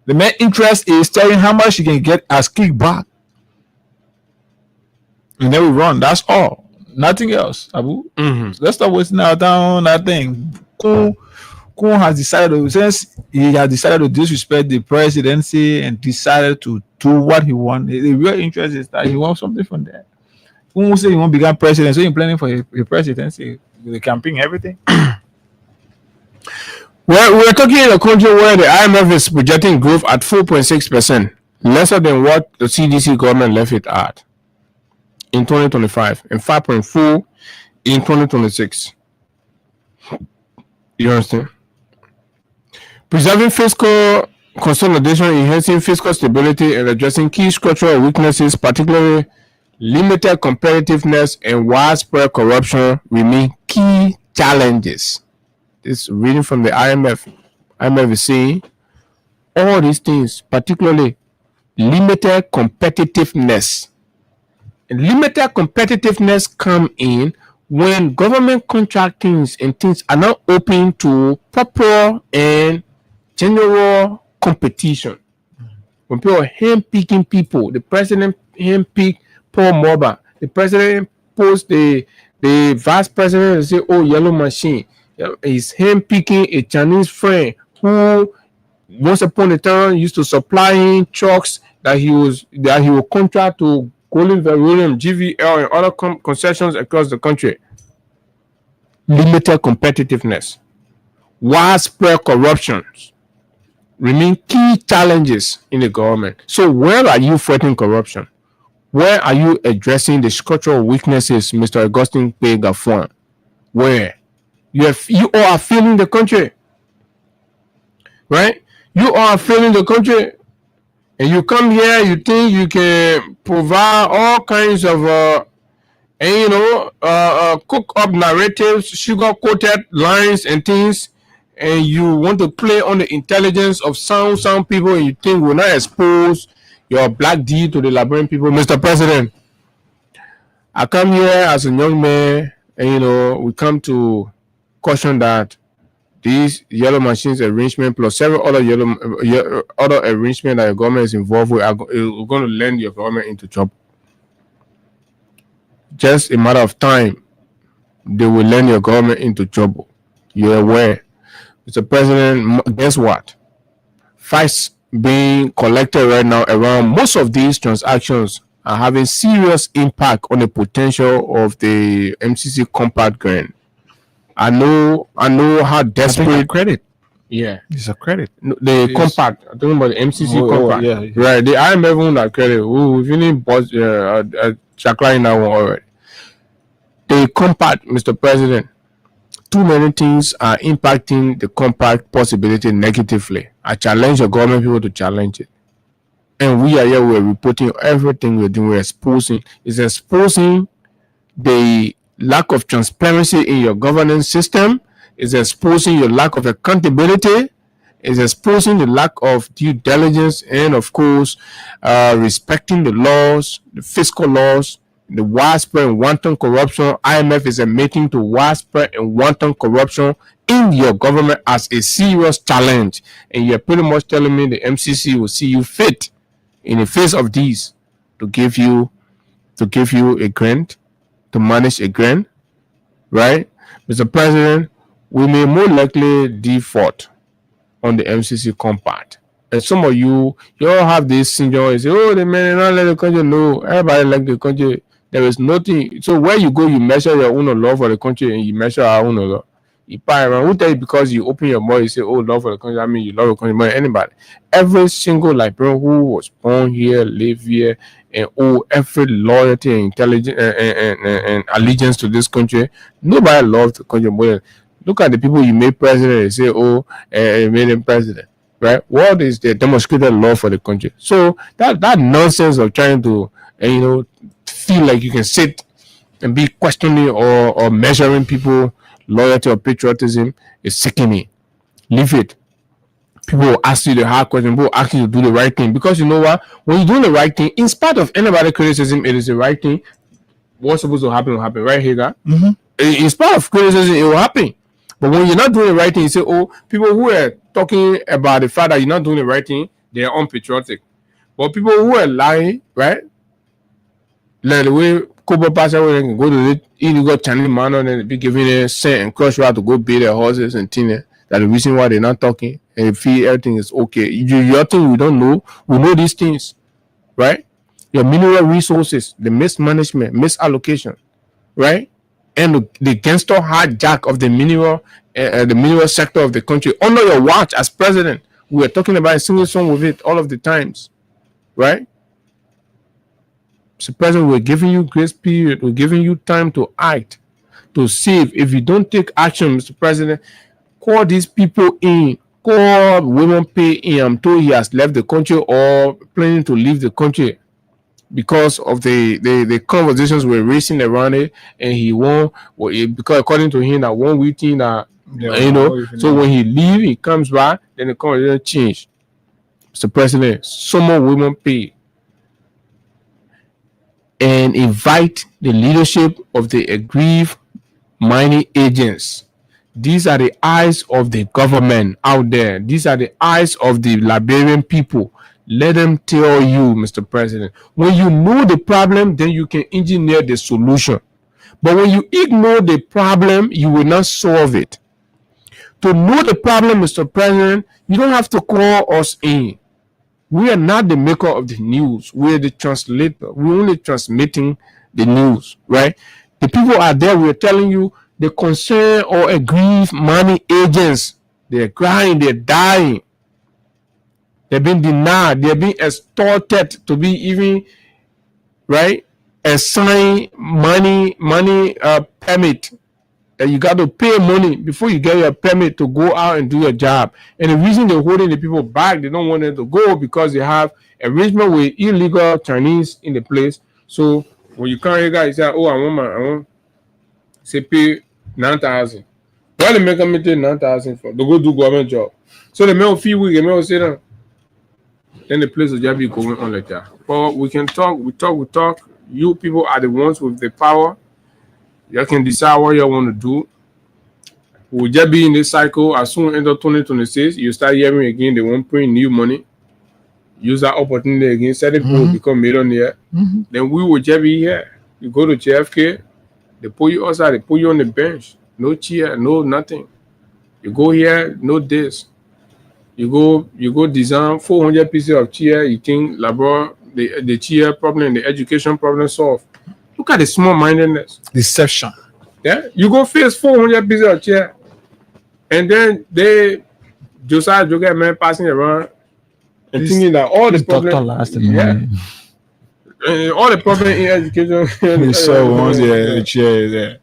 The main interest is telling how much he can get as kickback. And then we run. That's all. Nothing else, Abu. So let's stop wasting our time on that thing. Kun has decided, since he has decided to disrespect the presidency and decided to do what he wants, the real interest is that he wants something from there. Kun say he won't become president, so he's planning for a presidency, the campaign, everything. Well, we're talking in a country where the IMF is projecting growth at 4.6%, lesser than what the CDC government left it at in 2025, and 5.4 in 2026. You understand? Preserving fiscal consolidation, enhancing fiscal stability, and addressing key structural weaknesses, particularly limited competitiveness and widespread corruption, remain key challenges. This reading from the IMF. IMF is saying all these things, particularly limited competitiveness. And limited competitiveness come in when government contractings and things are not open to proper and general competition. When people are hand-picking people, the president hand-picked Paul Moba, the president posts the vice president and say, oh, yellow machine. He's hand-picking a Chinese friend who once upon a time used to supply him trucks that he will contract to Golden Verulium, GVL, and other concessions across the country. Limited competitiveness, widespread corruption remain key challenges in the government. So where are you fighting corruption? Where are you addressing the structural weaknesses, Mr. Augustine P. Gafuan? Where? You all are failing the country. Right? You all are failing the country. And you come here, you think you can provide all kinds of, cook up narratives, sugar-coated lines and things, and you want to play on the intelligence of some people, and you think will not expose your black deed to the Liberian people. Mr. President, I come here as a young man, and, we come to caution that these yellow machines arrangement plus several other other arrangement that the government is involved with are going to land your government into trouble. Just a matter of time, they will land your government into trouble. You're aware. Mr. President, guess what? Facts being collected right now around most of these transactions are having serious impact on the potential of the MCC compact grant. I know how desperate credit. Yeah, It's a credit. the compact. I'm talking about the MCC compact. yeah. Right. The IMF one that credit. We really bought Chakra in that one already. The compact, Mr. President. Too many things are impacting the compact possibility negatively. I challenge the government people to challenge it. And we are here, we're reporting everything we're doing, we're exposing. It's exposing the lack of transparency in your governance system, is exposing your lack of accountability, is exposing the lack of due diligence, and of course, respecting the laws, the fiscal laws the widespread and wanton corruption. IMF is admitting to widespread and wanton corruption in your government as a serious challenge. And you're pretty much telling me the MCC will see you fit in the face of these to give you a grant, to manage a grant, right? Mr. President, we may more likely default on the MCC compact. And some of you all have this syndrome. You say, oh, the man not let the country know. Everybody like the country. There is nothing. So where you go, you measure your own love for the country and you measure our own love. You buy around. Who tell you because you open your mouth, you say, oh, love for the country. I mean, you love the country more than anybody. Every single Liberian who was born here, live here, and owe every loyalty and intelligence and allegiance to this country. Nobody loves the country more. Look at the people you made president and say, oh, made him president. Right? What is the demonstrated love for the country? So that nonsense of trying to feel like you can sit and be questioning or measuring people loyalty or patriotism is sickening. Leave it. People will ask you the hard question. People will ask you to do the right thing, because you know what? When you're doing the right thing, in spite of anybody's criticism, it is the right thing. What's supposed to happen will happen, right, Hagar? Mm-hmm. In spite of criticism, it will happen. But when you're not doing the right thing, you say, oh, people who are talking about the fact that you're not doing the right thing, they are unpatriotic. But people who are lying, right? Like the way Kobo Pasha can go to the illegal Chinese man and be giving a cent and crush out to go beat their horses and things. That's the reason why they're not talking and feel everything is okay. Your thing we don't know. We know these things, right? Your mineral resources, the mismanagement, misallocation, right? And the gangster hijack of the mineral sector of the country under your watch as president. We are talking about a single song with it all of the times, right? So, President, we're giving you grace period. We're giving you time to act, to save. If you don't take action, Mr. President, call these people in. Call Women Pay in. I'm told he has left the country or planning to leave the country because of the conversations we're racing around it, and he won't, because according to him, that one week thing that so when he leave, he comes back, then the conversation change. Mr. President, some more Women Pay and invite the leadership of the aggrieved mining agents. These are the eyes of the government out there. These are the eyes of the Liberian people. Let them tell you, Mr. President, when you know the problem, then you can engineer the solution. But when you ignore the problem, you will not solve it. To know the problem, Mr. President, you don't have to call us in. We are not the maker of the news. We are the translator. We're only transmitting the news, right? The people are there. We're telling you the concern or aggrieved money agents. They're crying. They're dying. They've been denied. They're being extorted to be even, right, assign money permit. And you got to pay money before you get your permit to go out and do your job. And the reason they're holding the people back, they don't want them to go because they have arrangement with illegal Chinese in the place. So when you come here, guys, you say, oh, I want say pay 9,000. Why they make them pay 9,000 for? They go do government job. So the mail fee week, the mail say that. Then the place will just be going on like that. But we can talk, we talk. You people are the ones with the power. You can decide what you want to do. We'll just be in this cycle. As soon as enter 2026, you start hearing again they won't print new money. Use that opportunity again. Certain people become millionaire. Mm-hmm. Then we will just be here. You go to JFK, they put you outside, they put you on the bench. No chair, no nothing. You go here, no this. You go design 400 pieces of chair. You think the chair problem, the education problem solved. Look at the small-mindedness. Deception. Yeah, you go face 400 pieces of chair, and then Josiah Joker man passing around and thinking that all the problems, all the problems in education. We saw once the chair there.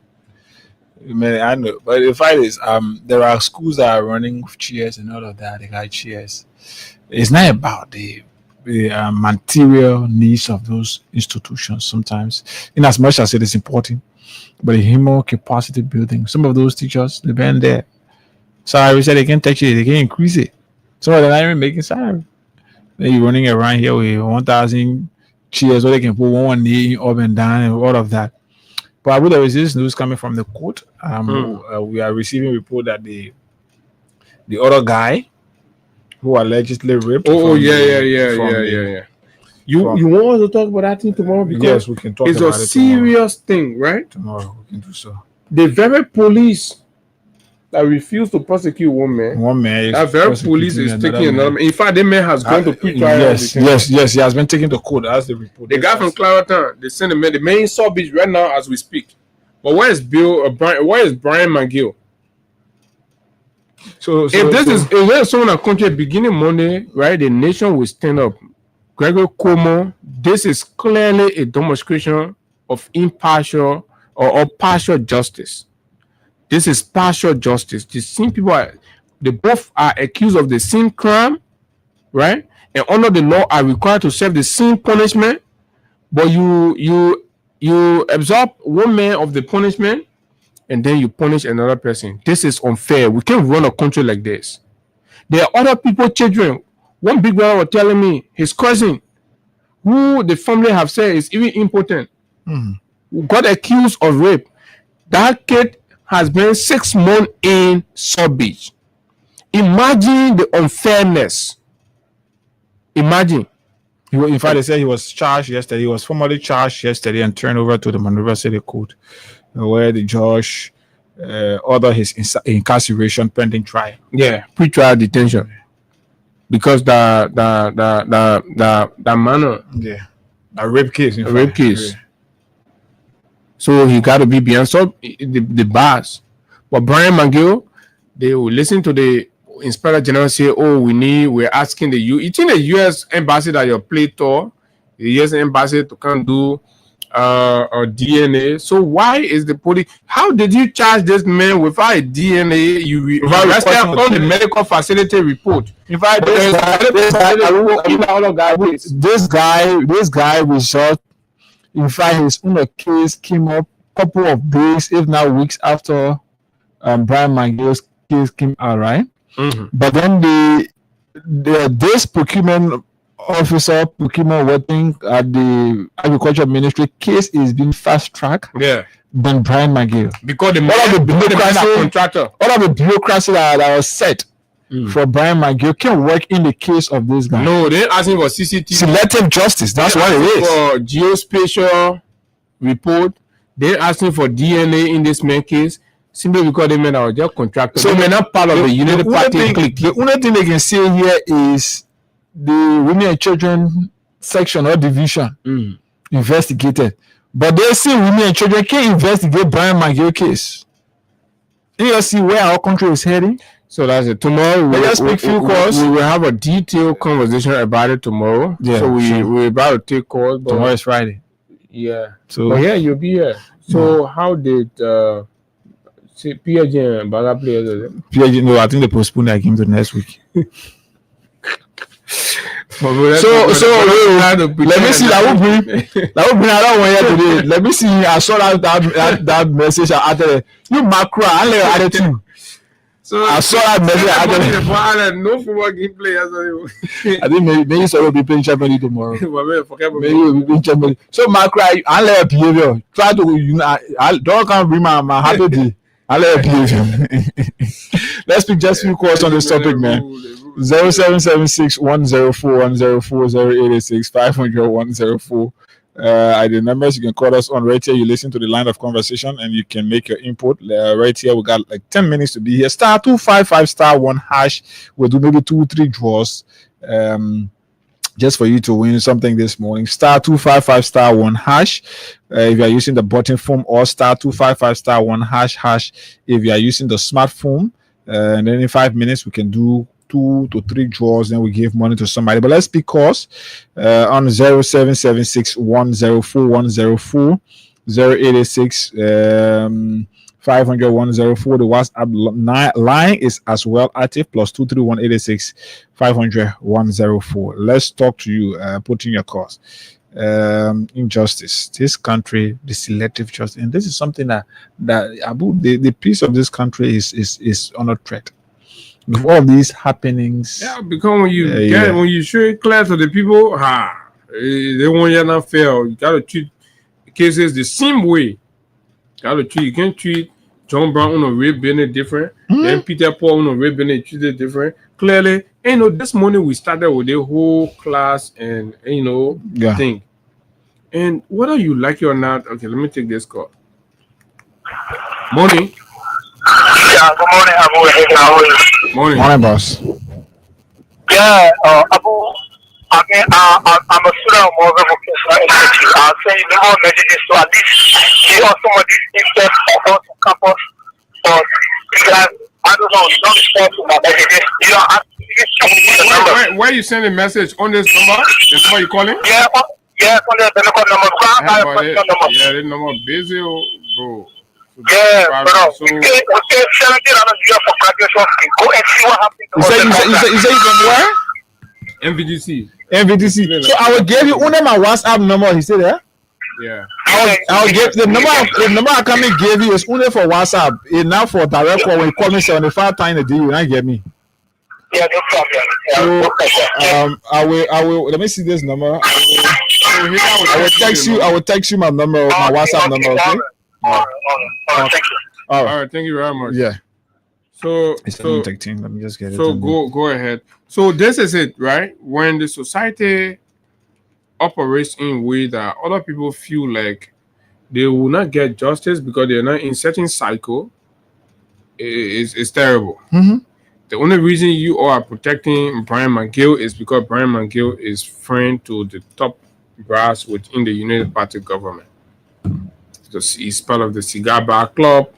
Man, I know, but the fact is, there are schools that are running with chairs and all of that. They got chairs. It's not about the material needs of those institutions sometimes, in as much as it is important, but the human capacity building. Some of those teachers, they've been there. Sorry, said they can touch it, they can increase it. Some of them are not even making salary. Then you're running around here with 1,000 chairs, or they can put one knee up and down and all of that. But there is this news coming from the court. We are receiving report that the other guy who allegedly raped. Yeah. You want us to talk about that thing tomorrow? Because yes, we can talk it's about a it serious thing, right? Tomorrow we can do so. The very police that refuse to prosecute one man, that very police is taking another man. In fact, the man has gone to pre-trial. Yes, he has been taken to court. That's the report. The guy from Clarendon, they sent the man in South Beach right now as we speak. But where is Brian McGill? So if there's someone in the country beginning Monday, right, the nation will stand up. Gregor Cuomo, this is clearly a demonstration of impartial or partial justice. This is partial justice. The same people they both are accused of the same crime, right? And under the law are required to serve the same punishment. But you absorb one man of the punishment and then you punish another person. This is unfair. We can't run a country like this. There are other people, children. One big brother was telling me his cousin, who the family have said is even impotent, got accused of rape. That kid has been 6 months in South Beach. Imagine the unfairness. Imagine. In fact, they said he was charged yesterday. He was formally charged yesterday and turned over to the Monrovia City Court, where the judge ordered his incarceration pending trial. Yeah, pre-trial detention. Because the manner, a rape case, Yeah. So he got to be beyond the bars. But Brian McGill, they will listen to the Inspector General say, "Oh, we're asking it's in the U.S. embassy that your play tour, the U.S. embassy to come do a DNA. So why is the police? How did you charge this man without a DNA? You arrested on the medical facility report. In fact, this guy result. In fact, his own case came up a couple of days, if not weeks, after Brian McGill's case came out, right? But then this procurement officer, procurement working at the agriculture ministry case is being fast tracked. Yeah. Than Brian McGill. Because all of the bureaucracy that was set for Brian McGill can work in the case of this guy. No, they're asking for CCTV. Selective justice. That's what it is. For geospatial report. They're asking for DNA in this man case. Simply because they men are just contractors. So they're not part of the United Party clique. The only thing they can say here is the Women and Children section or division investigated. But they say Women and Children can't investigate Brian McGill case. You see where our country is heading? So that's it. Tomorrow we will have a detailed conversation about it tomorrow. Yeah, so we're about to take calls. Tomorrow is Friday. Yeah. So you'll be here. So how did PSG and Baga players? PSG, no, I think they postponed that game to next week. Let me see. That will bring another one here today. Let me see. I saw that message. You Macron, I let attitude. So I saw that message. No football game players. I think maybe so will be playing Champions League tomorrow. Maybe we'll be playing Champions League. So Macron, I let behavior. Try to don't come bring my happy day. I let behavior. Let's pick just few calls on this topic, man. 0776-104-104-0886-500-104. The numbers you can call us on right here. You listen to the line of conversation and you can make your input right here. We got like 10 minutes to be here. *255*1#. We'll do maybe 2-3 draws just for you to win something this morning. *255*1#. If you are using the button phone, or *255*1#. If you are using the smartphone, and then in 5 minutes we can do 2 to 3 draws, then we give money to somebody. But let's pick calls on 0776-104-104, 0886 500-104. The WhatsApp line is as well active, +231-886-500-104. Let's talk to you. Put in your calls. Injustice, this country, the selective justice, and this is something that Abu, the peace of this country is under threat. With all these happenings, because when you show it clear to the people, They won't yet not fail. You gotta treat cases the same way. You can't treat John Brown on a rape Bennett different. Then Peter Paul on a rape Bennett treated different. Clearly, this morning we started with the whole class and thing. And whether you like it or not, okay, let me take this call. Morning. Yeah, good morning, Abu. How are you? Morning, boss. Yeah, Abu. Again, I'm a student of Morgan Vocational Institute. I'll send you more messages to at least give us some of these instead of us on campus. But because I don't know, you don't respond to my messages. You don't where you send a message on this number? That's why you calling? Yeah, on the telephone number. Yeah, the number busy, bro. Yeah, bro. So, okay, $17 for graduation fee. Go and see what happens. You say you from where? MVDC. So I will give you only my WhatsApp number. He said that. Yeah. I'll give the number I come and give you is only for WhatsApp. It's not for direct call. When you call me 75 times a day, you not get me. Yeah, no problem. So I will. Let me see this number. I will text you my number, my WhatsApp number. Okay. All right. Thank you. All right. Thank you very much. Yeah. So let me just get it. So go ahead. So this is it, right? When the society operates in a way that other people feel like they will not get justice because they're not in certain cycle, is terrible. Mm-hmm. The only reason you all are protecting Brian McGill is because Brian McGill is friend to the top brass within the United Party government. He's part of the Cigar Bar Club.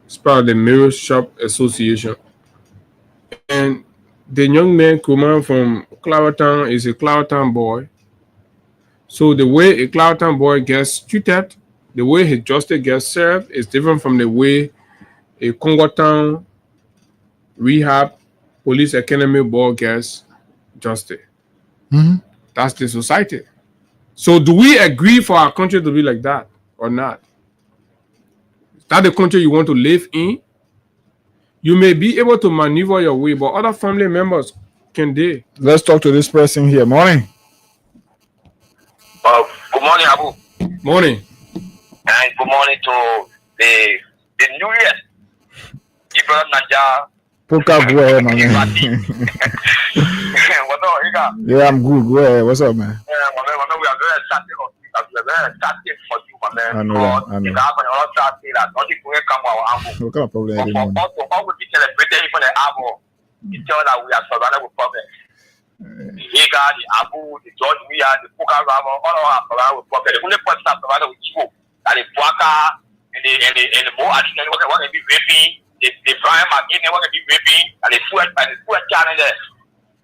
He's part of the Mirror Shop Association. And the young man, Kuman from Clowertown, is a Clowertown boy. So the way a Clowertown boy gets treated, the way his justice gets served is different from the way a Congotown rehab police academy boy gets justice. Mm-hmm. That's the society. So do we agree for our country to be like that or not? Is that the country you want to live in? You may be able to maneuver your way, but other family members can they? Let's talk to this person here. Morning. Good morning, Abu. Morning. And good morning to the New Year. Ibrahim Nanja. Poker, go ahead, my man. What's up, Ika? Yeah, I'm good. Go ahead. What's up, man? Yeah, my man, we are very excited. We are very excited for you, my man. I know that. What kind of problem is it? How would we celebrate even the album? You tell that we are surrounded with problems. The Ika, the Abu, the George, we are the Poker Rama, all are surrounded with problems. The only person that's surrounded with you, that the Puaka and the more accident, what they be raping. The Brian McGill, they want to be raping, and the food channel there.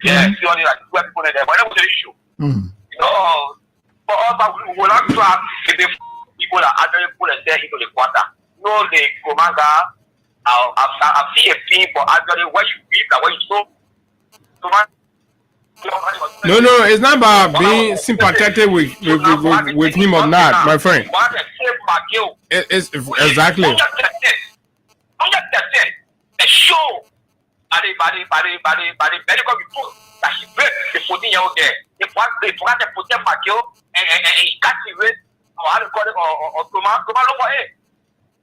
Yeah, purely like poor people there. But that was the issue. You know, for us, we will not trap the people that actually put themselves into the quarter. No, the commander, I've seen a thing for actually what you read and what you saw. No, it's not about being sympathetic with him or not, my friend. It's exactly. The show by the medical report that he break the 14-year-old there. If one they try to protect McGill and he got the rate or how to call it or Toma look for it.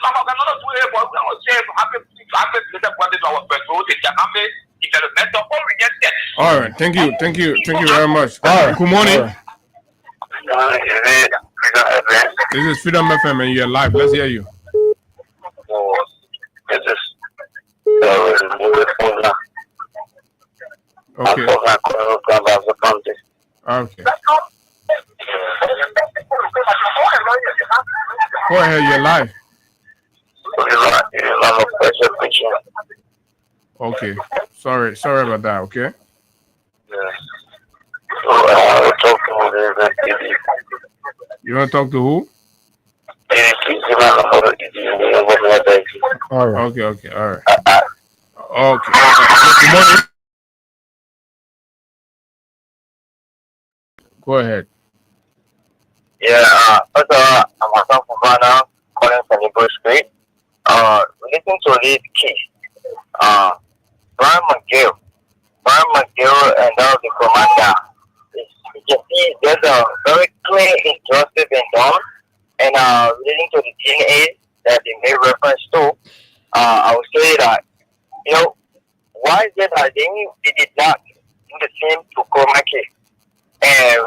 Some of them not do it, but we don't say happy to the point of our petrol, the Jakambe, developmental oriented. All right, thank you very much. All right, good morning. This is Freedom FM and you're live. Let's hear you. Okay. Okay. Go ahead, you're live. Okay. Sorry about that, okay? You want to talk to who? All right. Okay, all right. Okay. Good morning. Go ahead. Yeah, first of all, I'm Hassan Fufana, calling from the Bush Street. Relating to this case, Brian McGill and the commander is just see there's a very clear injustice being done, and relating to the DNA that they made reference to, I would say that, why is it that they did not do the same to Komaki?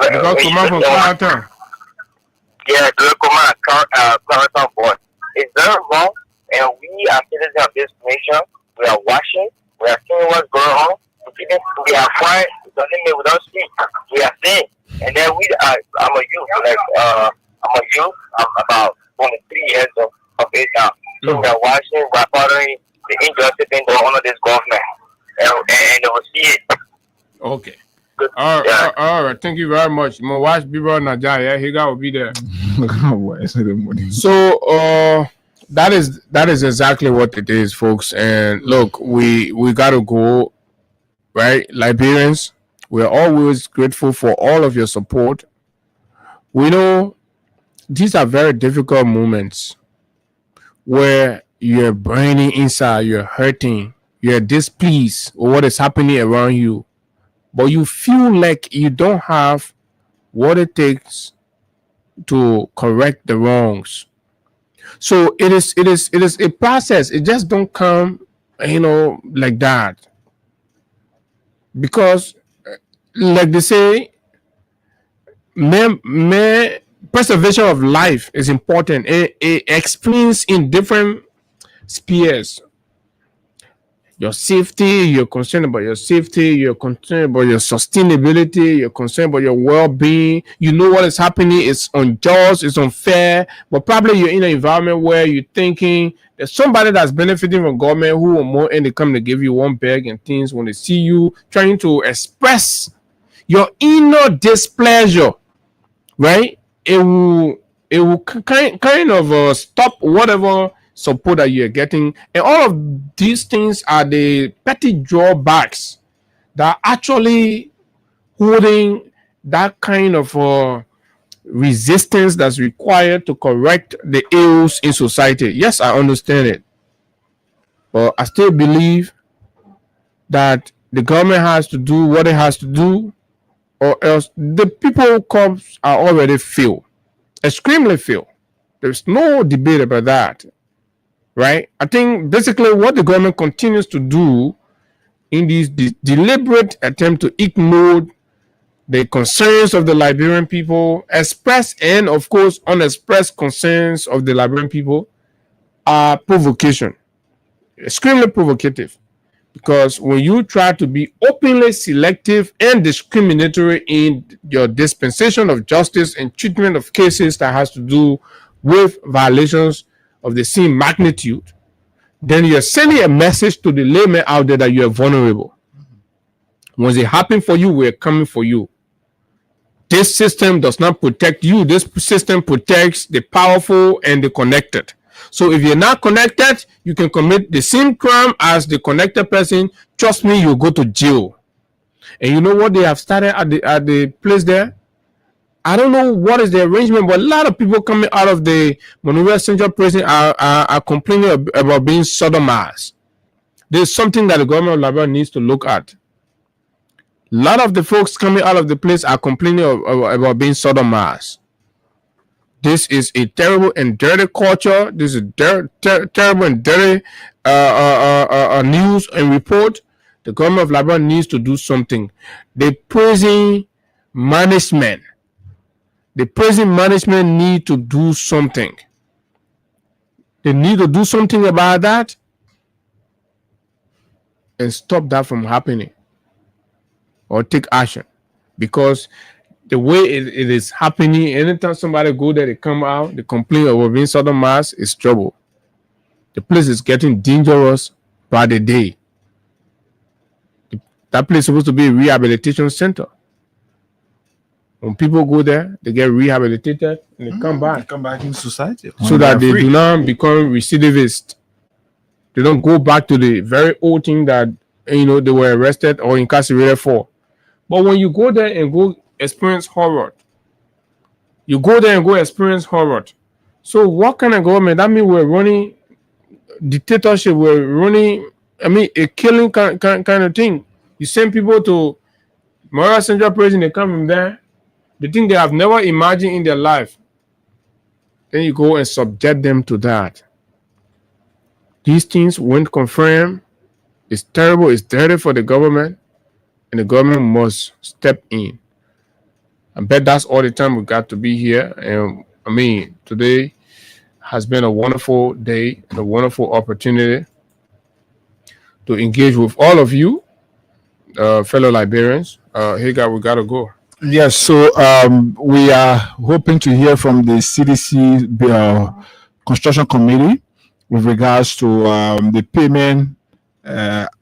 Because Kuma from Clarendon. Yeah, the Kuma Clarendon board. It's very wrong, and we as citizens of this nation, we are watching, we are seeing what's going on. We are quiet, doesn't mean we don't speak. We are seeing, and then I'm a youth, I'm about 23 years of age now. So we are watching, we are following the injustice being done under this government, and they will see it. Okay. All right. Thank you very much. My watch Bibo Naja, yeah, he will be there. So that is exactly what it is, folks. And look, we gotta go, right? Liberians, we're always grateful for all of your support. We know these are very difficult moments where you're burning inside, you're hurting, you're displeased with what is happening around you, but you feel like you don't have what it takes to correct the wrongs. So it is a process. It just don't come, like that. Because, like they say, preservation of life is important. It explains in different spheres. Your safety, you're concerned about your safety, you're concerned about your sustainability, you're concerned about your well-being. You know what is happening, it's unjust, it's unfair, but probably you're in an environment where you're thinking there's somebody that's benefiting from government who will more and they come to give you one bag and things when they see you trying to express your inner displeasure, right? It will kind of stop whatever support that you're getting, and all of these things are the petty drawbacks that are actually holding that kind of resistance that's required to correct the ills in society. Yes, I understand it, but I still believe that the government has to do what it has to do, or else the people cops are already failed, extremely failed. There's no debate about that. Right? I think basically what the government continues to do in this deliberate attempt to ignore the concerns of the Liberian people, expressed and of course unexpressed concerns of the Liberian people, are provocation. Extremely provocative. Because when you try to be openly selective and discriminatory in your dispensation of justice and treatment of cases that has to do with violations of the same magnitude, then you're sending a message to the layman out there that you're vulnerable. Once it happens for you, we're coming for you. This system does not protect you. This system protects the powerful and the connected. So if you're not connected, you can commit the same crime as the connected person. Trust me, you'll go to jail. And you know what they have started at the place there? I don't know what is the arrangement, but a lot of people coming out of the Monrovia Central Prison are complaining about being sodomized. There's something that the government of Liberia needs to look at. A lot of the folks coming out of the place are complaining about being sodomized. This is a terrible and dirty culture. This is terrible and dirty news and report. The government of Liberia needs to do something. The prison management need to do something. They need to do something about that and stop that from happening, or take action, because the way it is happening, anytime somebody go there, they come out, they complain about being sodomized, it's trouble. The place is getting dangerous by the day. That place is supposed to be a rehabilitation center. When people go there, they get rehabilitated and they come back. They come back in society. So that they do not become recidivist. They don't go back to the very old thing that they were arrested or incarcerated for. But when you go there and go experience horror, So what kind of government? That means we're running dictatorship. We're running, a killing kind of thing. You send people to Monrovia Central Prison, they come from there. the thing they have never imagined in their life. Then you go and subject them to that. These things won't confirm. It's terrible. It's dirty for the government, and the government must step in. I bet that's all the time we got to be here. And I mean, today has been a wonderful day and a wonderful opportunity to engage with all of you, fellow Liberians. Hagar, we gotta go. Yes, so we are hoping to hear from the CDC construction committee with regards to the payment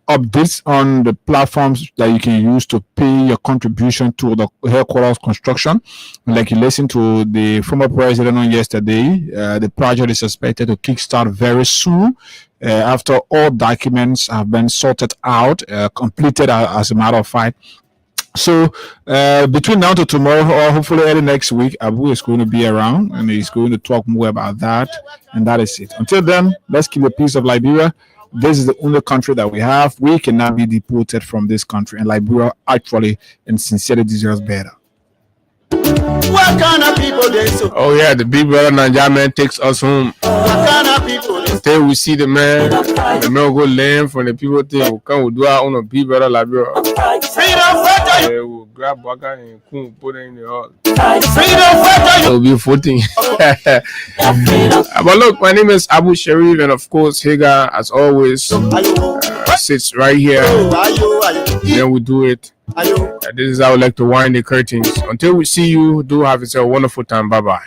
updates on the platforms that you can use to pay your contribution to the headquarters construction. Like you listened to the former president on yesterday, the project is expected to kickstart very soon after all documents have been sorted out, completed as a matter of fact. So between now to tomorrow, or hopefully early next week, Abu is going to be around and he's going to talk more about that. And that is it. Until then, let's keep the peace of Liberia. This is the only country that we have. We cannot be deported from this country. And Liberia actually and sincerely deserves better. What kind of people they so? Oh yeah, the big brother Nigeria man takes us home. What kind of people they so? Until we see the man will go learn from the people thing. We'll come, we'll do our own big brother Liberia. Freedom fighter. We'll grab Waka and Kun, put it in the hall. Freedom fighter. It'll be 14. But look, my name is Abu Sharif, and of course, Hagar, as always, sits right here. Then we do it. This is how I like to wind the curtains. Until we see you, do have yourself a wonderful time. Bye bye.